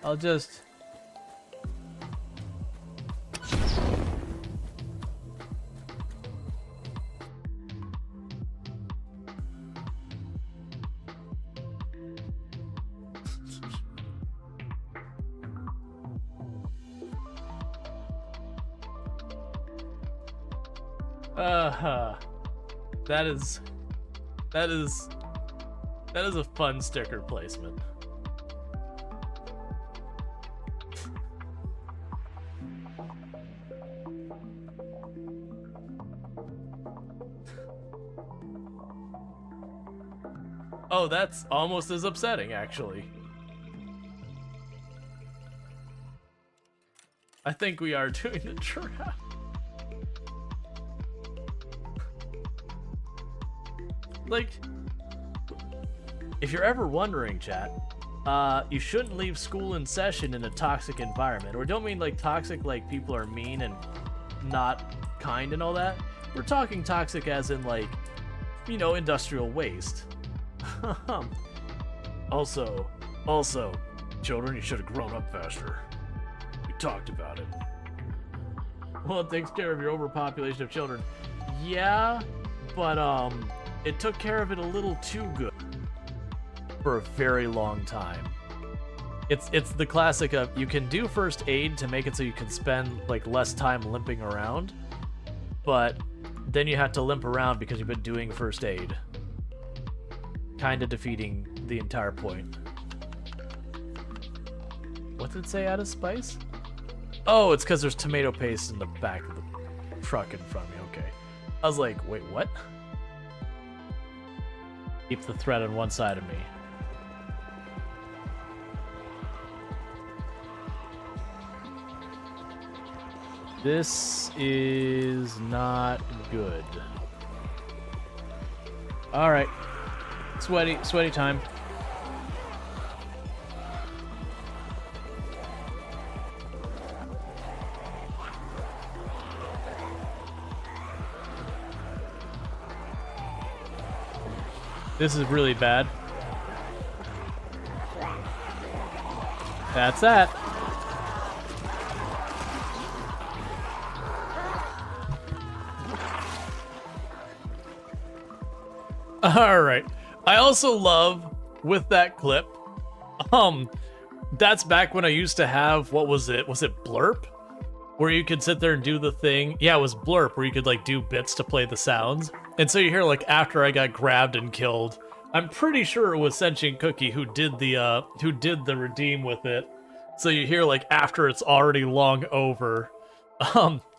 I'll just... That is a fun sticker placement. Oh, that's almost as upsetting, actually. I think we are doing the trap. Like, if you're ever wondering, chat, you shouldn't leave school in session in a toxic environment. Or don't mean like toxic like people are mean and not kind and all that. We're talking toxic as in, like, you know, industrial waste. Also, children, you should have grown up faster. We talked about it. Well, it takes care of your overpopulation of children. Yeah, but, it took care of it a little too good for a very long time. It's the classic of, you can do first aid to make it so you can spend, like, less time limping around, but then you have to limp around because you've been doing first aid. Kind of defeating the entire point. What did it say, out of spice? Oh, it's because there's tomato paste in the back of the truck in front of me. Okay. I was like, wait, what? Keep the thread on one side of me. This is not good. Alright. Sweaty time. This is really bad. That's that. Alright. I also love, with that clip, that's back when I used to have, what was it? Was it Blurp? Where you could sit there and do the thing. Yeah, it was Blurp, where you could, like, do bits to play the sounds. And so you hear, like, after I got grabbed and killed, I'm pretty sure it was Sentient Cookie who did the redeem with it. So you hear, like, after it's already long over,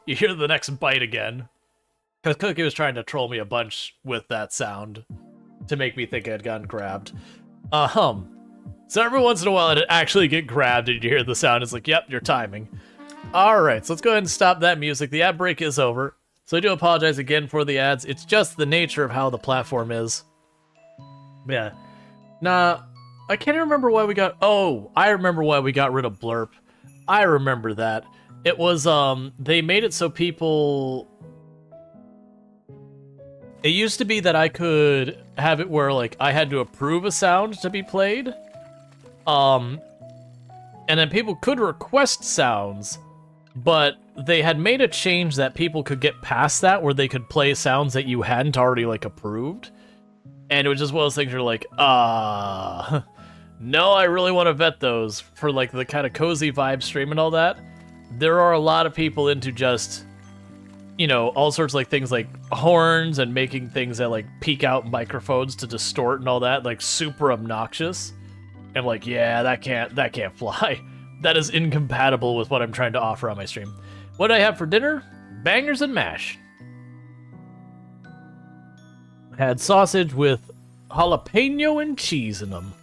you hear the next bite again. Because Cookie was trying to troll me a bunch with that sound to make me think I'd gotten grabbed. So every once in a while I'd actually get grabbed and you hear the sound. It's like, yep, your timing. Alright, so let's go ahead and stop that music. The ad break is over. So I do apologize again for the ads. It's just the nature of how the platform is. Yeah. Nah, I can't remember why we got... Oh, I remember why we got rid of Blurp. I remember that. It was, they made it so people... It used to be that I could have it where, like, I had to approve a sound to be played. And then people could request sounds, but they had made a change that people could get past that, where they could play sounds that you hadn't already, like, approved. And it was just one of those things you're like, no, I really want to vet those for, like, the kind of cozy vibe stream and all that. There are a lot of people into just... you know, all sorts of, like, things like horns and making things that, like, peek out microphones to distort and all that, like, super obnoxious. And like, yeah, that can't fly. That is incompatible with what I'm trying to offer on my stream. What do I have for dinner? Bangers and mash. Had sausage with jalapeno and cheese in them.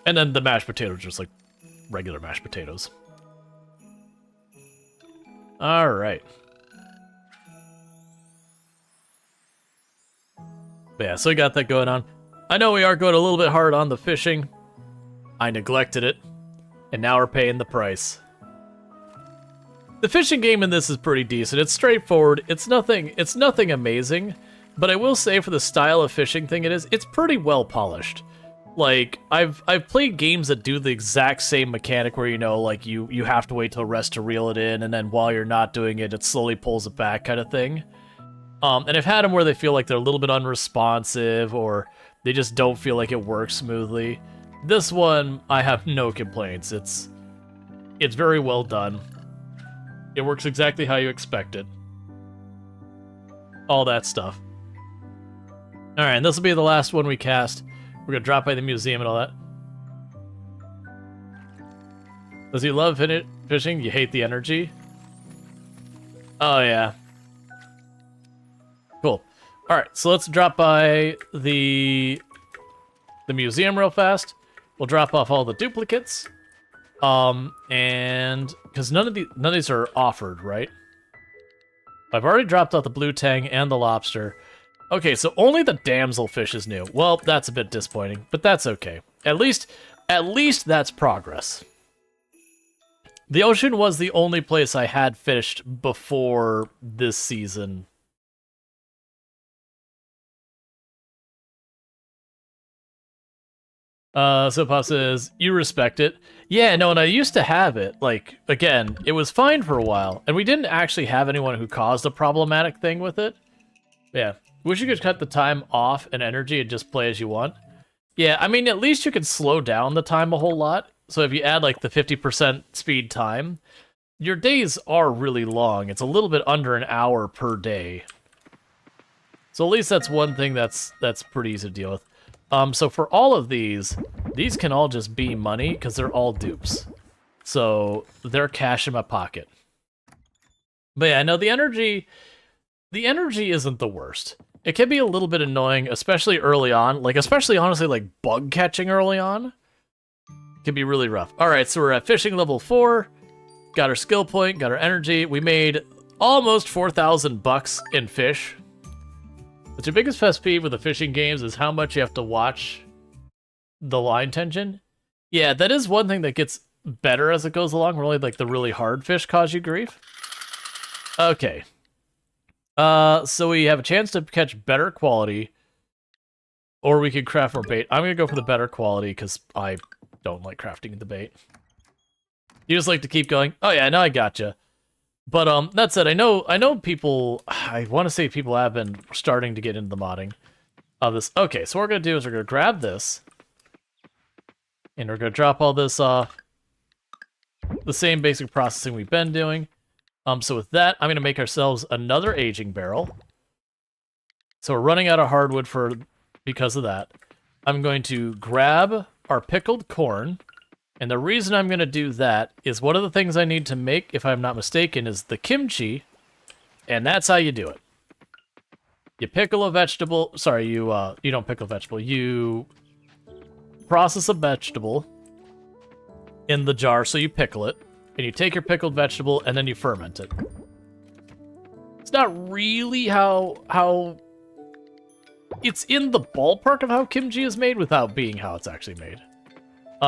And then the mashed potatoes, just like regular mashed potatoes. All right. But yeah, so we got that going on. I know we are going a little bit hard on the fishing. I neglected it, and now we're paying the price. The fishing game in this is pretty decent. It's straightforward. It's nothing amazing, but I will say for the style of fishing thing it is, it's pretty well polished. Like, I've played games that do the exact same mechanic where, you know, like, you have to wait till rest to reel it in, and then while you're not doing it, it slowly pulls it back kind of thing. And I've had them where they feel like they're a little bit unresponsive, or they just don't feel like it works smoothly. This one, I have no complaints. It's very well done. It works exactly how you expect it. All that stuff. Alright, and this will be the last one we cast. We're gonna drop by the museum and all that. Does he love fishing? You hate the energy? Oh, yeah. Cool. Alright, so let's drop by the museum real fast. We'll drop off all the duplicates. And... because none of these are offered, right? I've already dropped off the blue tang and the lobster. Okay, so only the damselfish is new. Well, that's a bit disappointing, but that's okay. At least that's progress. The ocean was the only place I had fished before this season. So Pop says, you respect it. Yeah, no, and I used to have it. Like, again, it was fine for a while, and we didn't actually have anyone who caused a problematic thing with it. Yeah. Wish you could cut the time off and energy and just play as you want. Yeah, I mean, at least you could slow down the time a whole lot. So if you add, like, the 50% speed time, your days are really long. It's a little bit under an hour per day. So at least that's one thing that's pretty easy to deal with. So for all of these can all just be money because they're all dupes. So they're cash in my pocket. But yeah, no, the energy isn't the worst. It can be a little bit annoying, especially early on. Like, especially, honestly, like, bug catching early on. Can be really rough. Alright, so we're at fishing level 4. Got our skill point, got our energy. We made almost 4,000 bucks in fish. But your biggest pet peeve with the fishing games is how much you have to watch the line tension. Yeah, that is one thing that gets better as it goes along. Really, like, the really hard fish cause you grief. Okay. So we have a chance to catch better quality, or we could craft more bait. I'm gonna go for the better quality because I don't like crafting the bait. You just like to keep going. Oh yeah, now I gotcha. But that said, I know people. I want to say people have been starting to get into the modding of this. Okay, so what we're gonna do is we're gonna grab this, and we're gonna drop all this off. The same basic processing we've been doing. So with that, I'm gonna make ourselves another aging barrel. So we're running out of hardwood because of that. I'm going to grab our pickled corn. And the reason I'm going to do that is one of the things I need to make, if I'm not mistaken, is the kimchi. And that's how you do it. You pickle a vegetable. Sorry, you don't pickle a vegetable. You process a vegetable in the jar, so you pickle it. And you take your pickled vegetable, and then you ferment it. It's not really how... It's in the ballpark of how kimchi is made without being how it's actually made.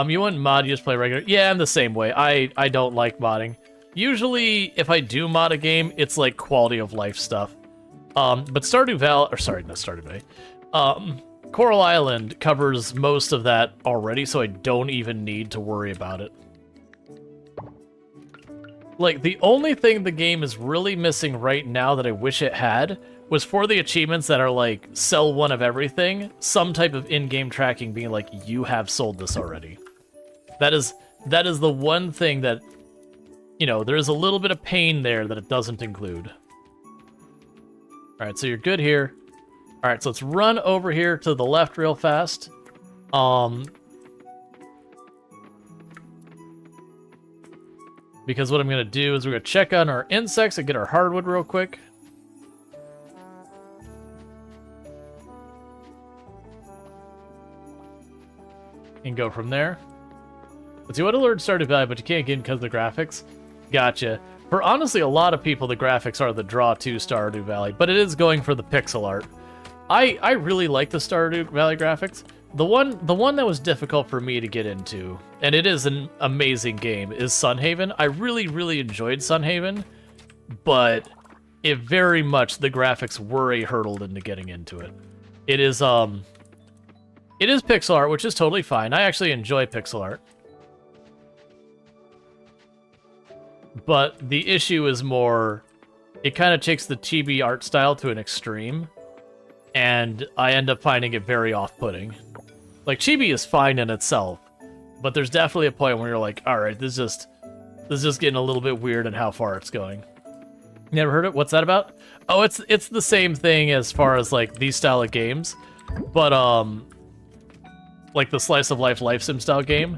You wouldn't mod, you just play regular. Yeah, I'm the same way. I don't like modding. Usually, if I do mod a game, it's like quality of life stuff. But Stardew Valley, or sorry, not Stardew Valley. Coral Island covers most of that already, so I don't even need to worry about it. Like, the only thing the game is really missing right now that I wish it had was for the achievements that are like, sell one of everything, some type of in-game tracking being like, you have sold this already. That is the one thing that, you know, there is a little bit of pain there that it doesn't include. Alright, so you're good here. Alright, so let's run over here to the left real fast. Because what I'm going to do is we're going to check on our insects and get our hardwood real quick. And go from there. But you want to learn Stardew Valley, but you can't get in because of the graphics. Gotcha. For honestly a lot of people, the graphics are the draw to Stardew Valley, but it is going for the pixel art. I really like the Stardew Valley graphics. The one that was difficult for me to get into, and it is an amazing game, is Sunhaven. I really enjoyed Sunhaven, but it very much, the graphics were a hurdle into getting into it. It is pixel art, which is totally fine. I actually enjoy pixel art. But the issue is more, it kind of takes the chibi art style to an extreme, and I end up finding it very off-putting. Like, chibi is fine in itself, but there's definitely a point where you're like, alright, this is just getting a little bit weird in how far it's going. Never heard it? What's that about? Oh, it's the same thing as far as, like, these style of games, but, like the slice of life sim style game.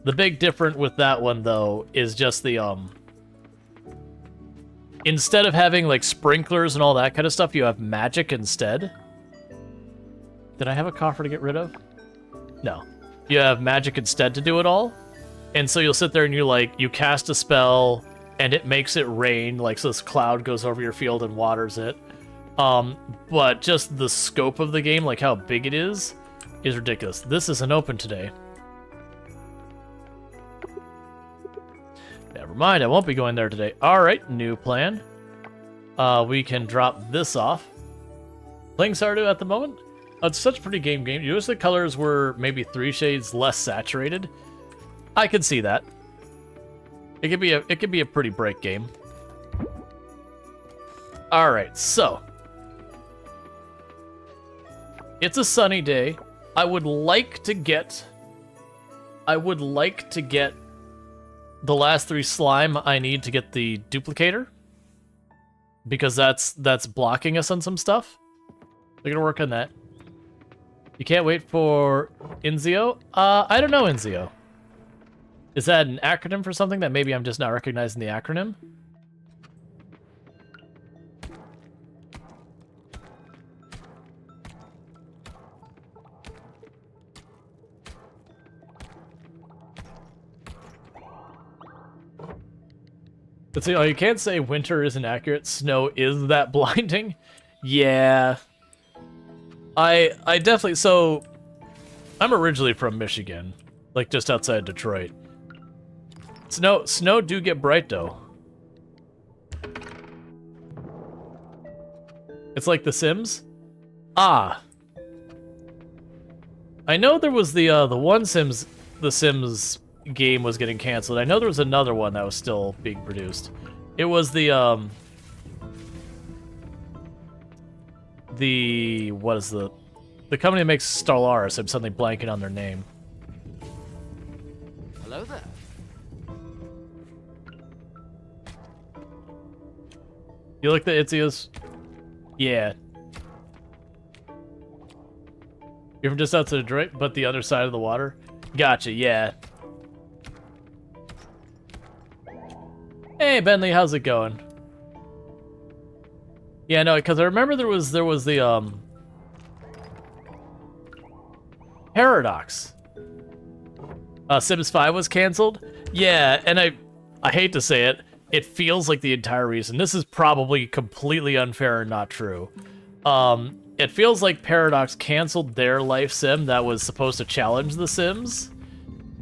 The big difference with that one, though, is just the, instead of having, like, sprinklers and all that kind of stuff, you have magic instead. Did I have a coffer to get rid of? No. You have magic instead to do it all. And so you'll sit there and you cast a spell, and it makes it rain, like, so this cloud goes over your field and waters it. But just the scope of the game, like how big it is ridiculous. This isn't open today. Yeah, mind, I won't be going there today. Alright, new plan. We can drop this off. Playing Stardew at the moment? It's such a pretty game. You wish the colors were maybe 3 shades less saturated. I could see that. It could be a pretty bright game. Alright, so. It's a sunny day. I would like to get the last 3 slime I need to get the duplicator. Because that's blocking us on some stuff. We're gonna work on that. You can't wait for Inzio? I don't know Inzio. Is that an acronym for something that maybe I'm just not recognizing the acronym? But see, you can't say winter isn't accurate. Snow is that blinding. Yeah. I definitely... So, I'm originally from Michigan. Like, just outside Detroit. Snow do get bright, though. It's like The Sims? Ah. I know there was the one The Sims game was getting canceled. I know there was another one that was still being produced. It was what is the company that makes Stellaris? I'm suddenly blanking on their name. Hello there. You like the Itzias? Yeah. You're from just outside of Detroit, but the other side of the water? Gotcha, yeah. Hey, Bentley, how's it going? Yeah, no, because I remember there was the, Paradox. Sims 5 was canceled? Yeah, and I hate to say it, it feels like the entire reason. This is probably completely unfair and not true. It feels like Paradox canceled their life sim that was supposed to challenge The Sims,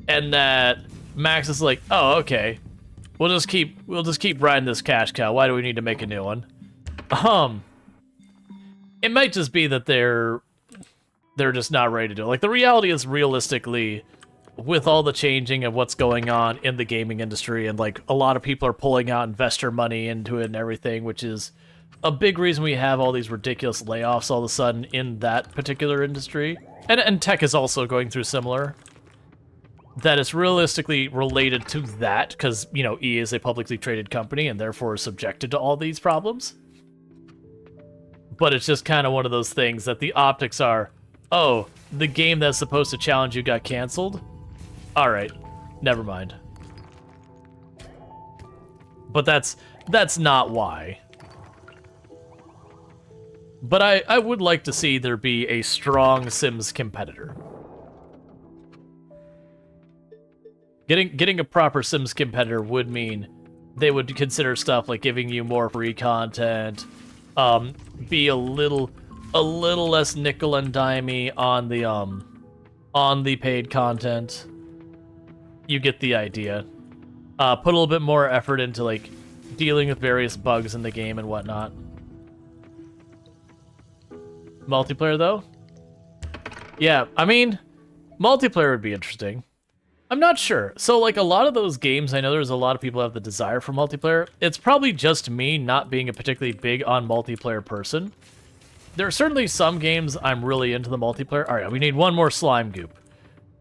and that Max is like, oh, okay. We'll just keep riding this cash cow. Why do we need to make a new one? It might just be that they're just not ready to do it. Like, the reality is, realistically, with all the changing of what's going on in the gaming industry, and like a lot of people are pulling out investor money into it and everything, which is a big reason we have all these ridiculous layoffs all of a sudden in that particular industry. And tech is also going through similar. That is realistically related to that, because, you know, EA is a publicly traded company and therefore is subjected to all these problems. But it's just kind of one of those things that the optics are, oh, the game that's supposed to challenge you got canceled? Alright, never mind. But that's not why. But I would like to see there be a strong Sims competitor. Getting a proper Sims competitor would mean they would consider stuff like giving you more free content, be a little less nickel and dimey on the paid content. You get the idea. Put a little bit more effort into like dealing with various bugs in the game and whatnot. Multiplayer though? Yeah, I mean, multiplayer would be interesting. I'm not sure. So, like, a lot of those games, I know there's a lot of people who have the desire for multiplayer. It's probably just me not being a particularly big on multiplayer person. There are certainly some games I'm really into the multiplayer. All right, we need one more slime goop.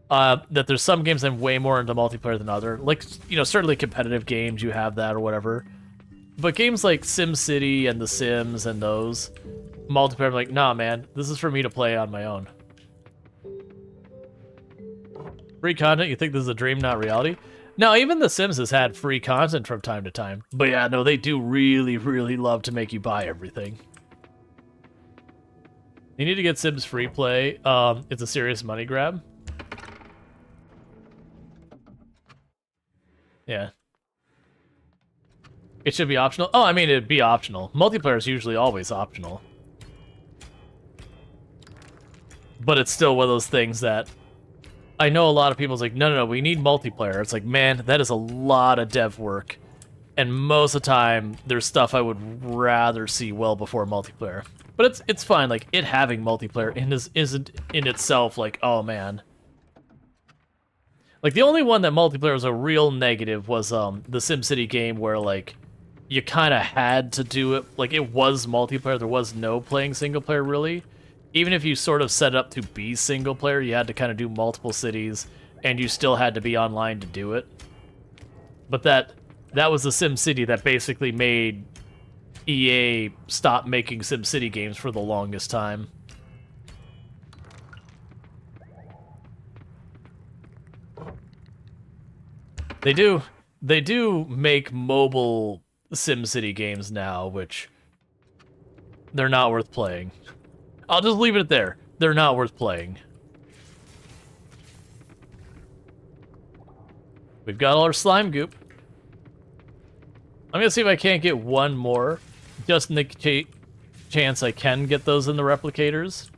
That there's some games I'm way more into multiplayer than other. Like, you know, certainly competitive games, you have that or whatever. But games like SimCity and The Sims and those, multiplayer, I'm like, nah, man, this is for me to play on my own. Free content? You think this is a dream, not reality? No, even The Sims has had free content from time to time. But yeah, no, they do really, really love to make you buy everything. You need to get Sims free play. It's a serious money grab. Yeah. It should be optional. Oh, I mean, it'd be optional. Multiplayer is usually always optional. But it's still one of those things that I know a lot of people's like, no, we need multiplayer. It's like, man, that is a lot of dev work And most of the time, there's stuff I would rather see well before multiplayer. But it's fine. Like, it having multiplayer isn't in itself like, oh man. Like, the only one that multiplayer was a real negative was the SimCity game where, like, you kind of had to do it. Like, it was multiplayer. There was no playing single player, really. Even if you sort of set it up to be single player, you had to kind of do multiple cities, and you still had to be online to do it. But that was the SimCity that basically made EA stop making SimCity games for the longest time. They do make mobile SimCity games now, which they're not worth playing. I'll just leave it there. They're not worth playing. We've got all our slime goop. I'm gonna see if I can't get one more, just in the chance I can get those in the replicators.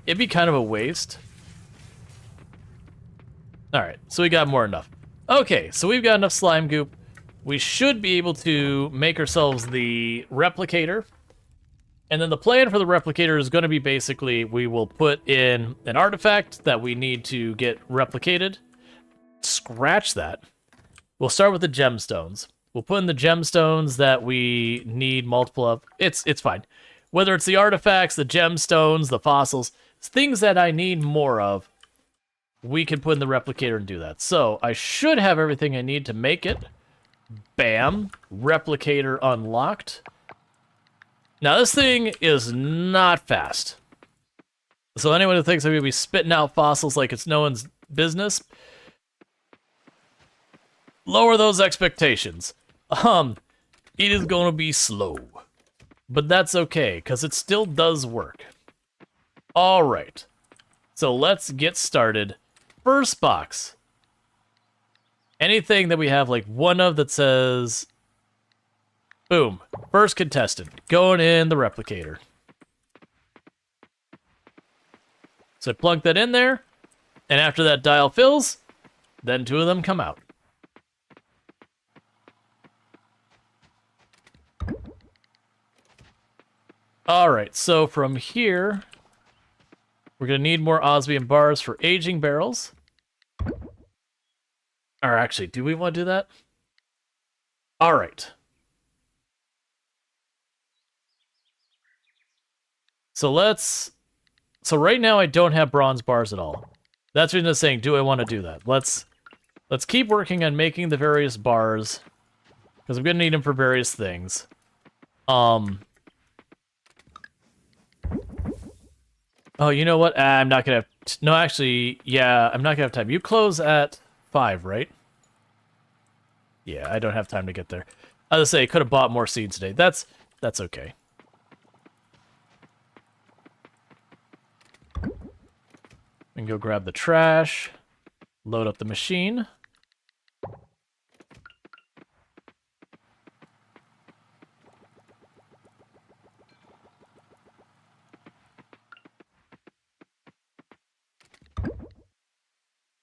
It'd be kind of a waste. Alright, so we got more than enough. Okay, so we've got enough slime goop. We should be able to make ourselves the replicator. And then the plan for the replicator is going to be basically, we will put in an artifact that we need to get replicated. Scratch that. We'll start with the gemstones. We'll put in the gemstones that we need multiple of. It's fine. Whether it's the artifacts, the gemstones, the fossils, things that I need more of, we can put in the replicator and do that. So I should have everything I need to make it. Bam. Replicator unlocked. Now this thing is not fast. So anyone who thinks I'm going to be spitting out fossils like it's no one's business, lower those expectations. It is going to be slow. But that's okay, because it still does work. Alright. So let's get started. First box. Anything that we have like one of that says, boom, first contestant, going in the replicator. So I plunk that in there, and after that dial fills, then two of them come out. Alright, so from here, we're going to need more osmium bars for aging barrels. Or actually, do we want to do that? Alright. So right now I don't have bronze bars at all. That's what I'm saying, do I want to do that? Let's keep working on making the various bars, because I'm going to need them for various things. Oh, you know what? I'm not going to have... No, actually, yeah, I'm not going to have time. You close at 5, right? Yeah, I don't have time to get there. I was going to say, I could have bought more seeds today. That's okay. We can go grab the trash, load up the machine.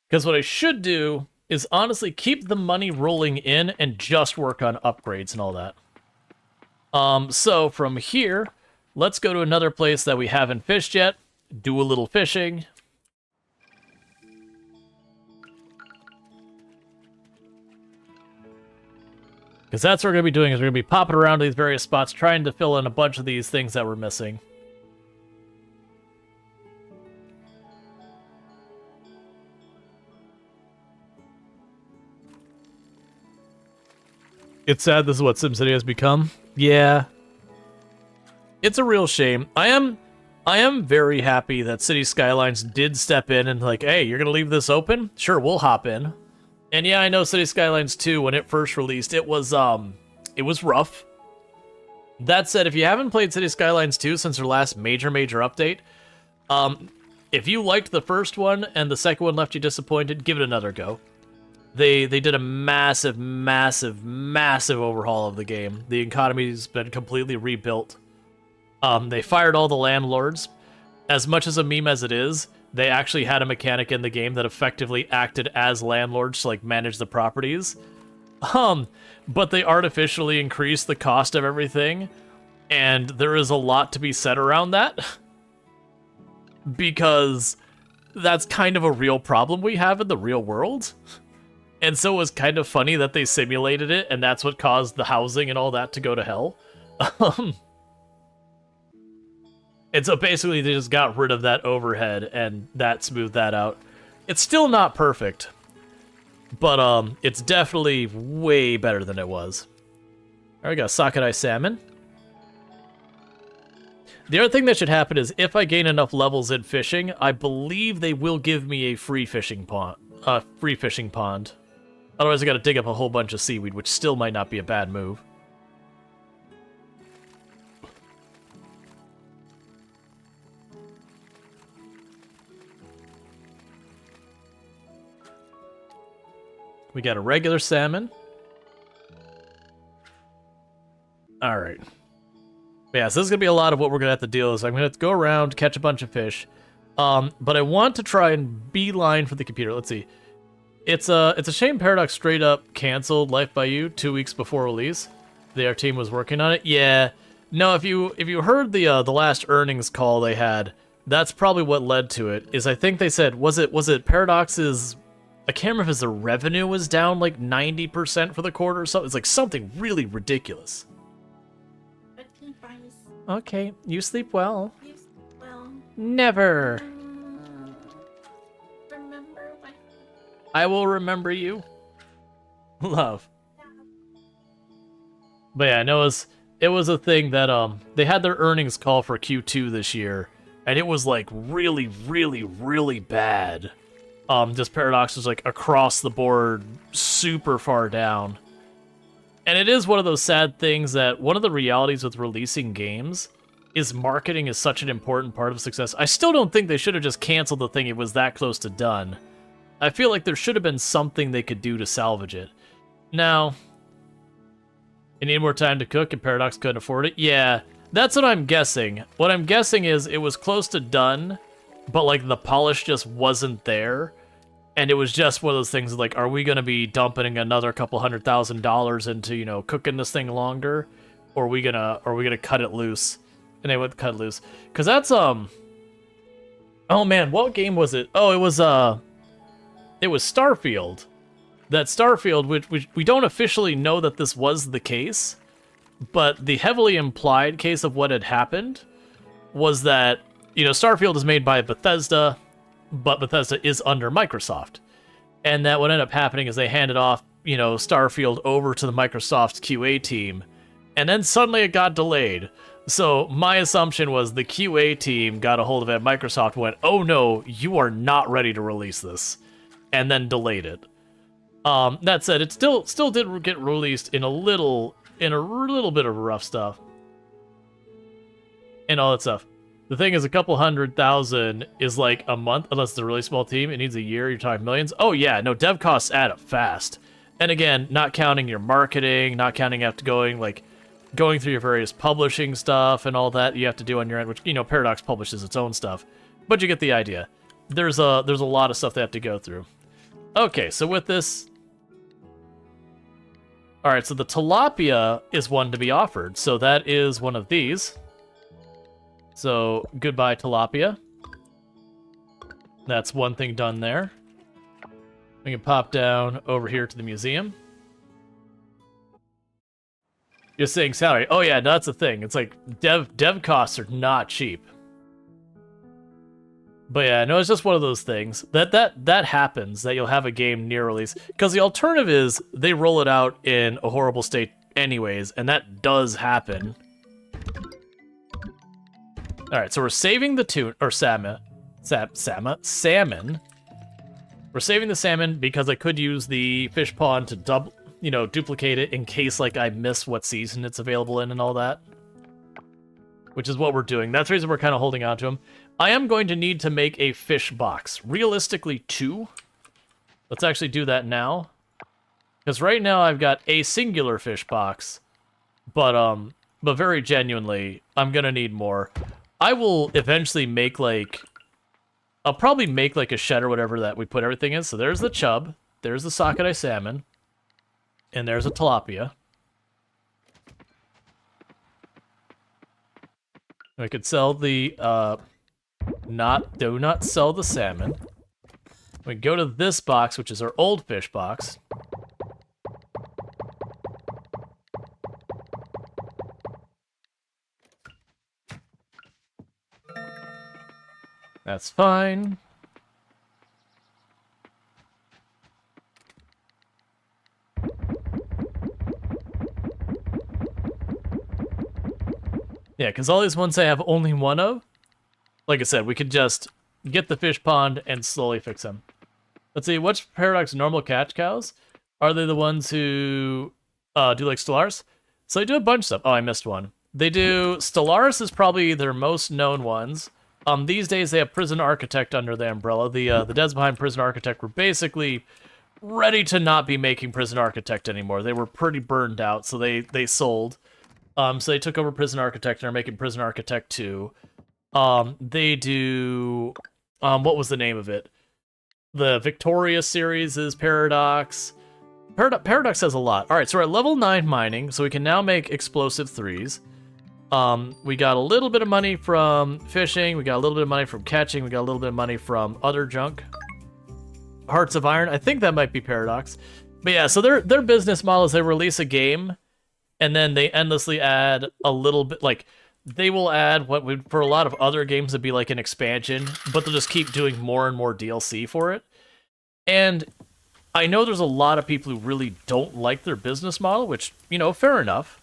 Because what I should do is honestly keep the money rolling in and just work on upgrades and all that. So from here, let's go to another place that we haven't fished yet, do a little fishing. Because that's what we're going to be doing, is we're going to be popping around to these various spots, trying to fill in a bunch of these things that we're missing. It's sad this is what SimCity has become. Yeah. It's a real shame. I am very happy that City Skylines did step in and like, hey, you're going to leave this open? Sure, we'll hop in. And yeah, I know City Skylines 2, when it first released, it was rough. That said, if you haven't played City Skylines 2 since their last major update, if you liked the first one and the second one left you disappointed, give it another go. They did a massive overhaul of the game. The economy's been completely rebuilt. They fired all the landlords. As much as a meme as it is, they actually had a mechanic in the game that effectively acted as landlords to like manage the properties. But they artificially increase the cost of everything, and there is a lot to be said around that. Because that's kind of a real problem we have in the real world. And so it was kind of funny that they simulated it, and that's what caused the housing and all that to go to hell. And so basically they just got rid of that overhead, and that smoothed that out. It's still not perfect, but it's definitely way better than it was. Alright, we got sockeye salmon. The other thing that should happen is if I gain enough levels in fishing, I believe they will give me a free fishing pond. Otherwise I gotta dig up a whole bunch of seaweed, which still might not be a bad move. We got a regular salmon. Alright. Yeah, so this is going to be a lot of what we're going to have to deal with. So I'm going to have to go around, catch a bunch of fish. But I want to try and beeline for the computer. Let's see. It's a shame Paradox straight up canceled Life by You 2 weeks before release. Their team was working on it. Yeah. No, if you heard the last earnings call they had, that's probably what led to it. Is I think they said, was it Paradox's, I can't remember if the revenue was down like 90% for the quarter or something. It's like something really ridiculous. Okay, you sleep well. You sleep well. Never. Remember when... I will remember you. Love. But yeah, no, it was a thing that they had their earnings call for Q2 this year, and it was like really, really, really bad. Just Paradox was like across the board, super far down. And it is one of those sad things that one of the realities with releasing games is marketing is such an important part of success. I still don't think they should have just canceled the thing. It was that close to done. I feel like there should have been something they could do to salvage it. Now, you need more time to cook and Paradox couldn't afford it? Yeah, that's what I'm guessing. What I'm guessing is it was close to done, but like the polish just wasn't there. And it was just one of those things like, are we going to be dumping another couple $100,000 into, you know, cooking this thing longer? Or are we gonna cut it loose? And they would cut it loose. Cause that's, oh man, what game was it? Oh, it was Starfield. That Starfield, which we don't officially know that this was the case, but the heavily implied case of what had happened was that, you know, Starfield is made by Bethesda, but Bethesda is under Microsoft. And that what ended up happening is they handed off, you know, Starfield over to the Microsoft QA team, and then suddenly it got delayed. So my assumption was the QA team got a hold of it, Microsoft went, oh no, you are not ready to release this, and then delayed it. That said, it still did get released in a little bit of rough stuff. And all that stuff. The thing is, a couple 100,000 is like a month, unless it's a really small team. It needs a year, you're talking millions. Oh yeah, no, dev costs add up fast. And again, not counting your marketing, not counting after going through your various publishing stuff and all that you have to do on your end, which, you know, Paradox publishes its own stuff. But you get the idea. There's a lot of stuff they have to go through. Okay, so with this... Alright, so the tilapia is one to be offered. So that is one of these. So, goodbye tilapia. That's one thing done there. We can pop down over here to the museum. You're saying salary. Oh yeah, that's the thing. It's like dev costs are not cheap. But yeah, no, it's just one of those things. That happens, that you'll have a game near release. Because the alternative is they roll it out in a horrible state anyways, and that does happen. Alright, so we're saving the salmon. We're saving the salmon because I could use the fish pond to duplicate it in case like I miss what season it's available in and all that. Which is what we're doing. That's the reason we're kind of holding on to them. I am going to need to make a fish box. Realistically, 2. Let's actually do that now. Because right now I've got a singular fish box. But very genuinely, I'm gonna need more. I will eventually make like... I'll probably make like a shed or whatever that we put everything in. So there's the chub. There's the sockeye salmon. And there's a tilapia. We could sell the, do not sell the salmon. We go to this box, which is our old fish box. That's fine. Yeah, because all these ones I have only one of. Like I said, we could just get the fish pond and slowly fix them. Let's see, what's Paradox normal catch cows? Are they the ones who do like Stellaris? So they do a bunch of stuff. Oh, I missed one. They do, Stellaris is probably their most known ones. These days they have Prison Architect under the umbrella. The devs behind Prison Architect were basically ready to not be making Prison Architect anymore. They were pretty burned out, so they sold. So they took over Prison Architect and are making Prison Architect 2. They do, what was the name of it? The Victoria series is Paradox. Paradox has a lot. All right, so we're at level 9 mining, so we can now make explosive 3s. We got a little bit of money from fishing. We got a little bit of money from catching. We got a little bit of money from other junk. Hearts of Iron. I think that might be Paradox. But yeah, so their business model is they release a game, and then they endlessly add a little bit, like, they will add what would, for a lot of other games, would be like an expansion, but they'll just keep doing more and more DLC for it. And I know there's a lot of people who really don't like their business model, which, you know, fair enough.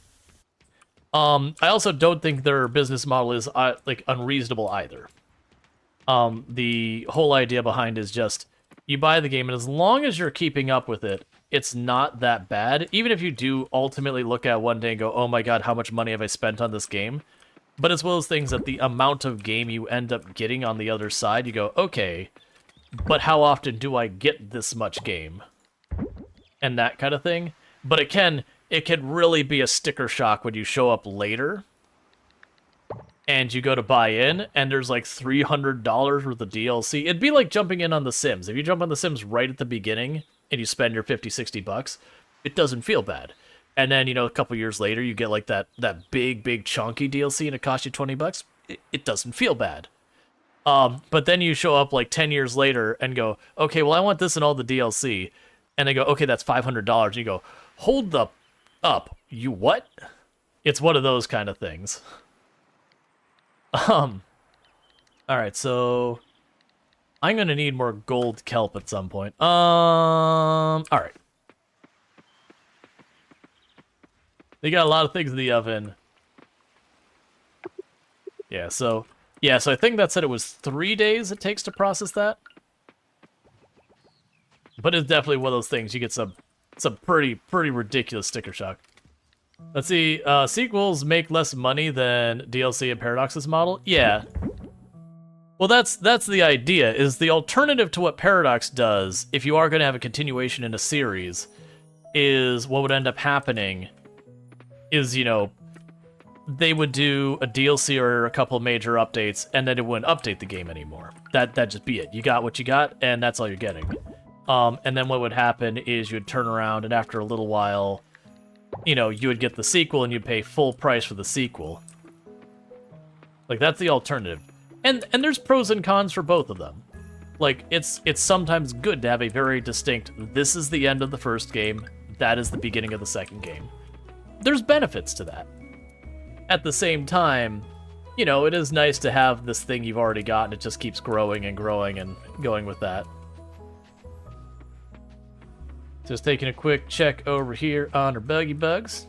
I also don't think their business model is, like, unreasonable either. The whole idea behind is just, you buy the game, and as long as you're keeping up with it, it's not that bad. Even if you do ultimately look at one day and go, oh my god, how much money have I spent on this game? But it's one of those things that the amount of game you end up getting on the other side, you go, okay, but how often do I get this much game? And that kind of thing. But it can really be a sticker shock when you show up later and you go to buy in and there's like $300 worth of DLC. It'd be like jumping in on The Sims. If you jump on The Sims right at the beginning and you spend your 50, 60 bucks, it doesn't feel bad. And then, you know, a couple years later, you get like that big chunky DLC and it costs you 20 bucks. It doesn't feel bad. But then you show up like 10 years later and go, okay, well, I want this and all the DLC. And they go, okay, that's $500. And you go, hold the up. You what? It's one of those kind of things. All right, so I'm going to need more gold kelp at some point. All right. They got a lot of things in the oven. Yeah, so I think that said it was 3 days it takes to process that. But it's definitely one of those things. You get some pretty ridiculous sticker shock. Let's see, sequels make less money than DLC and Paradox's model? Yeah. Well, that's the idea, is the alternative to what Paradox does, if you are going to have a continuation in a series, is what would end up happening is, you know, they would do a DLC or a couple major updates, and then it wouldn't update the game anymore. That'd just be it. You got what you got, and that's all you're getting. And then what would happen is you would turn around, and after a little while, you know, you would get the sequel, and you'd pay full price for the sequel. Like, that's the alternative. And there's pros and cons for both of them. Like, it's sometimes good to have a very distinct, this is the end of the first game, that is the beginning of the second game. There's benefits to that. At the same time, you know, it is nice to have this thing you've already got, and it just keeps growing and growing and going with that. Just taking a quick check over here on our buggy bugs.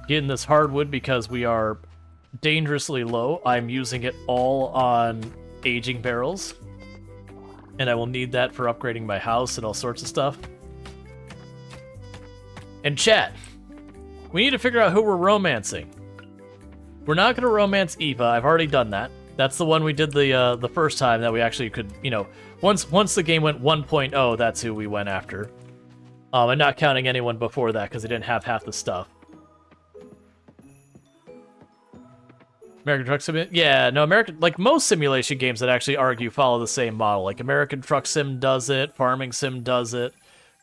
Getting this hardwood because we are dangerously low. I'm using it all on aging barrels. And I will need that for upgrading my house and all sorts of stuff. And chat, we need to figure out who we're romancing. We're not going to romance Eva. I've already done that. That's the one we did the first time that we actually could, you know, once the game went 1.0, that's who we went after. I'm not counting anyone before that because they didn't have half the stuff. American Truck Sim? Yeah, no, like most simulation games that actually argue follow the same model. Like American Truck Sim does it, Farming Sim does it.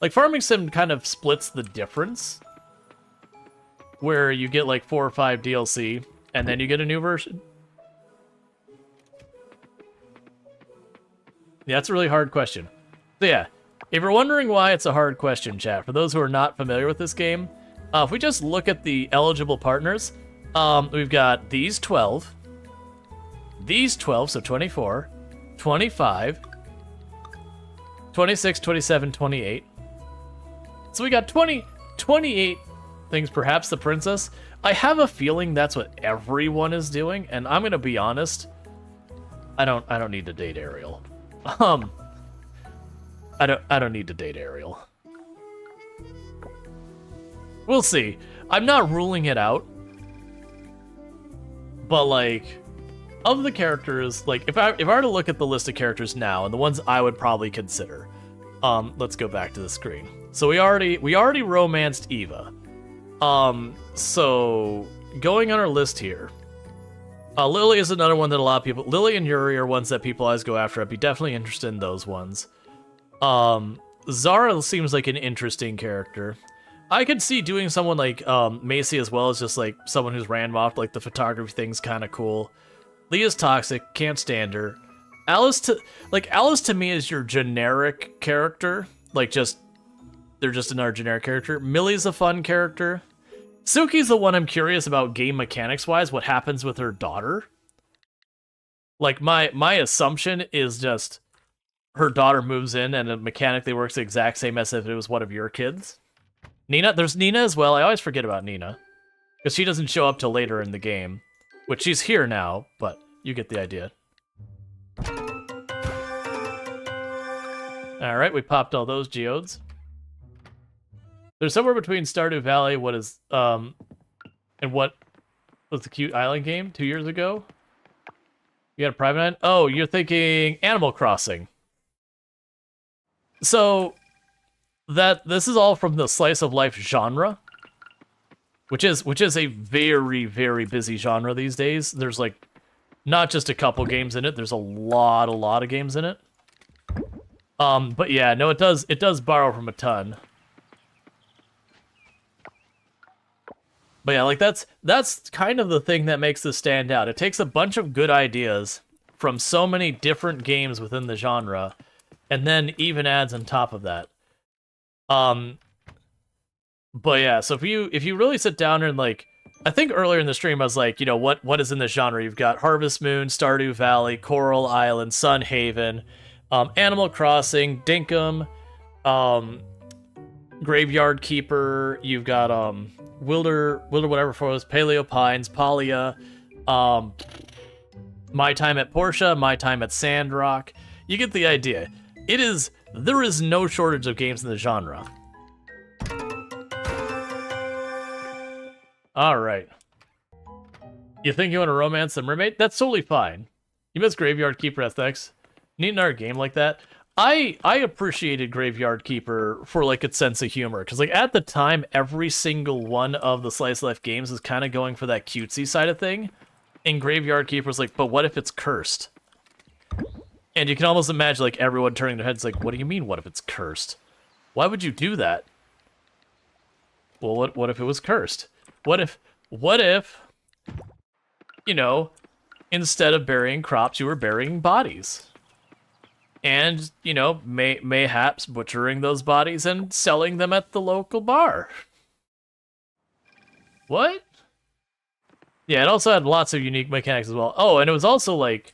Like, Farming Sim kind of splits the difference, where you get like 4 or 5 DLC, and then you get a new version. Yeah, that's a really hard question. So yeah, if you're wondering why it's a hard question, chat, for those who are not familiar with this game, if we just look at the eligible partners, we've got these 12, so 24, 25, 26, 27, 28. So we got 28 things, perhaps the princess. I have a feeling that's what everyone is doing, and I'm gonna be honest, I don't need to date Ariel. I don't need to date Ariel. We'll see. I'm not ruling it out. But like, of the characters, like if I were to look at the list of characters now and the ones I would probably consider, let's go back to the screen. So we already romanced Eva. So going on our list here, Lily is another one that a lot of people, Lily and Yuri are ones that people always go after. I'd be definitely interested in those ones. Zara seems like an interesting character. I could see doing someone like Macy as well, as just like someone who's random off, like the photography thing's kind of cool. Leah's toxic, can't stand her. Alice to me is your generic character, like they're just another generic character. Millie's a fun character. Suki's the one I'm curious about game mechanics wise, what happens with her daughter. Like my assumption is just her daughter moves in and it mechanically works the exact same as if it was one of your kids. Nina, there's Nina as well. I always forget about Nina, because she doesn't show up till later in the game, which she's here now, but you get the idea. All right, we popped all those geodes. There's somewhere between Stardew Valley, and what was the cute island game 2 years ago? You got a private island? Oh, you're thinking Animal Crossing. So this is all from the slice of life genre, which is a very, very busy genre these days. There's like not just a couple games in it. There's a lot of games in it. But yeah, no, it does borrow from a ton. But yeah, like that's kind of the thing that makes this stand out. It takes a bunch of good ideas from so many different games within the genre, and then even adds on top of that. But yeah, so if you really sit down and like, I think earlier in the stream I was like, you know, what is in the genre? You've got Harvest Moon, Stardew Valley, Coral Island, Sun Haven, Animal Crossing, Dinkum, Graveyard Keeper. You've got Wilder whatever for us, Paleo Pines, Palia, My Time at Portia, My Time at Sandrock. You get the idea. There is no shortage of games in the genre. Alright. You think you want to romance some roommate? That's totally fine. You miss Graveyard Keeper aesthetics. Need another game like that. I appreciated Graveyard Keeper for like its sense of humor, because like at the time every single one of the slice of life games was kind of going for that cutesy side of thing, and Graveyard Keeper was like, but what if it's cursed? And you can almost imagine like everyone turning their heads like, what do you mean what if it's cursed? Why would you do that? Well, what if it was cursed? What if you know, instead of burying crops you were burying bodies? And, you know, mayhaps butchering those bodies and selling them at the local bar. What? Yeah, it also had lots of unique mechanics as well. Oh, and it was also like,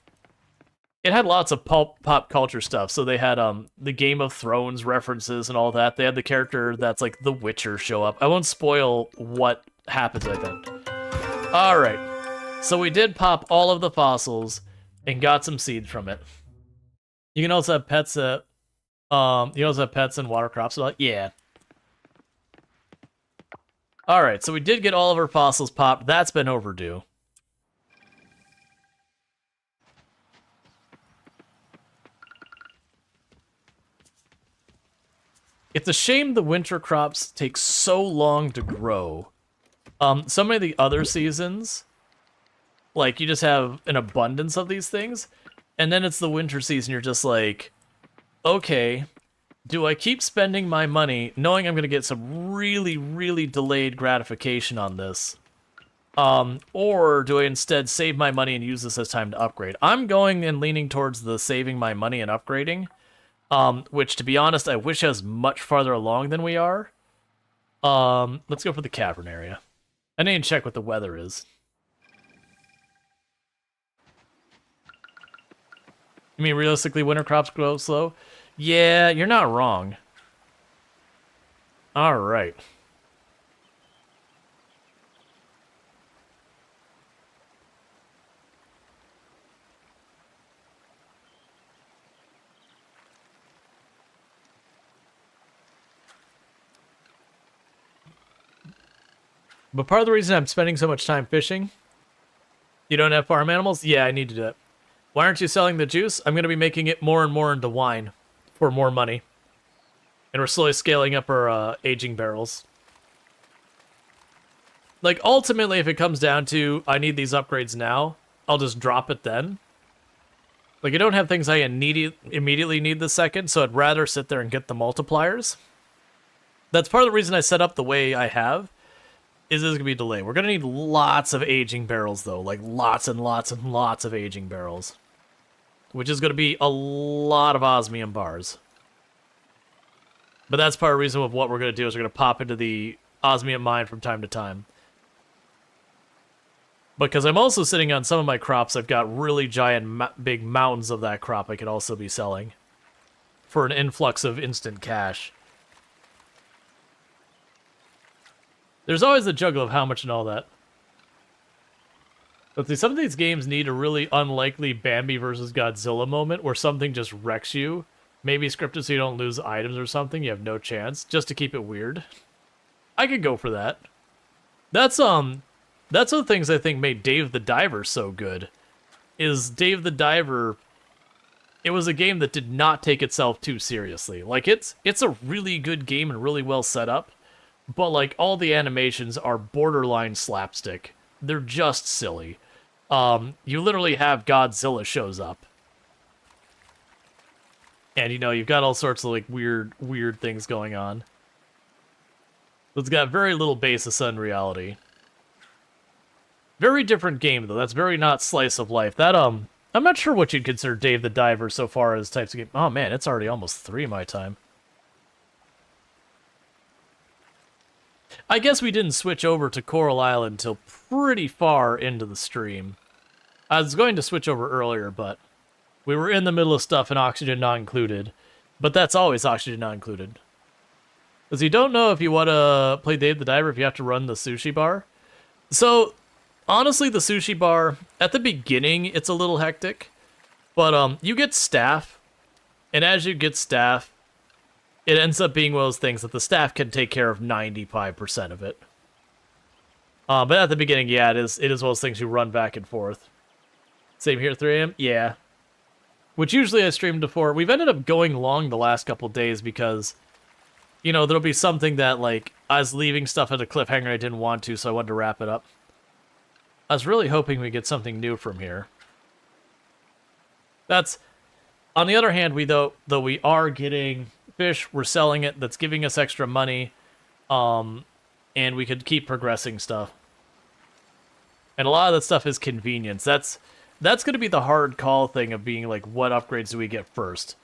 it had lots of pop culture stuff. So they had the Game of Thrones references and all that. They had the character that's like the Witcher show up. I won't spoil what happens like that. All right, so we did pop all of the fossils and got some seeds from it. You can also have pets and water crops. So yeah. All right, so we did get all of our fossils popped. That's been overdue. It's a shame the winter crops take so long to grow. So many of the other seasons, like you just have an abundance of these things. And then it's the winter season, you're just like, okay, Do I keep spending my money knowing I'm going to get some really, really delayed gratification on this? Or do I instead save my money and use this as time to upgrade? I'm going and leaning towards the saving my money and upgrading, which, to be honest, I wish I was much farther along than we are. Let's go for the cavern area. I need to check what the weather is. You mean realistically winter crops grow slow? Yeah, you're not wrong. Alright. But part of the reason I'm spending so much time fishing, you don't have farm animals? Yeah, I need to do that. Why aren't you selling the juice? I'm going to be making it more and more into wine for more money. And we're slowly scaling up our aging barrels. Like, ultimately, if it comes down to, I need these upgrades now, I'll just drop it then. Like, I don't have things I immediately need the second, so I'd rather sit there and get the multipliers. That's part of the reason I set up the way I have. Is this going to be delayed? We're going to need lots of aging barrels, though. Like, lots and lots and lots of aging barrels. Which is going to be a lot of osmium bars. But that's part of the reason of what we're going to do is we're going to pop into the osmium mine from time to time. Because I'm also sitting on some of my crops, I've got really giant, big mountains of that crop I could also be selling. For an influx of instant cash. There's always the juggle of how much and all that. But some of these games need a really unlikely Bambi versus Godzilla moment where something just wrecks you. Maybe scripted so you don't lose items or something, you have no chance, just to keep it weird. I could go for that. That's one of the things I think made Dave the Diver so good. Is Dave the Diver, it was a game that did not take itself too seriously. Like, it's a really good game and really well set up. But, like, all the animations are borderline slapstick. They're just silly. You literally have Godzilla shows up. And, you know, you've got all sorts of, like, weird things going on. It's got very little basis in reality. Very different game, though. That's very not slice of life. That, I'm not sure what you'd consider Dave the Diver so far as types of game. Oh, man, it's already almost 3 my time. I guess we didn't switch over to Coral Island until pretty far into the stream. I was going to switch over earlier, but we were in the middle of stuff and oxygen not included. But that's always oxygen not included. Because you don't know if you want to play Dave the Diver if you have to run the sushi bar. So, honestly, the sushi bar, at the beginning, it's a little hectic. But you get staff, and as you get staff, it ends up being one of those things that the staff can take care of 95% of it. But at the beginning, yeah, it is one of those things you run back and forth. Same here, 3 AM? Yeah. Which usually I streamed before. We've ended up going long the last couple days because, you know, there'll be something that, like, I was leaving stuff at a cliffhanger I didn't want to, so I wanted to wrap it up. I was really hoping we get something new from here. That's... On the other hand, though we are getting fish, we're selling it, that's giving us extra money, and we could keep progressing stuff. And a lot of that stuff is convenience. That's going to be the hard call thing of being like, what upgrades do we get first?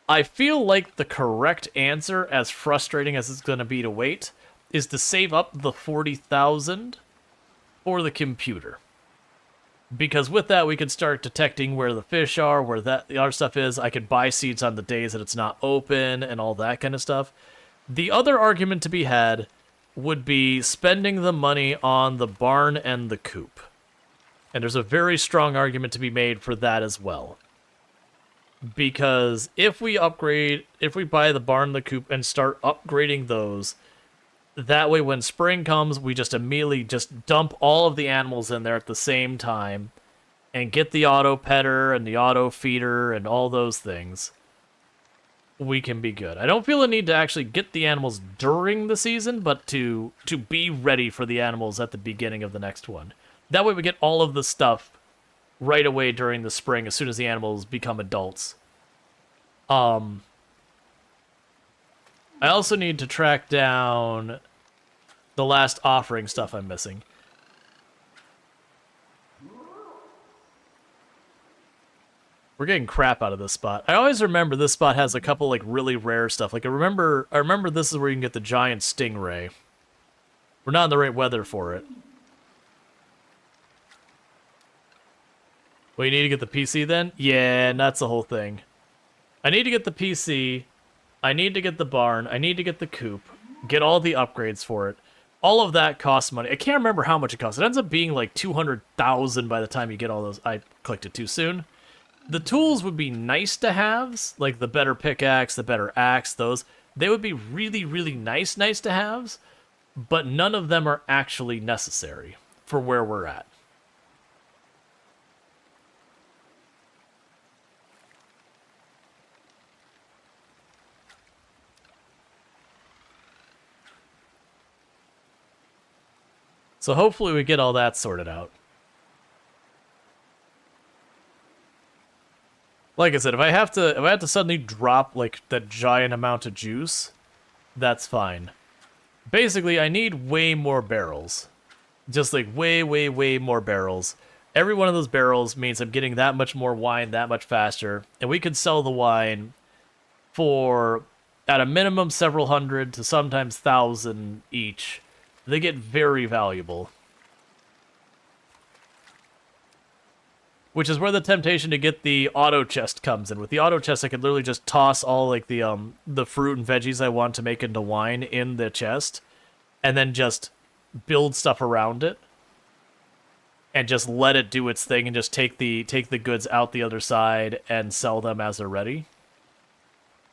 I feel like the correct answer, as frustrating as it's going to be to wait, is to save up the 40,000 for the computer. Because with that, we could start detecting where the fish are, where the other stuff is. I could buy seeds on the days that it's not open and all that kind of stuff. The other argument to be had would be spending the money on the barn and the coop. And there's a very strong argument to be made for that as well. Because if we buy the barn and the coop and start upgrading those, that way when spring comes, we just immediately just dump all of the animals in there at the same time and get the auto petter and the auto feeder and all those things. We can be good. I don't feel a need to actually get the animals during the season, but to be ready for the animals at the beginning of the next one. That way we get all of the stuff right away during the spring as soon as the animals become adults. I also need to track down the last offering stuff I'm missing. We're getting crap out of this spot. I always remember this spot has a couple like really rare stuff. Like I remember this is where you can get the giant stingray. We're not in the right weather for it. Well, you need to get the PC then? Yeah, and that's the whole thing. I need to get the PC. I need to get the barn. I need to get the coop. Get all the upgrades for it. All of that costs money. I can't remember how much it costs. It ends up being like 200,000 by the time you get all those. I clicked it too soon. The tools would be nice to haves, like the better pickaxe, the better axe, those. They would be really, really nice to haves, but none of them are actually necessary for where we're at. So hopefully we get all that sorted out. Like I said, if I have to suddenly drop like that giant amount of juice, that's fine. Basically, I need way more barrels. Just like way more barrels. Every one of those barrels means I'm getting that much more wine that much faster, and we could sell the wine for at a minimum several hundred to sometimes thousand each. They get very valuable. Which is where the temptation to get the auto chest comes in. With the auto chest, I could literally just toss all like the fruit and veggies I want to make into wine in the chest, and then just build stuff around it, and just let it do its thing, and just take the goods out the other side and sell them as they're ready.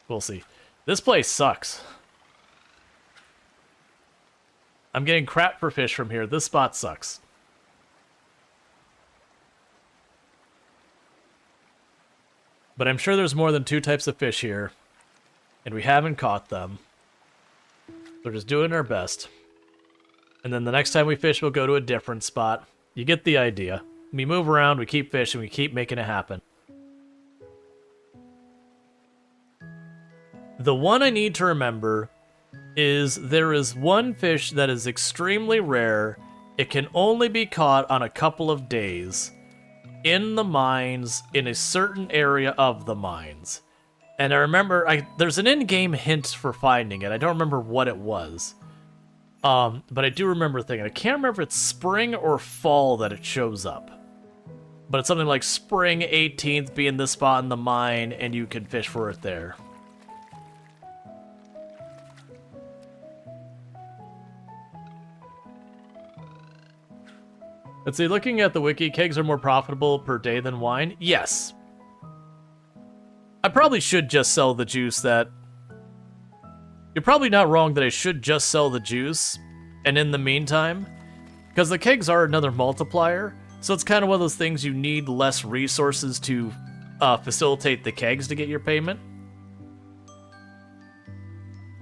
We'll see. This place sucks. I'm getting crap for fish from here. This spot sucks. But I'm sure there's more than 2 types of fish here, and we haven't caught them. We're just doing our best. And then the next time we fish, we'll go to a different spot. You get the idea. We move around, we keep fishing, we keep making it happen. The one I need to remember is there is one fish that is extremely rare. It can only be caught on a couple of days. In the mines, in a certain area of the mines. And I remember, there's an in-game hint for finding it. I don't remember what it was. But I do remember thinking, I can't remember if it's spring or fall that it shows up. But it's something like spring 18th, be in this spot in the mine, and you can fish for it there. Let's see, looking at the wiki, kegs are more profitable per day than wine. Yes. I probably should just sell the juice that... You're probably not wrong that I should just sell the juice, and in the meantime, because the kegs are another multiplier, so it's kind of one of those things you need less resources to facilitate the kegs to get your payment.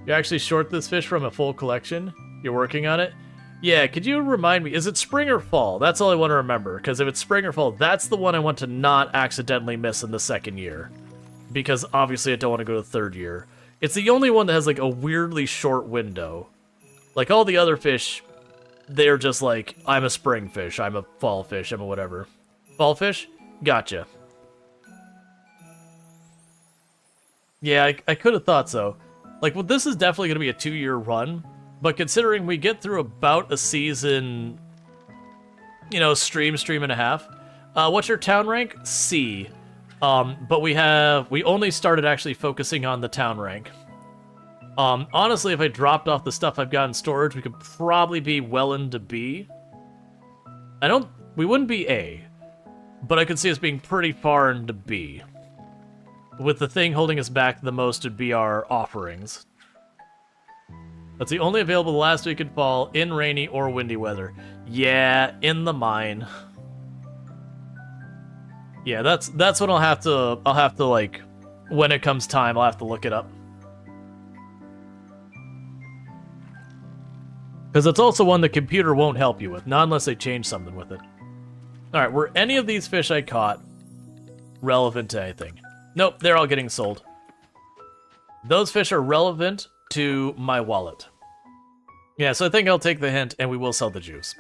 You actually short this fish from a full collection? You're working on it? Yeah, could you remind me, is it spring or fall? That's all I want to remember, because if it's spring or fall, that's the one I want to not accidentally miss in the second year. Because obviously I don't want to go to the third year. It's the only one that has like a weirdly short window. Like all the other fish, they're just like, I'm a spring fish, I'm a fall fish, I'm a whatever. Fall fish? Gotcha. Yeah, I could have thought so. Like, well, this is definitely going to be a 2-year run. But considering we get through about a season, you know, stream and a half. What's your town rank? C. But we only started actually focusing on the town rank. Honestly, if I dropped off the stuff I've got in storage, we could probably be well into B. We wouldn't be A, but I could see us being pretty far into B. With the thing holding us back the most would be our offerings. That's the only available the last week in fall, in rainy or windy weather. Yeah, in the mine. Yeah, that's what I'll have to like, when it comes time, I'll have to look it up. Because it's also one the computer won't help you with, not unless they change something with it. Alright, were any of these fish I caught relevant to anything? Nope, they're all getting sold. Those fish are relevant to my wallet. Yeah, so I think I'll take the hint, and we will sell the juice.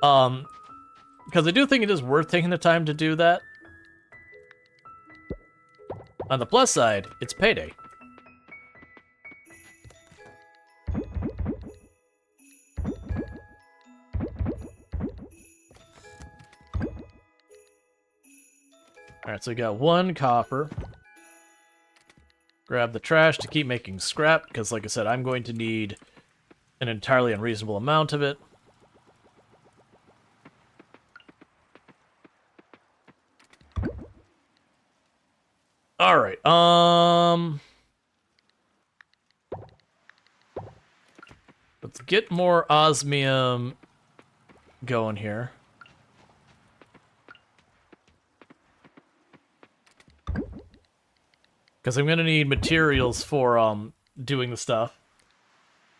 Because I do think it is worth taking the time to do that. On the plus side, it's payday. Alright, so we got 1 copper. Grab the trash to keep making scrap, because like I said, I'm going to need an entirely unreasonable amount of it. Alright, let's get more osmium going here. Because I'm going to need materials for doing the stuff.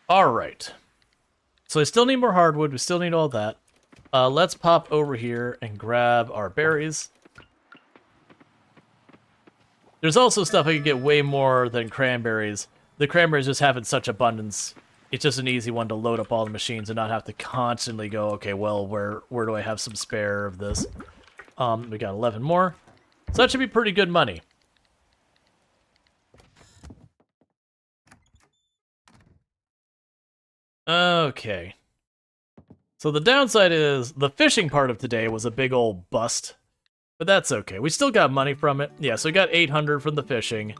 Alright. So I still need more hardwood. We still need all that. Let's pop over here and grab our berries. There's also stuff I could get way more than cranberries. The cranberries just have in such abundance. It's just an easy one to load up all the machines and not have to constantly go, okay, well, where do I have some spare of this? We got 11 more. So that should be pretty good money. Okay. So the downside is the fishing part of today was a big old bust. But that's okay. We still got money from it. Yeah, so we got 800 from the fishing.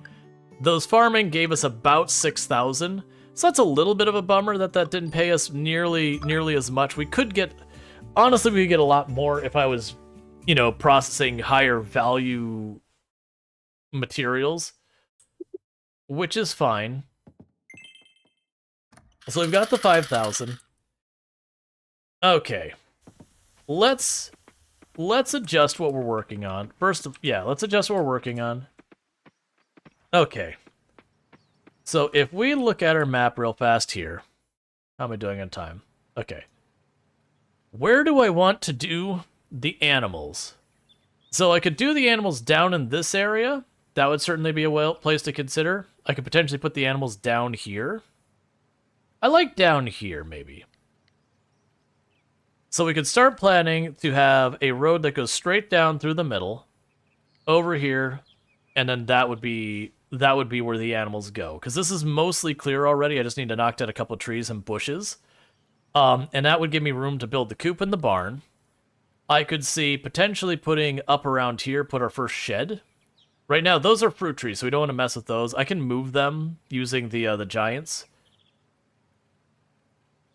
Those farming gave us about 6,000. So that's a little bit of a bummer that didn't pay us nearly as much. We could get... Honestly, we could get a lot more if I was, you know, processing higher value materials. Which is fine. So we've got the 5,000. Okay. Let's adjust what we're working on. First, yeah, let's adjust what we're working on. Okay. So if we look at our map real fast here, how am I doing on time? Okay. Where do I want to do the animals? So I could do the animals down in this area. That would certainly be a place to consider. I could potentially put the animals down here. I like down here, maybe. So we could start planning to have a road that goes straight down through the middle, over here, and then that would be where the animals go. Because this is mostly clear already. I just need to knock down a couple trees and bushes. And that would give me room to build the coop and the barn. I could see potentially putting up around here, put our first shed. Right now, those are fruit trees, so we don't want to mess with those. I can move them using the giants.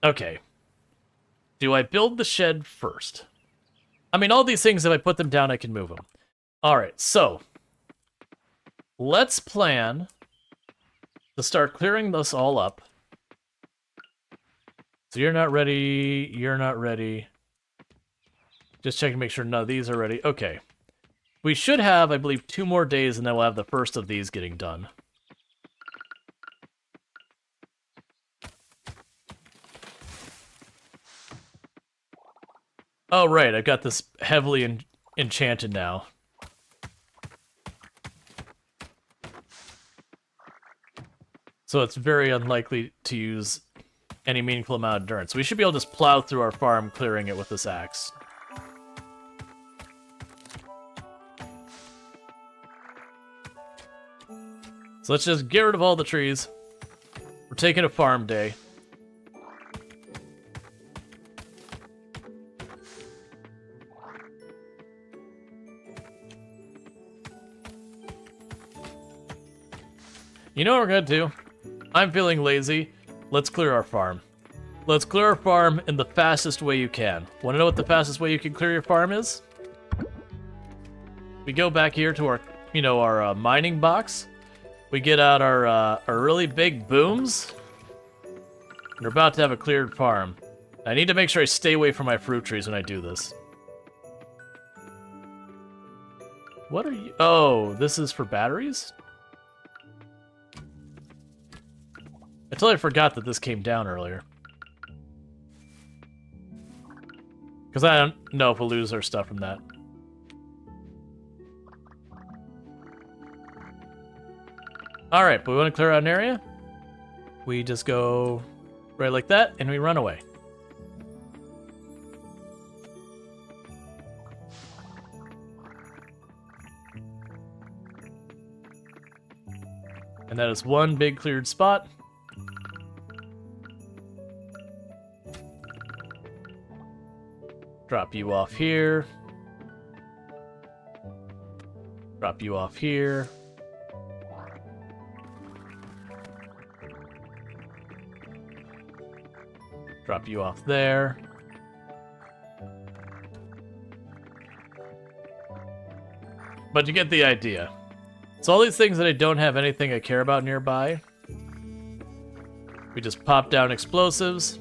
Okay. Do I build the shed first? I mean, all these things, if I put them down, I can move them. Alright, so let's plan to start clearing this all up. So you're not ready, you're not ready. Just checking to make sure none of these are ready. Okay. We should have, I believe, 2 more days, and then we'll have the first of these getting done. Oh, right, I've got this heavily enchanted now. So it's very unlikely to use any meaningful amount of endurance. We should be able to just plow through our farm, clearing it with this axe. So let's just get rid of all the trees. We're taking a farm day. You know what we're gonna do? I'm feeling lazy. Let's clear our farm. Let's clear our farm in the fastest way you can. Want to know what the fastest way you can clear your farm is? We go back here to our, our mining box. We get out our really big booms. We're about to have a cleared farm. I need to make sure I stay away from my fruit trees when I do this. What are you? Oh, this is for batteries? I totally forgot that this came down earlier. Because I don't know if we'll lose our stuff from that. Alright, but we want to clear out an area? we just go right like that, and we run away. And that is one big cleared spot. Drop you off here. Drop you off here. Drop you off there. But you get the idea. So all these things that I don't have anything I care about nearby, we just pop down explosives.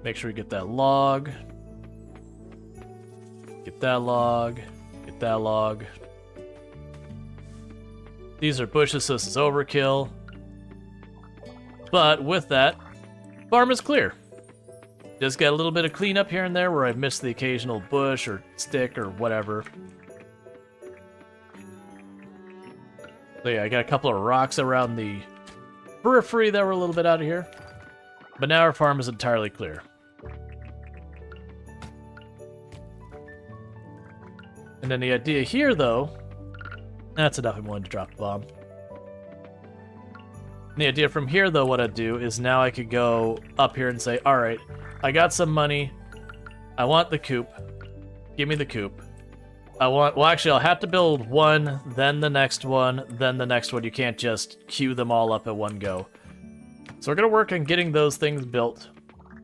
Make sure we get that log. Get that log. Get that log. These are bushes, so this is overkill. But with that, farm is clear. Just got a little bit of cleanup here and there where I've missed the occasional bush or stick or whatever. So yeah, I got a couple of rocks around the periphery that were a little bit out of here. But now our farm is entirely clear. And then the idea here, though, that's enough. I'm willing to drop the bomb. And the idea from here, though, what I'd do is now I could go up here and say, all right, I got some money. I want the coop. Give me the coop. I want, well, actually, I'll have to build one, then the next one, then the next one. You can't just queue them all up at one go. So we're going to work on getting those things built.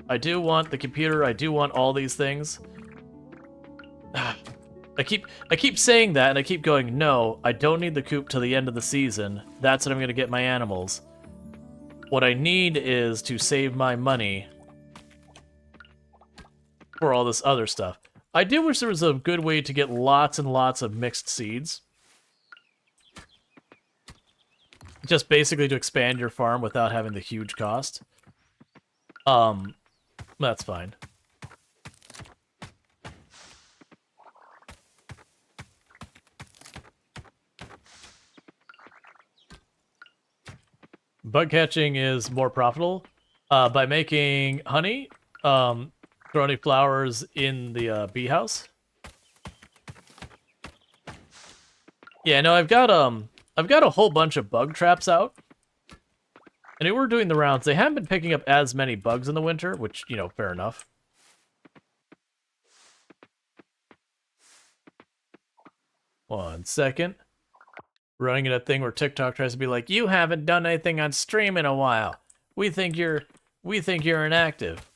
I do want the computer. I do want all these things. I keep saying that, and I keep going, no, I don't need the coop till the end of the season. That's when I'm going to get my animals. What I need is to save my money for all this other stuff. I do wish there was a good way to get lots and lots of mixed seeds. Just basically to expand your farm without having the huge cost. That's fine. Bug catching is more profitable by making honey, throw any flowers in the bee house. Yeah, no, I've got a whole bunch of bug traps out, and we're doing the rounds. They haven't been picking up as many bugs in the winter, which, you know, fair enough. One second. Running at a thing where TikTok tries to be like, you haven't done anything on stream in a while. We think you're inactive.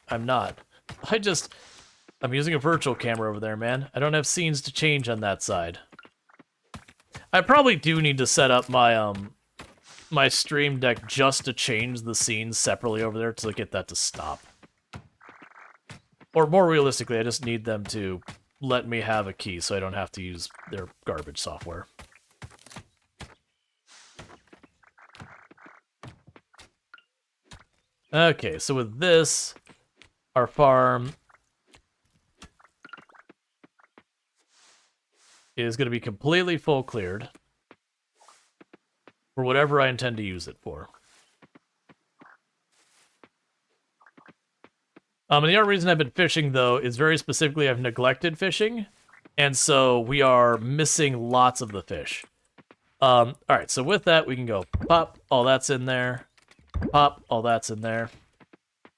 I'm not. I'm using a virtual camera over there, man. I don't have scenes to change on that side. I probably do need to set up my my stream deck just to change the scenes separately over there to get that to stop. Or more realistically, I just need them to let me have a key so I don't have to use their garbage software. Okay, so with this, our farm is going to be completely full cleared for whatever I intend to use it for. And the other reason I've been fishing, though, is very specifically I've neglected fishing, and so we are missing lots of the fish. All right, so with that, we can go pop, all that's in there. Pop, all that's in there.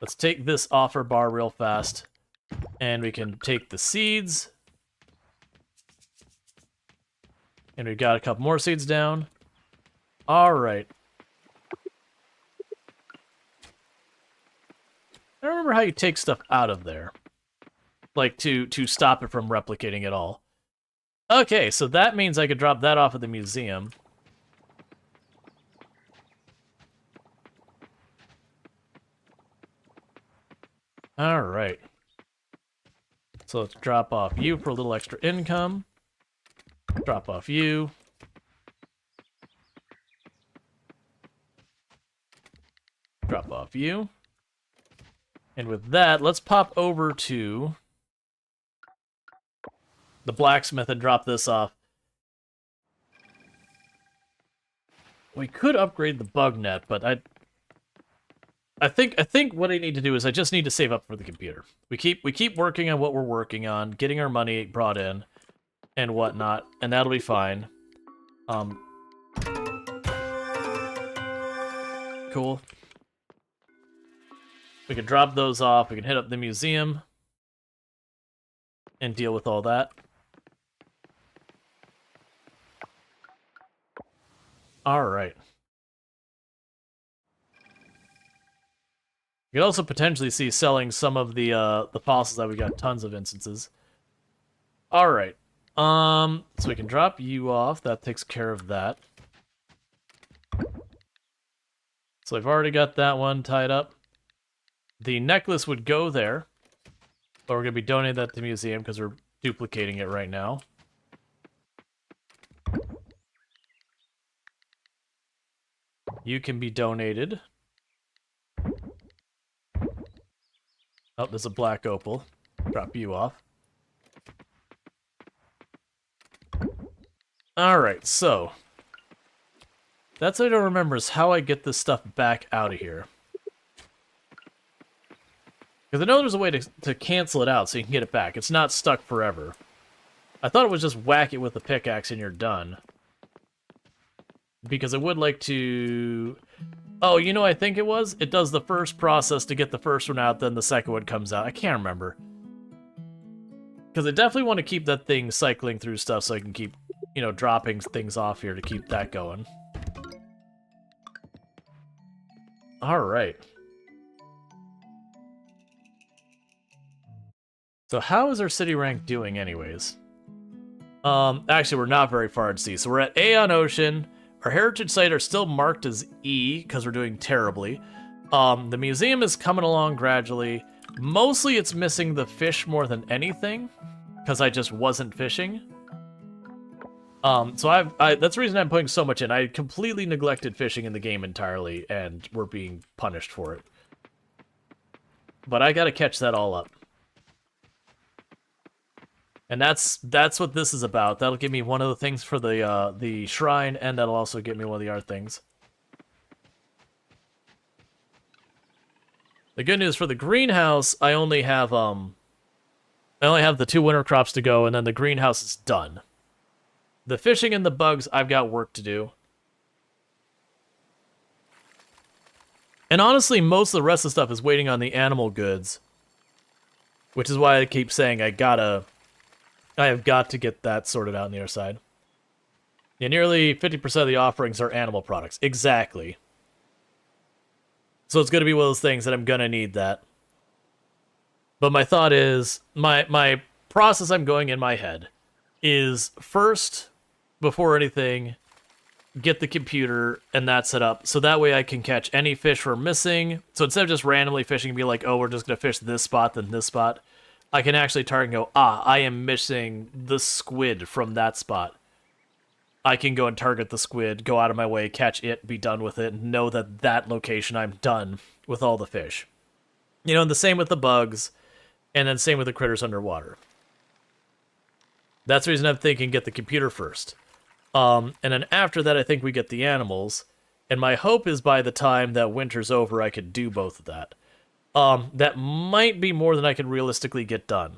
Let's take this offer bar real fast. And we can take the seeds. And we've got a couple more seeds down. Alright. I don't remember how you take stuff out of there. Like, to stop it from replicating at all. Okay, so that means I could drop that off at the museum. Alright. So let's drop off you for a little extra income. Drop off you. Drop off you. And with that, let's pop over to the blacksmith and drop this off. We could upgrade the bug net, but I think what I need to do is I just need to save up for the computer. We keep working on what we're working on, getting our money brought in and whatnot, and that'll be fine. Cool. We can drop those off. We can hit up the museum and deal with all that. All right. You could also potentially see selling some of the fossils that we got tons of instances. All right. So we can drop you off. That takes care of that. So I've already got that one tied up. The necklace would go there, but we're gonna be donating that to the museum because we're duplicating it right now. You can be donated. Oh, there's a black opal. Drop you off. Alright, so. That's what I don't remember is how I get this stuff back out of here. Because I know there's a way to cancel it out so you can get it back. It's not stuck forever. I thought it was just whack it with a pickaxe and you're done. Because I would like to... Oh, you know I think it was? It does the first process to get the first one out, then the second one comes out. I can't remember. Because I definitely want to keep that thing cycling through stuff so I can keep, you know, dropping things off here to keep that going. Alright. So how is our city rank doing anyways? Actually, we're not very far at sea. So we're at A on ocean. Our heritage site are still marked as E, because we're doing terribly. The museum is coming along gradually. Mostly it's missing the fish more than anything, because I just wasn't fishing. So that's the reason I'm putting so much in. I completely neglected fishing in the game entirely, and we're being punished for it. But I gotta catch that all up. And that's what this is about. That'll give me one of the things for the shrine, and that'll also get me one of the art things. The good news for the greenhouse, I only have the 2 winter crops to go, and then the greenhouse is done. The fishing and the bugs, I've got work to do. And honestly, most of the rest of the stuff is waiting on the animal goods, which is why I keep saying I have got to get that sorted out on the other side. Yeah, nearly 50% of the offerings are animal products. Exactly. So it's going to be one of those things that I'm going to need that. But my thought is, my process I'm going in my head is first, before anything, get the computer and that set up. So that way I can catch any fish we're missing. So instead of just randomly fishing and be like, oh, we're just going to fish this spot, then this spot. I can actually target and go, I am missing the squid from that spot. I can go and target the squid, go out of my way, catch it, be done with it, and know that that location I'm done with all the fish. You know, and the same with the bugs, and then same with the critters underwater. That's the reason I'm thinking get the computer first. And then after that, I think we get the animals. And my hope is by the time that winter's over, I could do both of that. That might be more than I can realistically get done.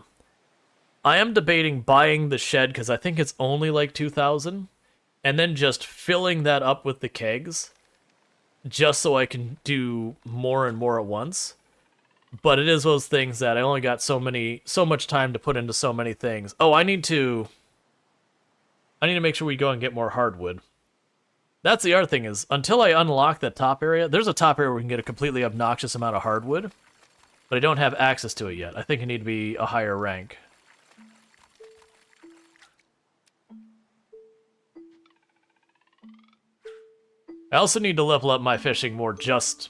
I am debating buying the shed because I think it's only like 2,000, and then just filling that up with the kegs, just so I can do more and more at once. But it is those things that I only got so much time to put into so many things. Oh, I need to make sure we go and get more hardwood. That's the other thing is, until I unlock that top area, there's a top area where we can get a completely obnoxious amount of hardwood, but I don't have access to it yet. I think I need to be a higher rank. I also need to level up my fishing more just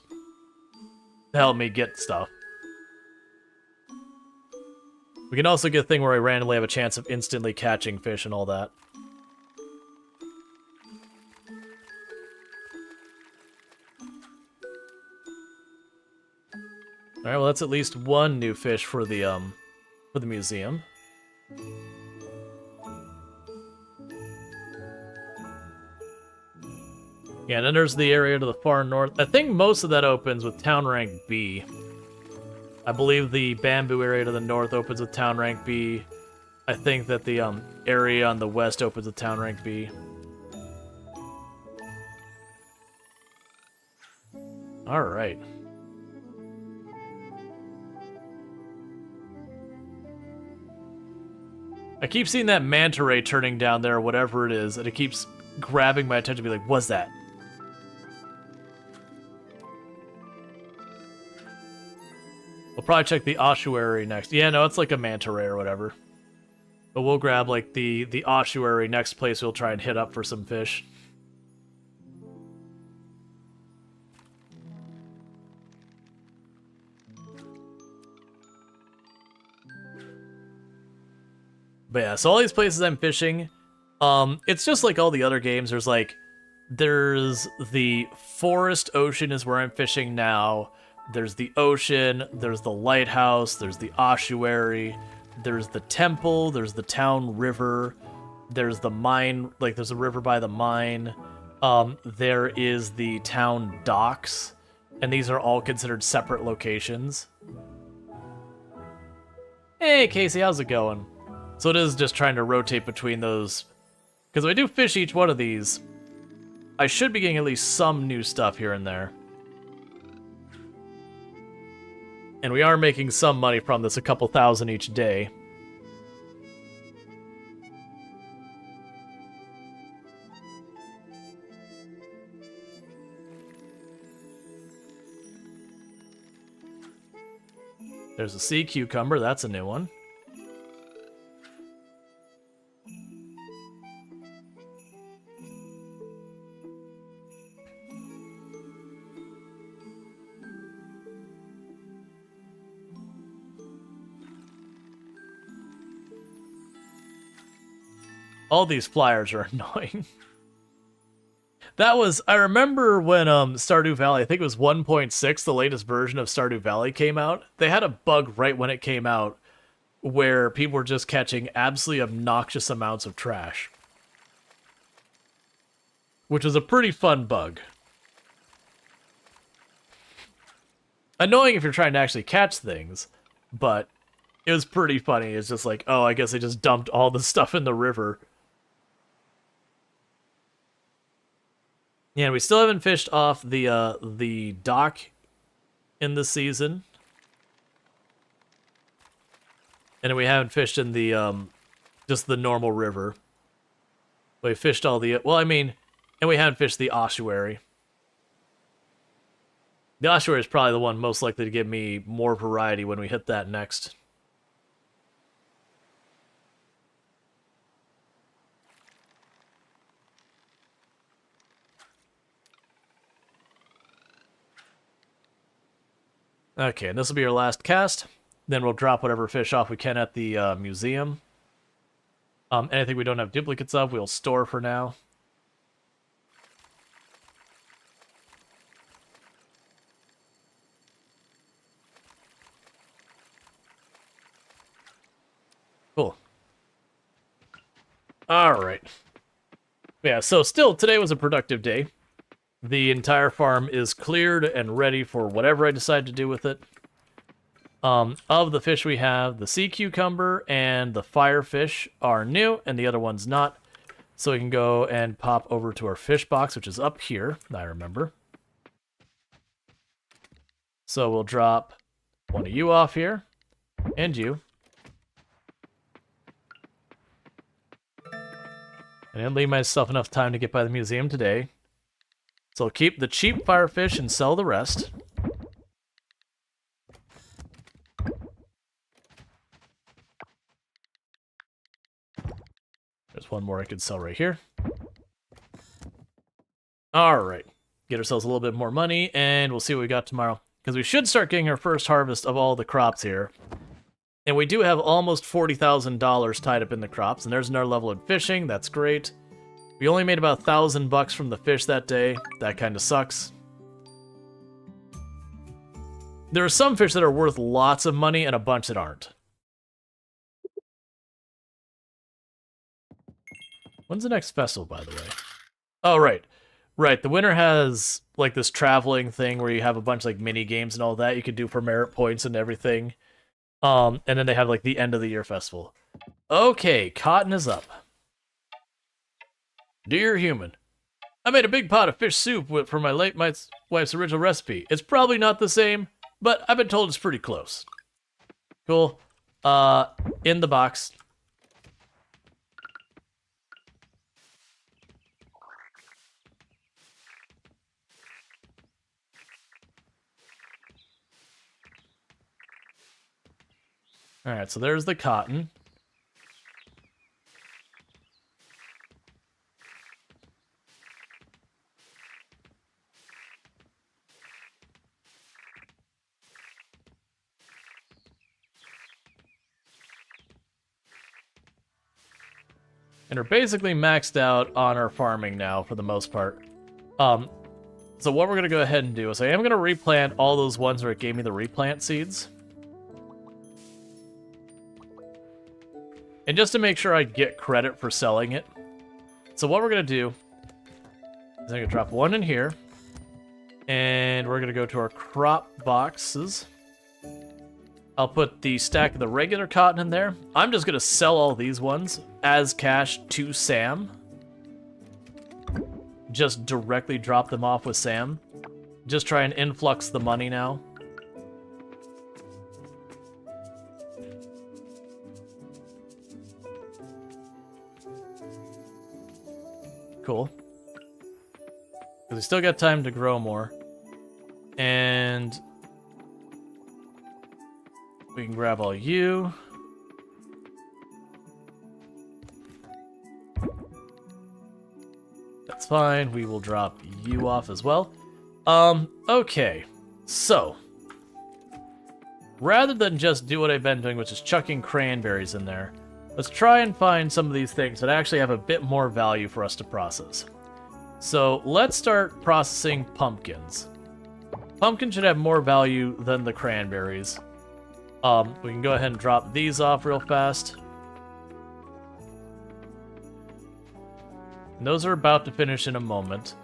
to help me get stuff. We can also get a thing where I randomly have a chance of instantly catching fish and all that. Alright, well that's at least one new fish for the museum. Yeah, and then there's the area to the far north. I think most of that opens with town rank B. I believe the bamboo area to the north opens with town rank B. I think that the area on the west opens with town rank B. Alright. I keep seeing that manta ray turning down there, or whatever it is, and it keeps grabbing my attention to be like, what's that? We'll probably check the ossuary next. Yeah, no, it's like a manta ray or whatever. But we'll grab, like, the ossuary next place we'll try and hit up for some fish. But yeah, so all these places I'm fishing, it's just like all the other games. There's the forest ocean is where I'm fishing now. There's the ocean, there's the lighthouse, there's the ossuary, there's the temple, there's the town river, there's the mine, like there's a river by the mine. There is the town docks, and these are all considered separate locations. Hey, Casey, how's it going? So it is just trying to rotate between those. Because if I do fish each one of these, I should be getting at least some new stuff here and there. And we are making some money from this, a couple thousand each day. There's a sea cucumber, that's a new one. All these flyers are annoying. I remember when Stardew Valley, I think it was 1.6, the latest version of Stardew Valley came out. They had a bug right when it came out where people were just catching absolutely obnoxious amounts of trash. Which was a pretty fun bug. Annoying if you're trying to actually catch things, but it was pretty funny. It's just like, oh, I guess they just dumped all the stuff in the river. Yeah, we still haven't fished off the dock in this season. And we haven't fished in the just the normal river. We fished all the and we haven't fished the ossuary. The ossuary is probably the one most likely to give me more variety when we hit that next. Okay, and this will be our last cast. Then we'll drop whatever fish off we can at the museum. Anything we don't have duplicates of, we'll store for now. Cool. Alright. Yeah, so still, today was a productive day. The entire farm is cleared and ready for whatever I decide to do with it. Of the fish we have, the sea cucumber and the firefish are new, and the other one's not. So we can go and pop over to our fish box, which is up here, I remember. So we'll drop one of you off here, and you. And I didn't leave myself enough time to get by the museum today. So I'll keep the cheap firefish and sell the rest. There's one more I could sell right here. Alright. Get ourselves a little bit more money, and we'll see what we got tomorrow. Because we should start getting our first harvest of all the crops here. And we do have almost $40,000 tied up in the crops, and there's another level in fishing. That's great. We only made about $1,000 from the fish that day. That kind of sucks. There are some fish that are worth lots of money and a bunch that aren't. When's the next festival, by the way? Oh, right. Right, the winter has like this traveling thing where you have a bunch of like mini games and all that you could do for merit points and everything. And then they have like the end of the year festival. Okay, cotton is up. Dear human, I made a big pot of fish soup for my late wife's original recipe. It's probably not the same, but I've been told it's pretty close. Cool. In the box. Alright, so there's the cotton. And we're basically maxed out on our farming now for the most part. So what we're going to go ahead and do is I am going to replant all those ones where it gave me the replant seeds. And just to make sure I get credit for selling it. So what we're going to do is I'm going to drop one in here. And we're going to go to our crop boxes. I'll put the stack of the regular cotton in there. I'm just going to sell all these ones as cash to Sam. Just directly drop them off with Sam. Just try and influx the money now. Cool. Because we still got time to grow more. And we can grab all you. That's fine. We will drop you off as well. Okay. So, rather than just do what I've been doing, which is chucking cranberries in there, let's try and find some of these things that actually have a bit more value for us to process. So, let's start processing pumpkins. Pumpkins should have more value than the cranberries. We can go ahead and drop these off real fast. And those are about to finish in a moment.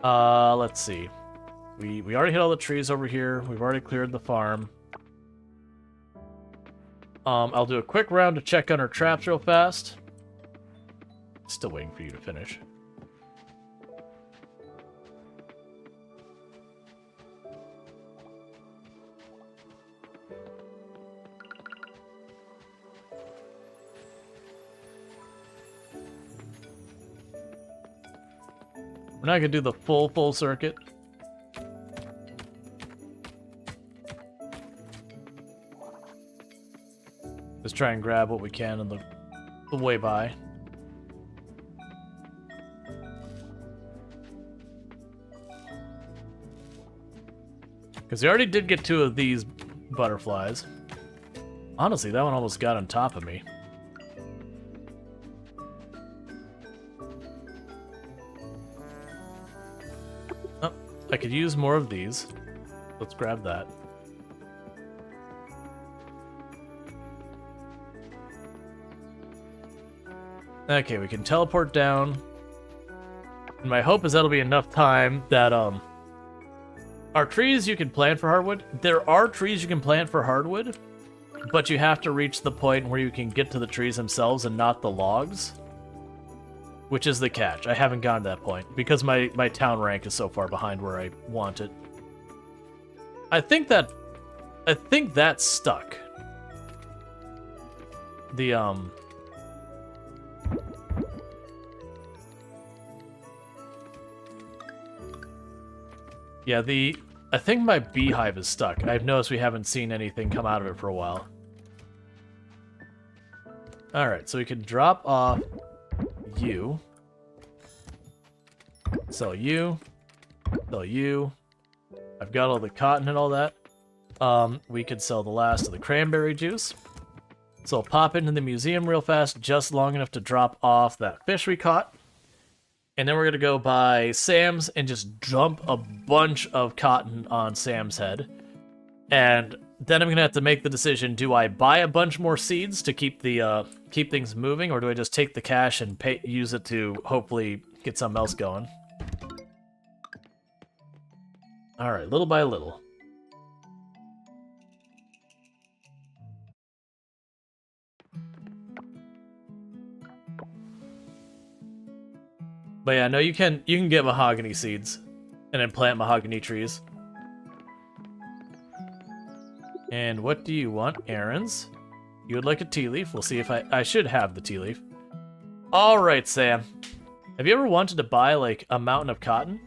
Let's see. We already hit all the trees over here. We've already cleared the farm. I'll do a quick round to check on our traps real fast. Still waiting for you to finish. We're not gonna do the full circuit. Just try and grab what we can on the way by. Because we already did get 2 of these butterflies. Honestly, that one almost got on top of me. I could use more of these. Let's grab that. Okay, we can teleport down. And my hope is that'll be enough time that, our trees you can plant for hardwood. There are trees you can plant for hardwood, but you have to reach the point where you can get to the trees themselves and not the logs. Which is the catch. I haven't gotten to that point because my town rank is so far behind where I want it. I think that's stuck. The yeah, I think my beehive is stuck. I've noticed we haven't seen anything come out of it for a while. Alright, so we can drop off you. Sell you. Sell you. I've got all the cotton and all that. We could sell the last of the cranberry juice. So I'll pop into the museum real fast, just long enough to drop off that fish we caught. And then we're going to go by Sam's and just dump a bunch of cotton on Sam's head. And then I'm going to have to make the decision, do I buy a bunch more seeds to keep things moving, or do I just take the cash and use it to hopefully get something else going? Alright, little by little. But yeah, no, you can get mahogany seeds and then plant mahogany trees. And what do you want? Errands. You would like a tea leaf? We'll see if I should have the tea leaf. Alright, Sam. Have you ever wanted to buy, like, a mountain of cotton?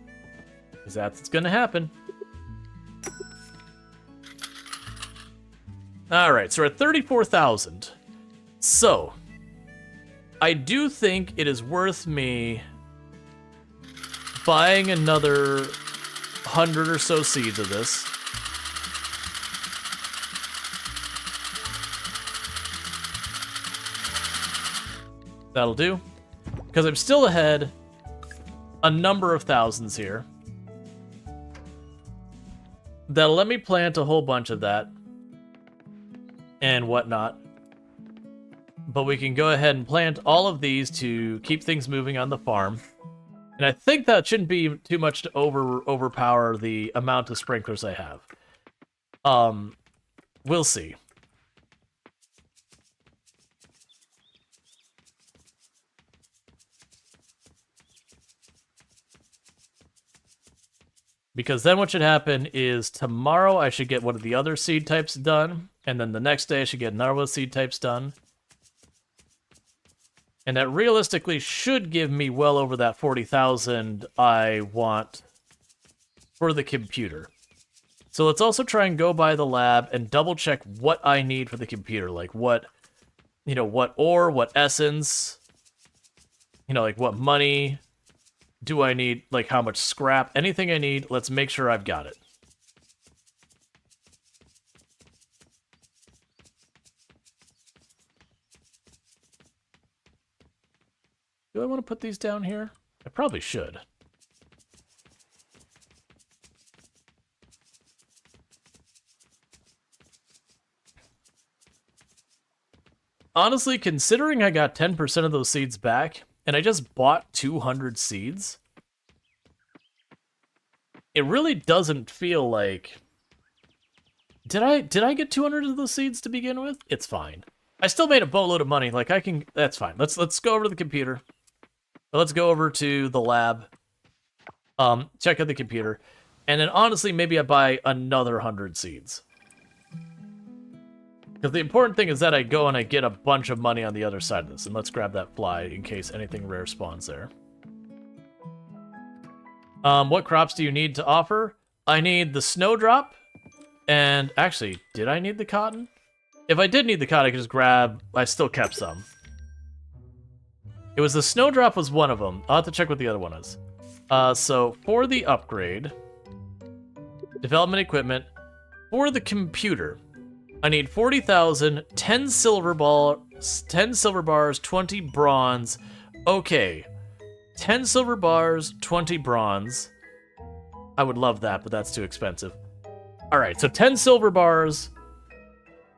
Because that's what's gonna happen. Alright, so we're at 34,000. So, I do think it is worth me buying another 100 or so seeds of this. That'll do. Because I'm still ahead a number of thousands here. That'll let me plant a whole bunch of that and whatnot. But we can go ahead and plant all of these to keep things moving on the farm. And I think that shouldn't be too much to overpower the amount of sprinklers I have. We'll see. Because then what should happen is tomorrow I should get one of the other seed types done, and then the next day I should get another one of the seed types done. And that realistically should give me well over that 40,000 I want for the computer. So let's also try and go by the lab and double check what I need for the computer. Like what, what ore, what essence, like what money do I need, like how much scrap, anything I need, let's make sure I've got it. Do I want to put these down here? I probably should. Honestly, considering I got 10% of those seeds back, and I just bought 200 seeds, it really doesn't feel like... Did I get 200 of those seeds to begin with? It's fine. I still made a boatload of money. Like, I can... That's fine. Let's go over to the computer. Let's go over to the lab. Check out the computer. And then, honestly, maybe I buy another 100 seeds. Because the important thing is that I go and I get a bunch of money on the other side of this. And let's grab that fly in case anything rare spawns there. What crops do you need to offer? I need the snowdrop. And actually, did I need the cotton? If I did need the cotton, I could just grab... I still kept some. It was the snowdrop was one of them. I'll have to check what the other one is. So for the upgrade, development equipment, for the computer, I need 40,000, 10 silver bars, 20 bronze. Okay, 10 silver bars, 20 bronze. I would love that, but that's too expensive. All right, so 10 silver bars,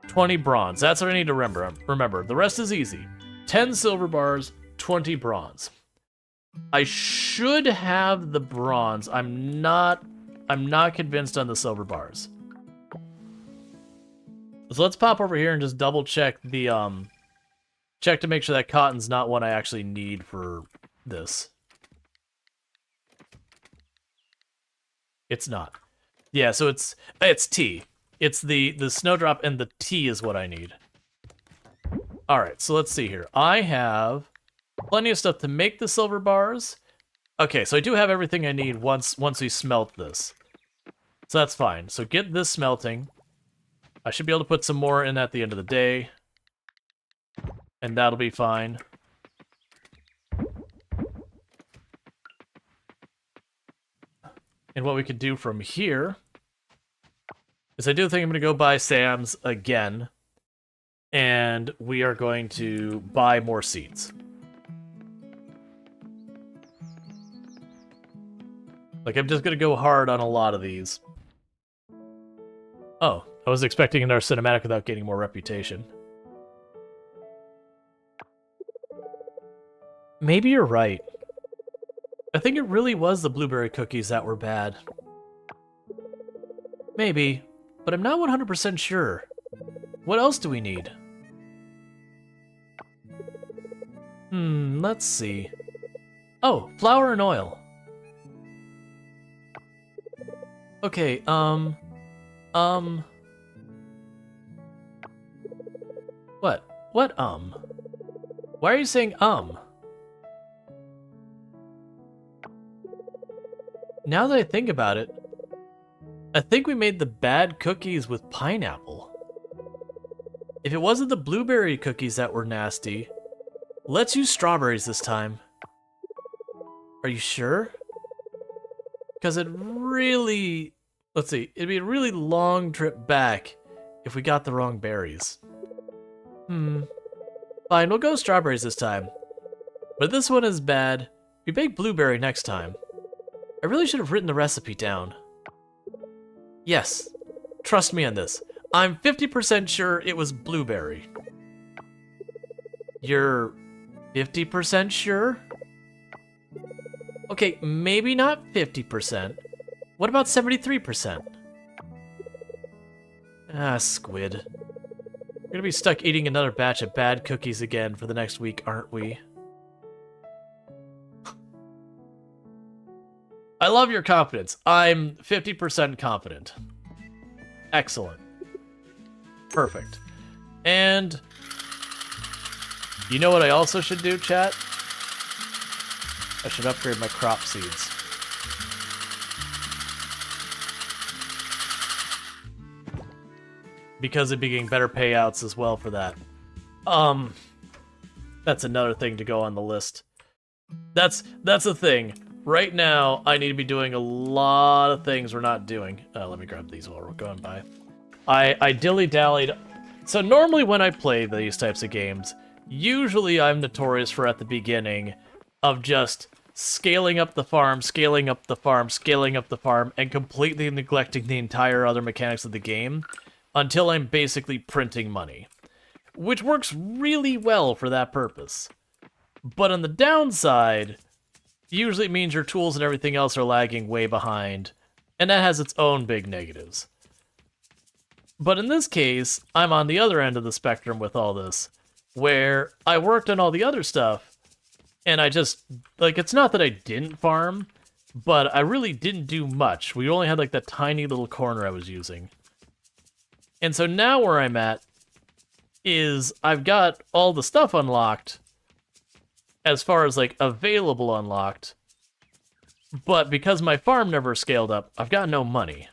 20 bronze. That's what I need to remember. The rest is easy. 10 silver bars, 20 bronze. I should have the bronze. I'm not convinced on the silver bars. So let's pop over here and just double check the check to make sure that cotton's not one I actually need for this. It's not. Yeah, so it's tea. It's the snowdrop and the tea is what I need. All right, so let's see here. I have plenty of stuff to make the silver bars. Okay, so I do have everything I need once we smelt this. So that's fine. So get this smelting. I should be able to put some more in at the end of the day. And that'll be fine. And what we could do from here is I do think I'm going to go buy Sam's again. And we are going to buy more seeds. Like, I'm just going to go hard on a lot of these. Oh, I was expecting another cinematic without getting more reputation. Maybe you're right. I think it really was the blueberry cookies that were bad. Maybe, but I'm not 100% sure. What else do we need? Let's see. Oh, flour and oil. Okay, What? What, Why are you saying, Now that I think about it, I think we made the bad cookies with pineapple. If it wasn't the blueberry cookies that were nasty, let's use strawberries this time. Are you sure? Because it really... Let's see, it'd be a really long trip back if we got the wrong berries. Fine, we'll go strawberries this time. But this one is bad. We bake blueberry next time. I really should have written the recipe down. Yes, trust me on this. I'm 50% sure it was blueberry. You're 50% sure? Okay, maybe not 50%. What about 73%? Ah, squid. We're gonna be stuck eating another batch of bad cookies again for the next week, aren't we? I love your confidence. I'm 50% confident. Excellent. Perfect. And you know what I also should do, chat? I should upgrade my crop seeds. Because it'd be getting better payouts as well for that. That's another thing to go on the list. That's the thing. Right now, I need to be doing a lot of things we're not doing. Let me grab these while we're going by. I dilly-dallied. So normally when I play these types of games, usually I'm notorious for at the beginning of just scaling up the farm, scaling up the farm, scaling up the farm, and completely neglecting the entire other mechanics of the game until I'm basically printing money. Which works really well for that purpose. But on the downside, usually it means your tools and everything else are lagging way behind, and that has its own big negatives. But in this case, I'm on the other end of the spectrum with all this, where I worked on all the other stuff, and I just, like, it's not that I didn't farm, but I really didn't do much. We only had, like, that tiny little corner I was using. And so now where I'm at is I've got all the stuff unlocked, as far as, like, available unlocked, but because my farm never scaled up, I've got no money.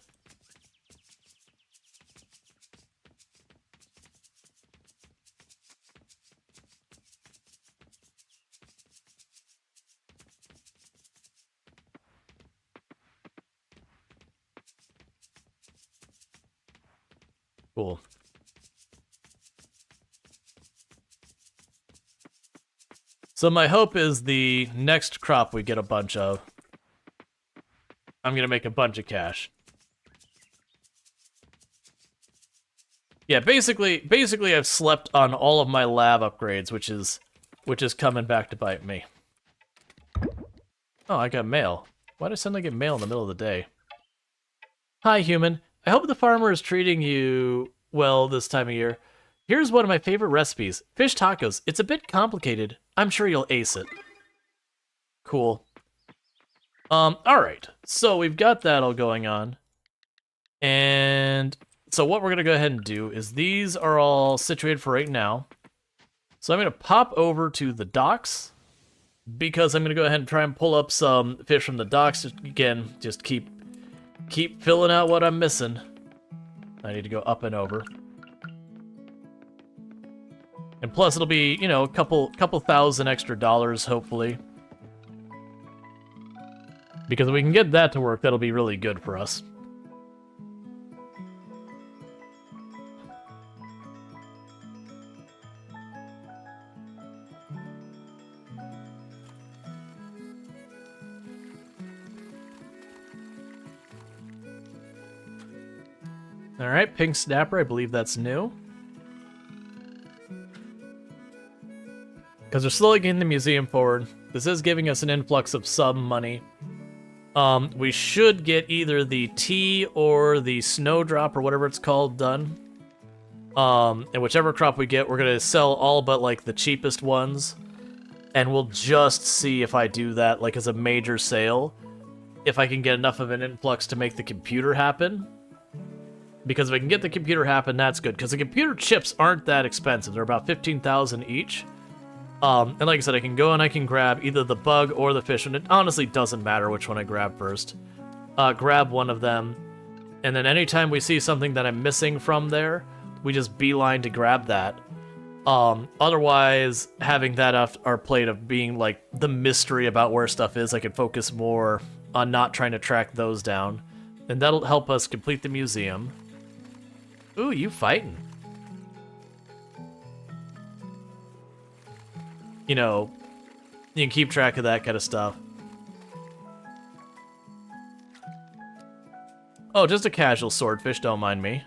Cool. So my hope is the next crop we get a bunch of, I'm gonna make a bunch of cash. Yeah, basically I've slept on all of my lab upgrades, which is coming back to bite me. Oh, I got mail. Why did I suddenly get mail in the middle of the day? Hi, human. I hope the farmer is treating you well this time of year. Here's one of my favorite recipes. Fish tacos. It's a bit complicated. I'm sure you'll ace it. Cool. Alright. So we've got that all going on. And so what we're going to go ahead and do is these are all situated for right now. So I'm going to pop over to the docks, because I'm going to go ahead and try and pull up some fish from the docks. Again, just keep filling out what I'm missing. I need to go up and over. And plus it'll be, you know, a couple thousand extra dollars, hopefully. Because if we can get that to work, that'll be really good for us. Alright, Pink Snapper, I believe that's new. Because we're slowly getting the museum forward. This is giving us an influx of some money. We should get either the tea or the snowdrop or whatever it's called done. And whichever crop we get, we're gonna sell all but like the cheapest ones. And we'll just see if I do that like as a major sale. If I can get enough of an influx to make the computer happen. Because if I can get the computer happen, that's good. Because the computer chips aren't that expensive. They're about 15,000 each. And like I said, I can go and I can grab either the bug or the fish. And it honestly doesn't matter which one I grab first. Grab one of them. And then anytime we see something that I'm missing from there, we just beeline to grab that. Otherwise, having that off our plate of being like the mystery about where stuff is, I can focus more on not trying to track those down. And that'll help us complete the museum. Ooh, you fighting. You know, you can keep track of that kind of stuff. Oh, just a casual swordfish, don't mind me.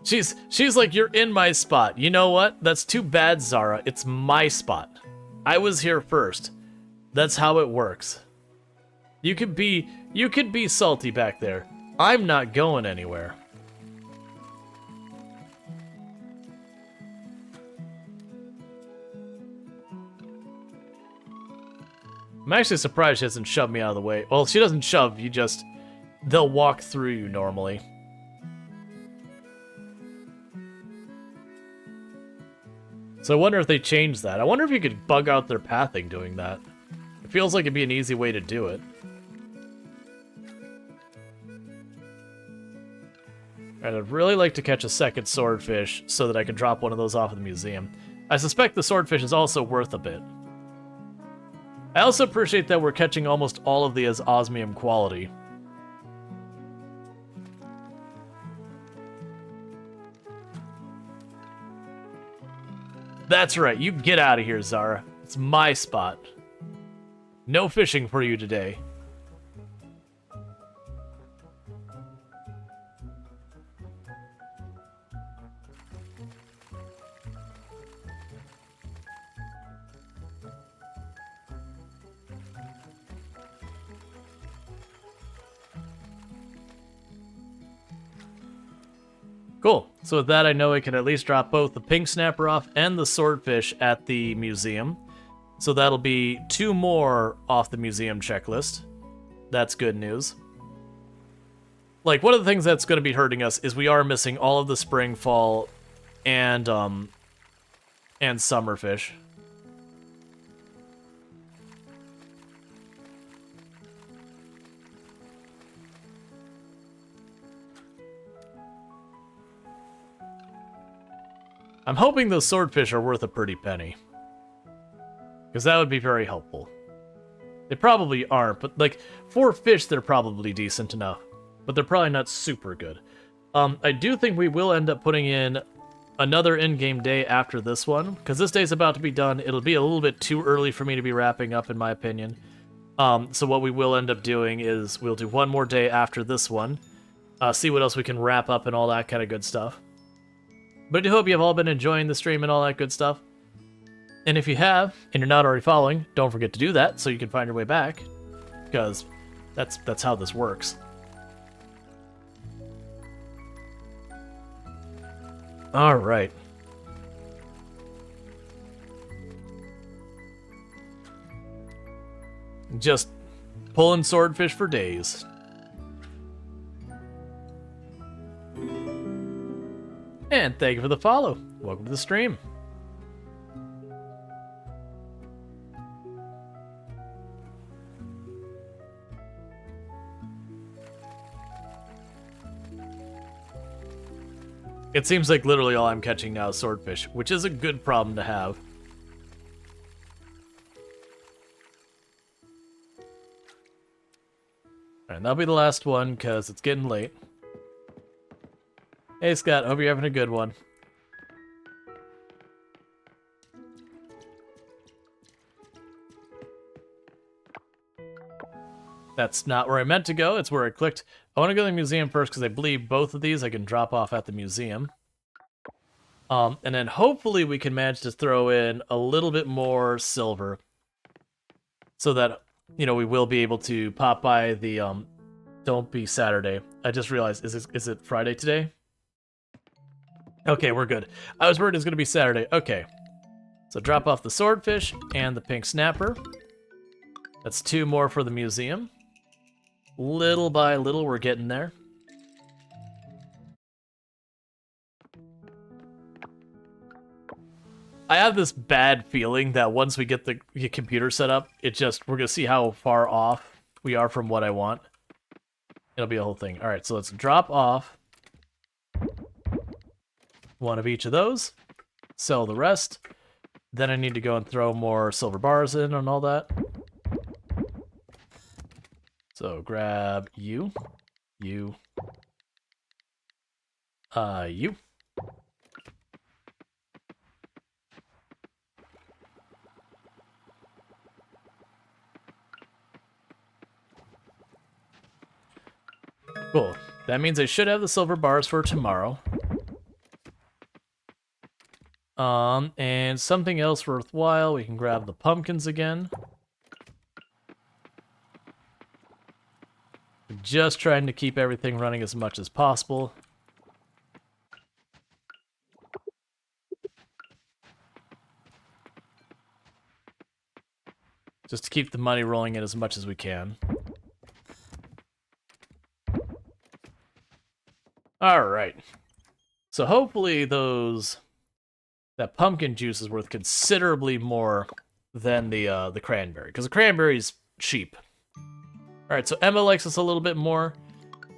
She's like, you're in my spot. You know what? That's too bad, Zara. It's my spot. I was here first. That's how it works. You could be salty back there. I'm not going anywhere. I'm actually surprised she hasn't shoved me out of the way. Well, she doesn't shove, they'll walk through you normally. So I wonder if they changed that. I wonder if you could bug out their pathing doing that. It feels like it'd be an easy way to do it. And I'd really like to catch a second swordfish so that I can drop one of those off at the museum. I suspect the swordfish is also worth a bit. I also appreciate that we're catching almost all of the as osmium quality. That's right, you get out of here, Zara. It's my spot. No fishing for you today. Cool. So with that, I know I can at least drop both the pink snapper off and the swordfish at the museum. So that'll be 2 more off the museum checklist. That's good news. Like, one of the things that's going to be hurting us is we are missing all of the spring, fall, and summer fish. I'm hoping those swordfish are worth a pretty penny. Because that would be very helpful. They probably aren't, but like, for fish, they're probably decent enough. But they're probably not super good. I do think we will end up putting in another in-game day after this one, because this day's about to be done. It'll be a little bit too early for me to be wrapping up, in my opinion. So what we will end up doing is we'll do one more day after this one, see what else we can wrap up and all that kind of good stuff. But I do hope you have all been enjoying the stream and all that good stuff. And if you have, and you're not already following, don't forget to do that so you can find your way back. Because that's how this works. Alright. Just pulling swordfish for days. And thank you for the follow. Welcome to the stream. It seems like literally all I'm catching now is swordfish, which is a good problem to have. And that'll be the last one, because it's getting late. Hey Scott, hope you're having a good one. That's not where I meant to go, it's where I clicked. I want to go to the museum first because I believe both of these I can drop off at the museum. And then hopefully we can manage to throw in a little bit more silver. so that, you know, we will be able to pop by the, don't be Saturday. I just realized, is it Friday today? Okay, we're good. I was worried it was going to be Saturday. Okay. So drop off the swordfish and the pink snapper. That's 2 more for the museum. Little by little, we're getting there. I have this bad feeling that once we get the computer set up, we're going to see how far off we are from what I want. It'll be a whole thing. All right, so let's drop off 1 of each of those. Sell the rest. Then I need to go and throw more silver bars in and all that. So grab you. You. Cool. That means I should have the silver bars for tomorrow. And something else worthwhile, we can grab the pumpkins again. Just trying to keep everything running as much as possible. Just to keep the money rolling in as much as we can. Alright. So hopefully that pumpkin juice is worth considerably more than the cranberry, because the cranberry's cheap. Alright, so Emma likes us a little bit more.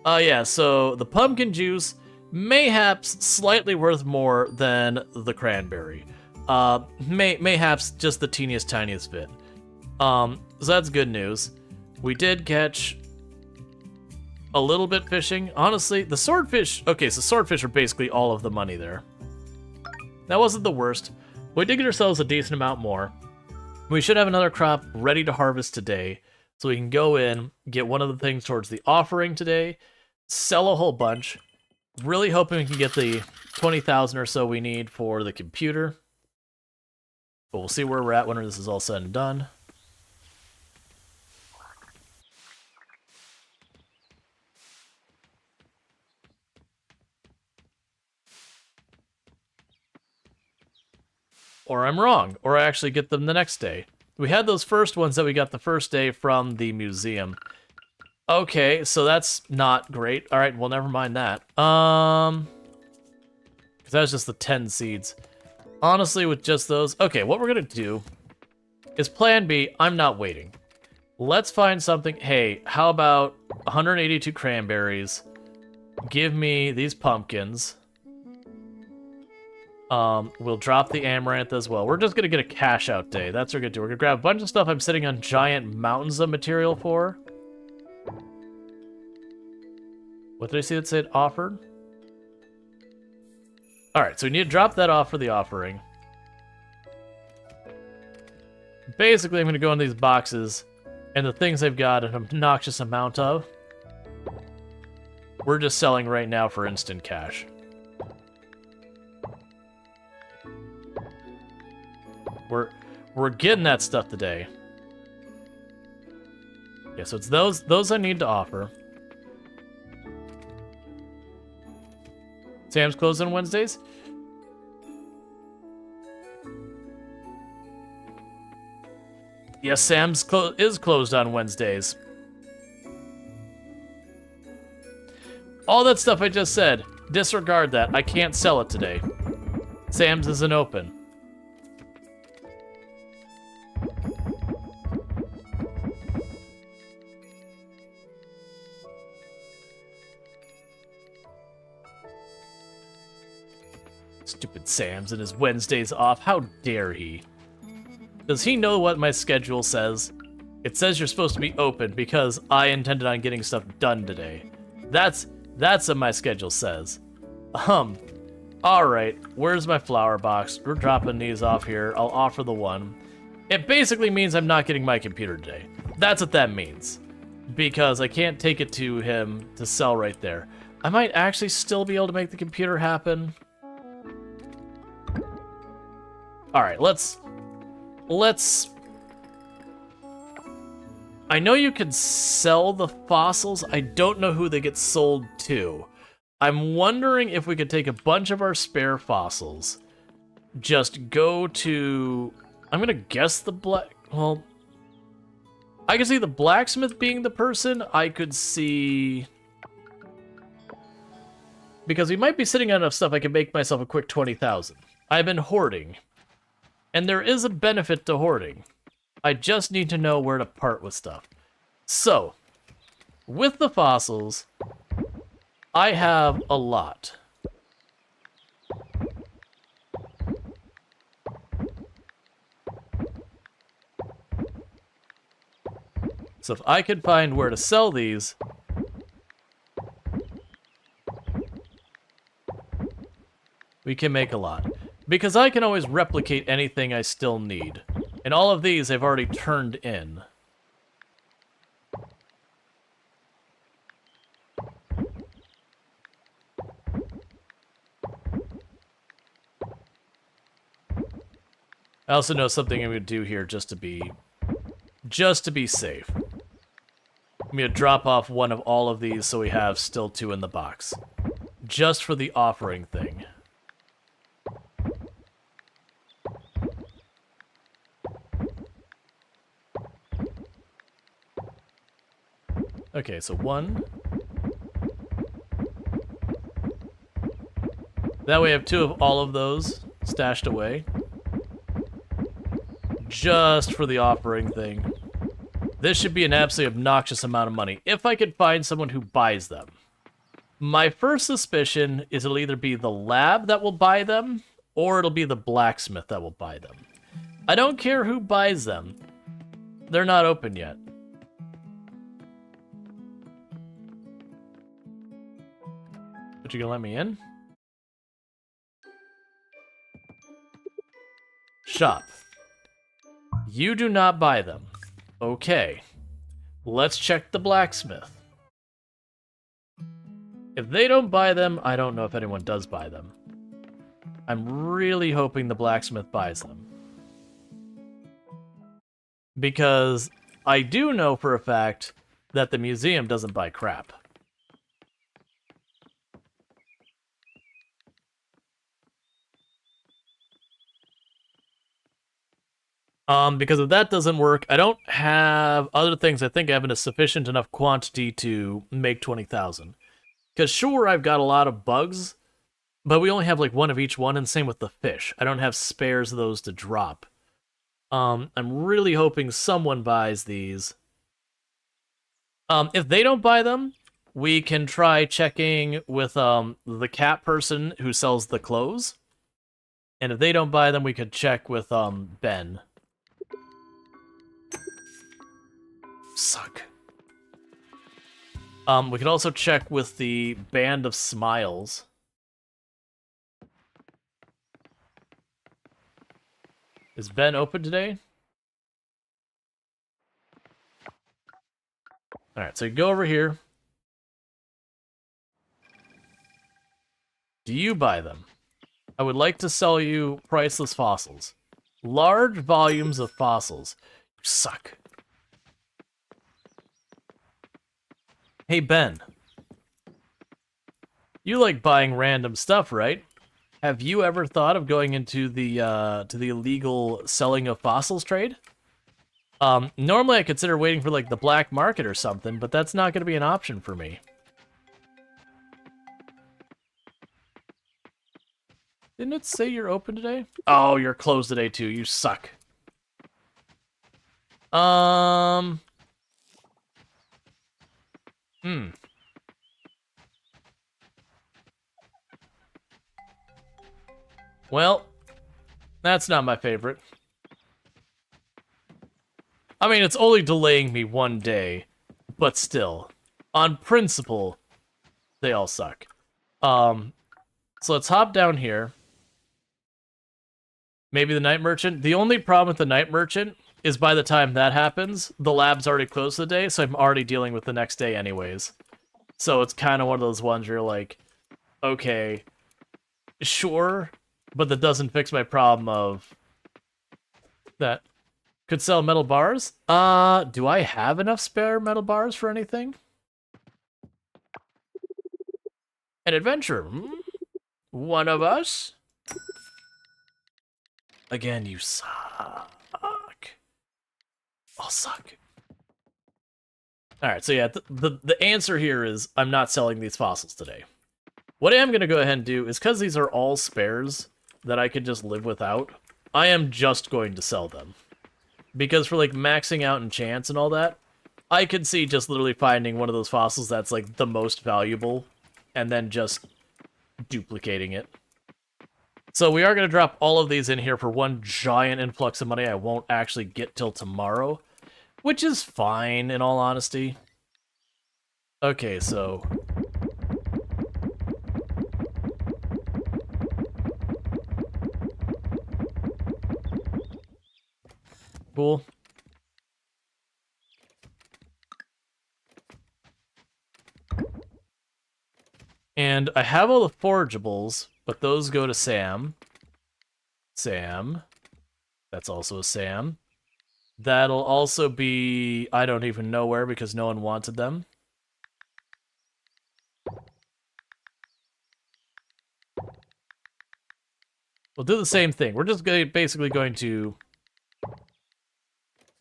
Yeah, so the pumpkin juice, mayhaps slightly worth more than the cranberry. Mayhaps just the teeniest, tiniest bit. So that's good news. We did catch a little bit fishing. Honestly, the swordfish... Okay, so swordfish are basically all of the money there. That wasn't the worst. We did get ourselves a decent amount more. We should have another crop ready to harvest today, so we can go in, get one of the things towards the offering today, sell a whole bunch. Really hoping we can get the 20,000 or so we need for the computer. But we'll see where we're at when this is all said and done. Or I'm wrong, or I actually get them the next day. We had those first ones that we got the first day from the museum. Okay, so that's not great. Alright, well, never mind that. Because that was just the 10 seeds. Honestly, with just those... Okay, what we're gonna do is plan B. I'm not waiting. Let's find something... Hey, how about 182 cranberries? Give me these pumpkins. We'll drop the amaranth as well. We're just gonna get a cash out day. That's what we're gonna do. We're gonna grab a bunch of stuff I'm sitting on giant mountains of material for. What did I see that said offered? Alright, so we need to drop that off for the offering. Basically, I'm gonna go in these boxes, and the things I've got an obnoxious amount of, we're just selling right now for instant cash. We're getting that stuff today. Yeah, so it's those I need to offer. Sam's closed on Wednesdays? Yes, Sam's is closed on Wednesdays. All that stuff I just said, disregard that. I can't sell it today. Sam's isn't open. Stupid Sam's and his Wednesdays off. How dare he? Does he know what my schedule says? It says you're supposed to be open because I intended on getting stuff done today. That's what my schedule says. Alright, where's my flower box? We're dropping these off here. I'll offer the one. It basically means I'm not getting my computer today. That's what that means. Because I can't take it to him to sell right there. I might actually still be able to make the computer happen. Alright, let's I know you can sell the fossils. I don't know who they get sold to. I'm wondering if we could take a bunch of our spare fossils, just go to... I'm gonna guess the black... Well, I could see the blacksmith being the person. I could see... Because we might be sitting on enough stuff, I can make myself a quick 20,000. I've been hoarding. And there is a benefit to hoarding. I just need to know where to part with stuff. So, with the fossils, I have a lot. So if I could find where to sell these, we can make a lot. Because I can always replicate anything I still need. And all of these I've already turned in. I also know something I'm gonna do here just to be safe. I'm gonna drop off one of all of these so we have still 2 in the box. Just for the offering thing. Okay, so 1. That way I have 2 of all of those stashed away. Just for the offering thing. This should be an absolutely obnoxious amount of money, if I could find someone who buys them. My first suspicion is it'll either be the lab that will buy them, or it'll be the blacksmith that will buy them. I don't care who buys them. They're not open yet. But you gonna let me in? Shop. You do not buy them. Okay. Let's check the blacksmith. If they don't buy them, I don't know if anyone does buy them. I'm really hoping the blacksmith buys them. Because I do know for a fact that the museum doesn't buy crap. Because if that doesn't work, I don't have other things I think I have in a sufficient enough quantity to make 20,000. Because sure, I've got a lot of bugs, but we only have like 1 of each one, and same with the fish. I don't have spares of those to drop. I'm really hoping someone buys these. If they don't buy them, we can try checking with the cat person who sells the clothes. And if they don't buy them, we could check with Ben. Suck. We could also check with the Band of Smiles. Is Ben open today? Alright, so you go over here. Do you buy them? I would like to sell you priceless fossils. Large volumes of fossils. You suck. Hey, Ben. You like buying random stuff, right? Have you ever thought of going into the illegal selling of fossils trade? Normally I consider waiting for like the black market or something, but that's not going to be an option for me. Didn't it say you're open today? Oh, you're closed today too. You suck. Well, that's not my favorite. I mean, it's only delaying me 1 day, but still, on principle, they all suck. So let's hop down here. Maybe the night merchant. The only problem with the night merchant is by the time that happens, the lab's already closed for the day, so I'm already dealing with the next day anyways. So it's kind of one of those ones where you're like, okay, sure, but that doesn't fix my problem of that. Could sell metal bars? Do I have enough spare metal bars for anything? An adventure. One of us? Again, you suck. I'll suck. Alright, so yeah, the answer here is I'm not selling these fossils today. What I am going to go ahead and do is, because these are all spares that I could just live without, I am just going to sell them. Because for, like, maxing out enchants and all that, I could see just literally finding one of those fossils that's, like, the most valuable, and then just duplicating it. So we are going to drop all of these in here for one giant influx of money I won't actually get till tomorrow, which is fine, in all honesty. Okay, so... Cool. And I have all the forageables, but those go to Sam. Sam. That's also a Sam. That'll also be... I don't even know where because no one wanted them. We'll do the same thing. We're just basically going to...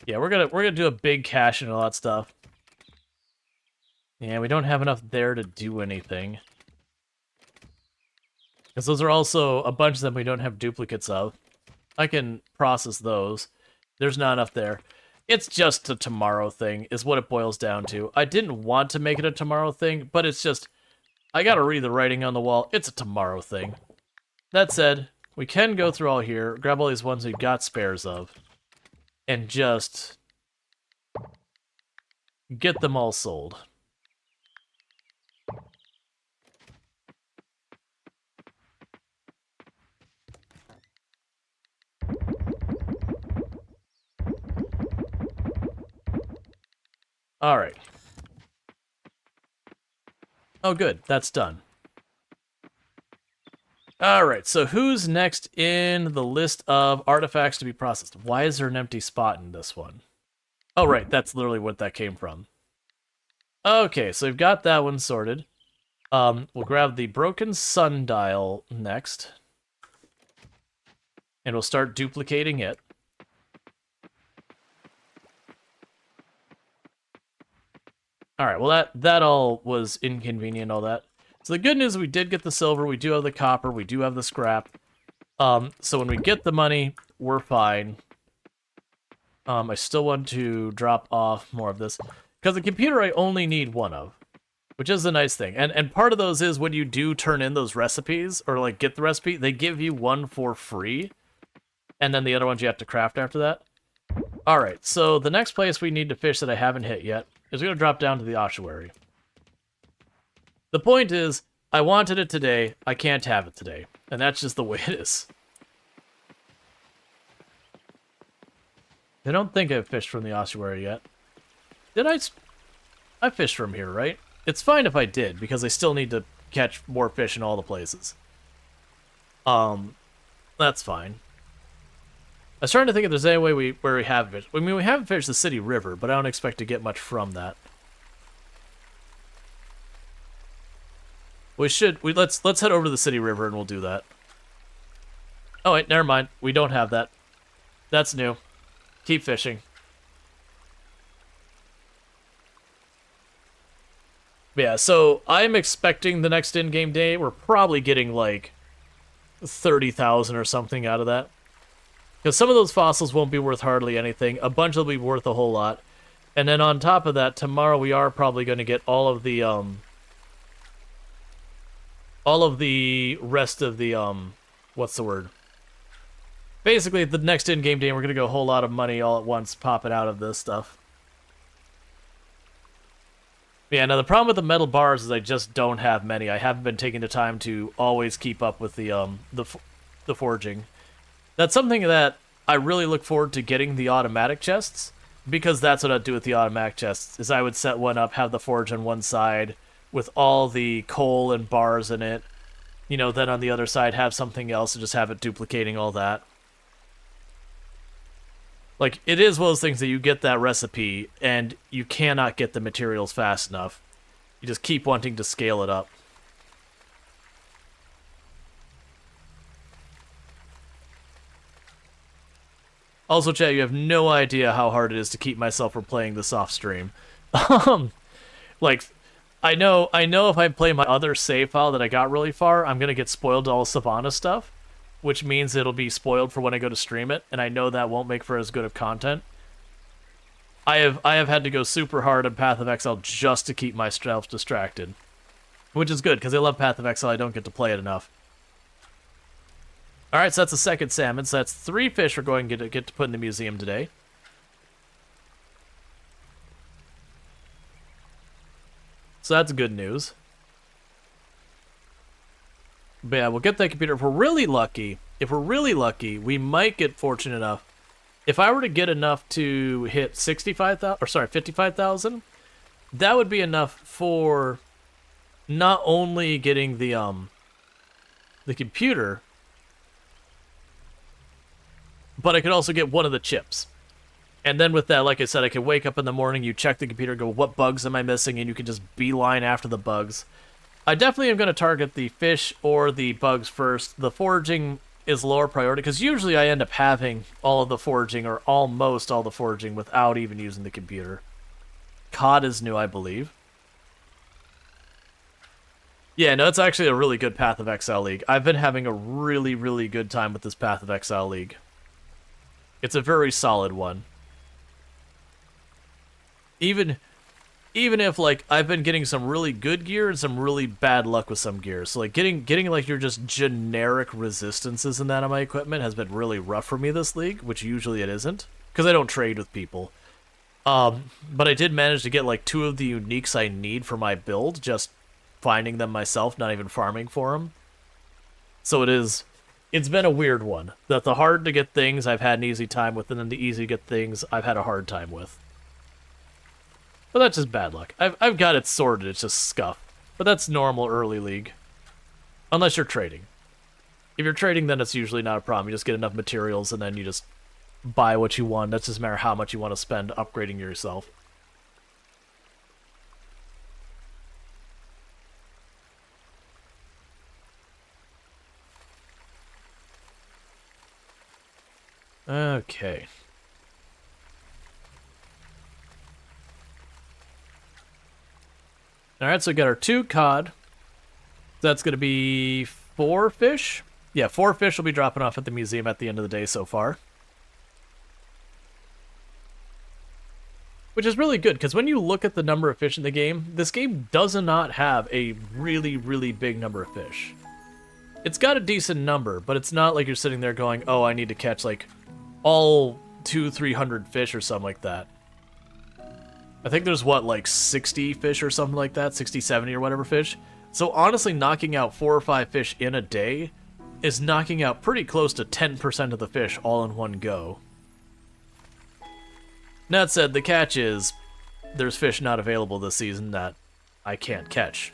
Yeah, we're gonna do a big cache and all that stuff. Yeah, we don't have enough there to do anything. Because those are also a bunch of them we don't have duplicates of. I can process those. There's not enough there. It's just a tomorrow thing, is what it boils down to. I didn't want to make it a tomorrow thing, but it's just... I gotta read the writing on the wall. It's a tomorrow thing. That said, we can go through all here, grab all these ones we've got spares of, and just get them all sold. Alright. Oh good, that's done. Alright, so who's next in the list of artifacts to be processed? Why is there an empty spot in this one? Oh right, that's literally what that came from. Okay, so we've got that one sorted. We'll grab the broken sundial next. And we'll start duplicating it. Alright, well that all was inconvenient, all that. So the good news is we did get the silver, we do have the copper, we do have the scrap. So when we get the money, we're fine. I still want to drop off more of this. Because the computer I only need one of. Which is a nice thing. And part of those is when you do turn in those recipes, or like get the recipe, they give you one for free. And then the other ones you have to craft after that. Alright, so the next place we need to fish that I haven't hit yet is going to drop down to the ossuary. The point is, I wanted it today, I can't have it today. And that's just the way it is. I don't think I've fished from the ossuary yet. Did I? I fished from here, right? It's fine if I did, because I still need to catch more fish in all the places. That's fine. I was trying to think if there's any way where we have fished. I mean, we haven't fished the city river, but I don't expect to get much from that. Let's head over to the city river and we'll do that. Oh wait, never mind. We don't have that. That's new. Keep fishing. Yeah, so I'm expecting the next in-game day, we're probably getting like 30,000 or something out of that. Because some of those fossils won't be worth hardly anything. A bunch will be worth a whole lot. And then on top of that, tomorrow we are probably going to get all of the rest of the, what's the word? Basically, the next in-game day, we're going to go a whole lot of money all at once popping out of this stuff. Yeah, now the problem with the metal bars is I just don't have many. I haven't been taking the time to always keep up with the forging. That's something that I really look forward to getting the automatic chests, because that's what I'd do with the automatic chests, is I would set one up, have the forge on one side, with all the coal and bars in it, you know, then on the other side have something else and just have it duplicating all that. Like, it is one of those things that you get that recipe, and you cannot get the materials fast enough. You just keep wanting to scale it up. Also, chat, you have no idea how hard it is to keep myself from playing this off stream. Like, I know if I play my other save file that I got really far, I'm gonna get spoiled to all Savannah stuff, which means it'll be spoiled for when I go to stream it, and I know that won't make for as good of content. I have had to go super hard on Path of Exile just to keep myself distracted, which is good because I love Path of Exile. I don't get to play it enough. All right, so that's the second salmon. So that's 3 fish we're going to get to put in the museum today. So that's good news. But yeah, we'll get that computer. If we're really lucky, we might get fortunate enough. If I were to get enough to hit 55,000, that would be enough for not only getting the computer, but I could also get one of the chips. And then with that, like I said, I could wake up in the morning, you check the computer, go, what bugs am I missing? And you can just beeline after the bugs. I definitely am going to target the fish or the bugs first. The foraging is lower priority, because usually I end up having all of the foraging, or almost all the foraging, without even using the computer. COD is new, I believe. Yeah, no, it's actually a really good Path of Exile League. I've been having a really, really good time with this Path of Exile League. It's a very solid one. Even if, like, I've been getting some really good gear and some really bad luck with some gear. So, like, getting like your just generic resistances in that on my equipment has been really rough for me this league, which usually it isn't, because I don't trade with people. But I did manage to get, like, 2 of the uniques I need for my build, just finding them myself, not even farming for them. So it's been a weird one. That the hard to get things I've had an easy time with, and then the easy to get things I've had a hard time with. But that's just bad luck. I've got it sorted, it's just scuff. But that's normal early league. Unless you're trading. If you're trading, then it's usually not a problem. You just get enough materials, and then you just buy what you want. That doesn't matter how much you want to spend upgrading yourself. Okay. Alright, so we got our 2 cod. That's going to be 4 fish. Yeah, 4 fish will be dropping off at the museum at the end of the day so far. Which is really good, because when you look at the number of fish in the game, this game does not have a really, really big number of fish. It's got a decent number, but it's not like you're sitting there going, oh, I need to catch, like, all 200-300 fish or something like that. I think there's, what, like 60 fish or something like that? 60, 70 or whatever fish? So honestly, knocking out 4 or 5 fish in a day is knocking out pretty close to 10% of the fish all in one go. That said, the catch is, there's fish not available this season that I can't catch.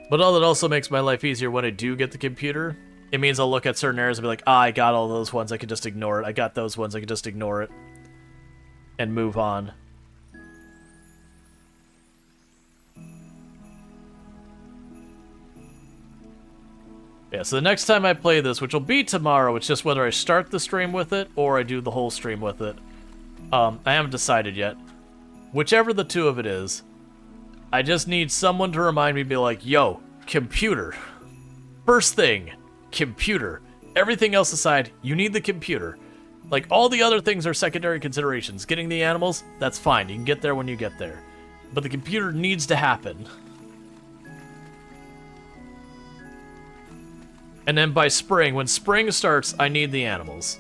But all that also makes my life easier when I do get the computer. It means I'll look at certain areas and be like, I got all those ones, I can just ignore it. I got those ones, I can just ignore it. And move on. Yeah, so the next time I play this, which will be tomorrow, it's just whether I start the stream with it or I do the whole stream with it. I haven't decided yet. Whichever the 2 of it is, I just need someone to remind me, be like, yo, computer. First thing. Computer. Everything else aside, you need the computer. Like, all the other things are secondary considerations. Getting the animals, that's fine. You can get there when you get there. But the computer needs to happen. And then by spring, when spring starts, I need the animals.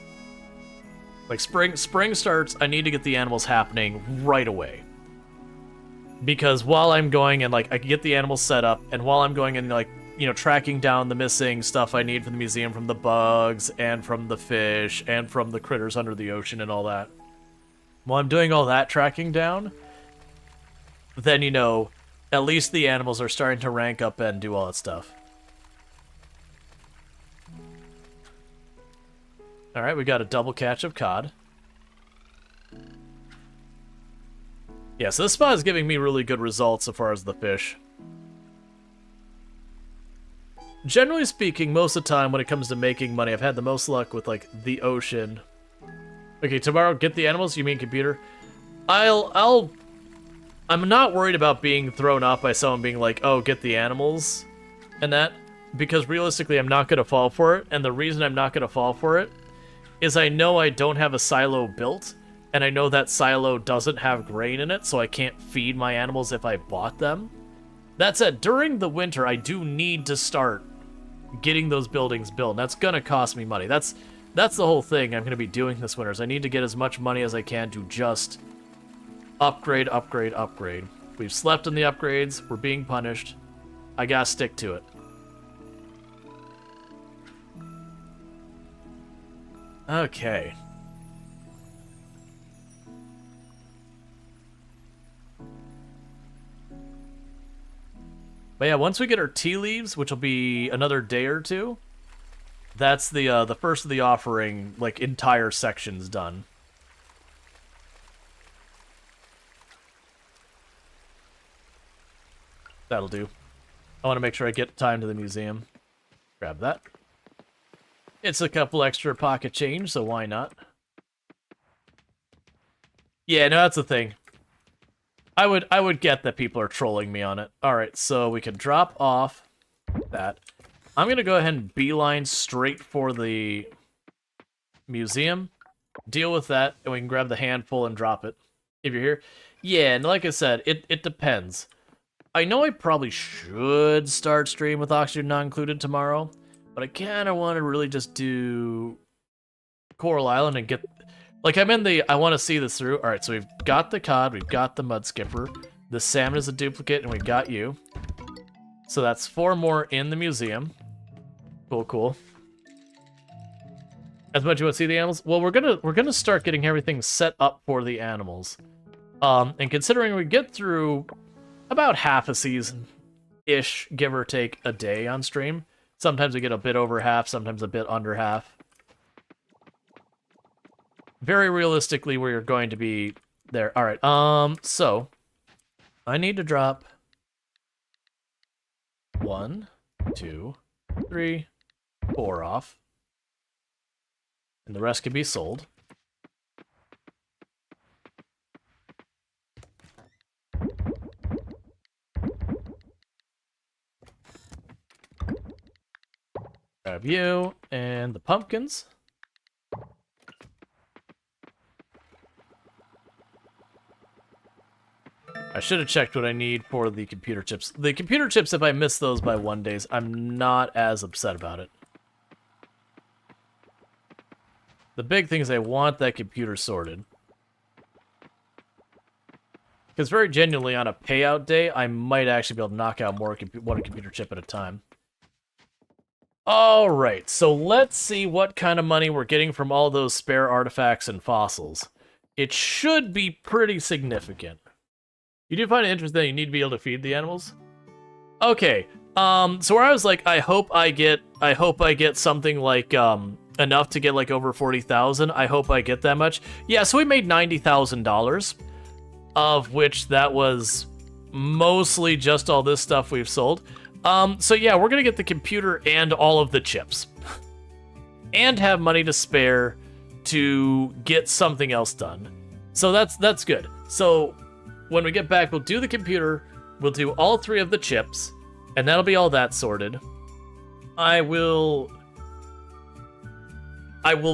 Like, spring starts, I need to get the animals happening right away. Because while I'm going and, like, I can get the animals set up, and while I'm going and, like, you know, tracking down the missing stuff I need from the museum, from the bugs, and from the fish, and from the critters under the ocean and all that. While I'm doing all that tracking down, then, you know, at least the animals are starting to rank up and do all that stuff. Alright, we got a double catch of cod. Yeah, so this spot is giving me really good results so far as the fish. Generally speaking, most of the time when it comes to making money, I've had the most luck with, like, the ocean. Okay, tomorrow, get the animals? You mean computer? I'm not worried about being thrown off by someone being like, oh, get the animals, and that, because realistically, I'm not going to fall for it, and the reason I'm not going to fall for it is I know I don't have a silo built, and I know that silo doesn't have grain in it, so I can't feed my animals if I bought them. That said, during the winter, I do need to start getting those buildings built. That's gonna cost me money. That's the whole thing I'm gonna be doing this winter, is I need to get as much money as I can to just upgrade, upgrade, upgrade. We've slept in the upgrades, we're being punished. I gotta stick to it. Okay. But yeah, once we get our tea leaves, which will be another day or two, that's the first of the offering, like, entire section's done. That'll do. I want to make sure I get time to the museum. Grab that. It's a couple extra pocket change, so why not? Yeah, no, that's the thing. I would get that people are trolling me on it. Alright, so we can drop off that. I'm gonna go ahead and beeline straight for the museum. Deal with that, and we can grab the handful and drop it. If you're here. Yeah, and like I said, it depends. I know I probably should start stream with Oxygen not included tomorrow, but I kinda wanna really just do Coral Island and get... Like, I'm in the, I want to see this through. Alright, so we've got the cod, we've got the mud skipper, the salmon is a duplicate, and we got you. So that's 4 more in the museum. Cool, cool. As much as you want to see the animals? Well, we're gonna start getting everything set up for the animals. And considering we get through about half a season-ish, give or take, a day on stream. Sometimes we get a bit over half, sometimes a bit under half. Very realistically, we're going to be there. All right. So I need to drop 1, 2, 3, 4 off, and the rest can be sold. Grab you and the pumpkins. I should have checked what I need for the computer chips. The computer chips, if I miss those by 1 day, I'm not as upset about it. The big thing is I want that computer sorted. Because very genuinely, on a payout day, I might actually be able to knock out more one computer chip at a time. Alright, so let's see what kind of money we're getting from all those spare artifacts and fossils. It should be pretty significant. You do find it interesting that you need to be able to feed the animals? Okay, so where I was like, I hope I get something like, enough to get like over 40,000. I hope I get that much. Yeah, so we made $90,000, of which that was mostly just all this stuff we've sold. So yeah, we're gonna get the computer and all of the chips. And have money to spare to get something else done. So that's good. So when we get back, we'll do the computer, we'll do all 3 of the chips, and that'll be all that sorted. I will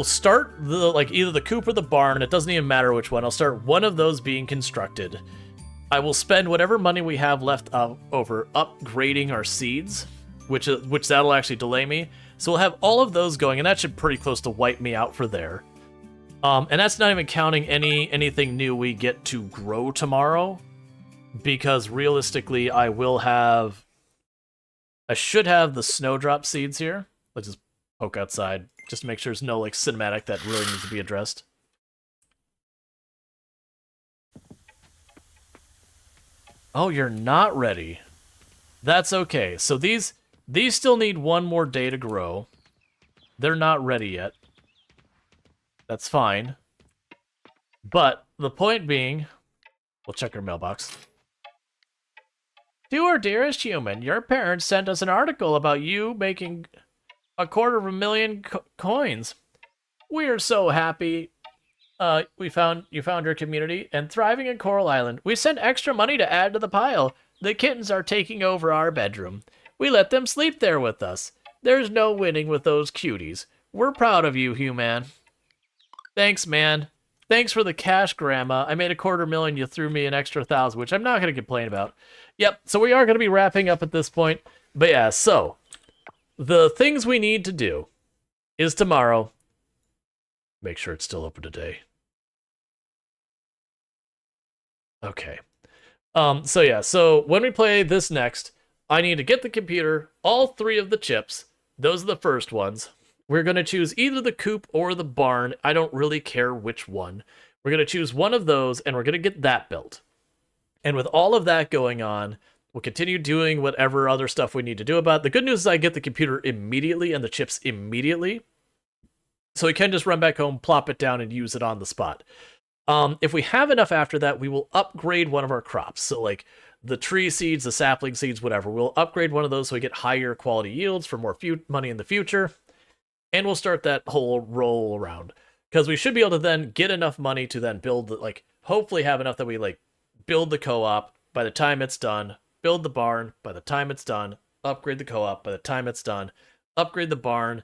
start either the coop or the barn, it doesn't even matter which one. I'll start one of those being constructed. I will spend whatever money we have left over upgrading our seeds, which that'll actually delay me. So we'll have all of those going, and that should pretty close to wipe me out for there. And that's not even counting anything new we get to grow tomorrow, because realistically, I should have the snowdrop seeds here. Let's just poke outside, just to make sure there's no like cinematic that really needs to be addressed. Oh, you're not ready. That's okay. So these still need 1 more day to grow. They're not ready yet. That's fine. But the point being, we'll check our mailbox. To our dearest human, your parents sent us an article about you making 250,000 coins. We are so happy you found your community and thriving in Coral Island. We sent extra money to add to the pile. The kittens are taking over our bedroom. We let them sleep there with us. There's no winning with those cuties. We're proud of you, human. Thanks, man. Thanks for the cash, Grandma. I made 250,000. You threw me an extra 1,000, which I'm not going to complain about. Yep, so we are going to be wrapping up at this point. But yeah, so the things we need to do is tomorrow. Make sure it's still open today. Okay. So yeah, so when we play this next, I need to get the computer, all 3 of the chips. Those are the first ones. We're going to choose either the coop or the barn. I don't really care which one. We're going to choose one of those, and we're going to get that built. And with all of that going on, we'll continue doing whatever other stuff we need to do about it. The good news is I get the computer immediately and the chips immediately. So we can just run back home, plop it down, and use it on the spot. If we have enough after that, we will upgrade one of our crops. So like the tree seeds, the sapling seeds, whatever. We'll upgrade one of those so we get higher quality yields for more money in the future. And we'll start that whole roll around. Because we should be able to then get enough money to then build, like, hopefully have enough that we, like, build the co-op by the time it's done, build the barn by the time it's done, upgrade the co-op by the time it's done, upgrade the barn,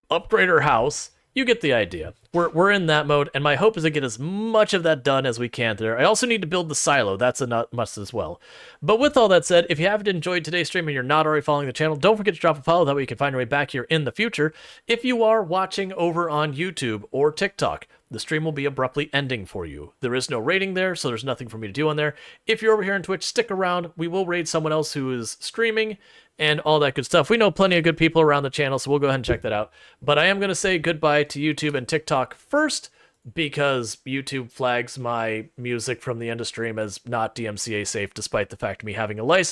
upgrade our house. You get the idea. We're in that mode, and my hope is to get as much of that done as we can there. I also need to build the silo. That's a must as well. But with all that said, if you haven't enjoyed today's stream and you're not already following the channel, don't forget to drop a follow. That way you can find your way back here in the future. If you are watching over on YouTube or TikTok, the stream will be abruptly ending for you. There is no rating there, so there's nothing for me to do on there. If you're over here on Twitch, stick around. We will raid someone else who is streaming and all that good stuff. We know plenty of good people around the channel, so we'll go ahead and check that out. But I am going to say goodbye to YouTube and TikTok first, because YouTube flags my music from the end of stream as not DMCA safe, despite the fact of me having a license.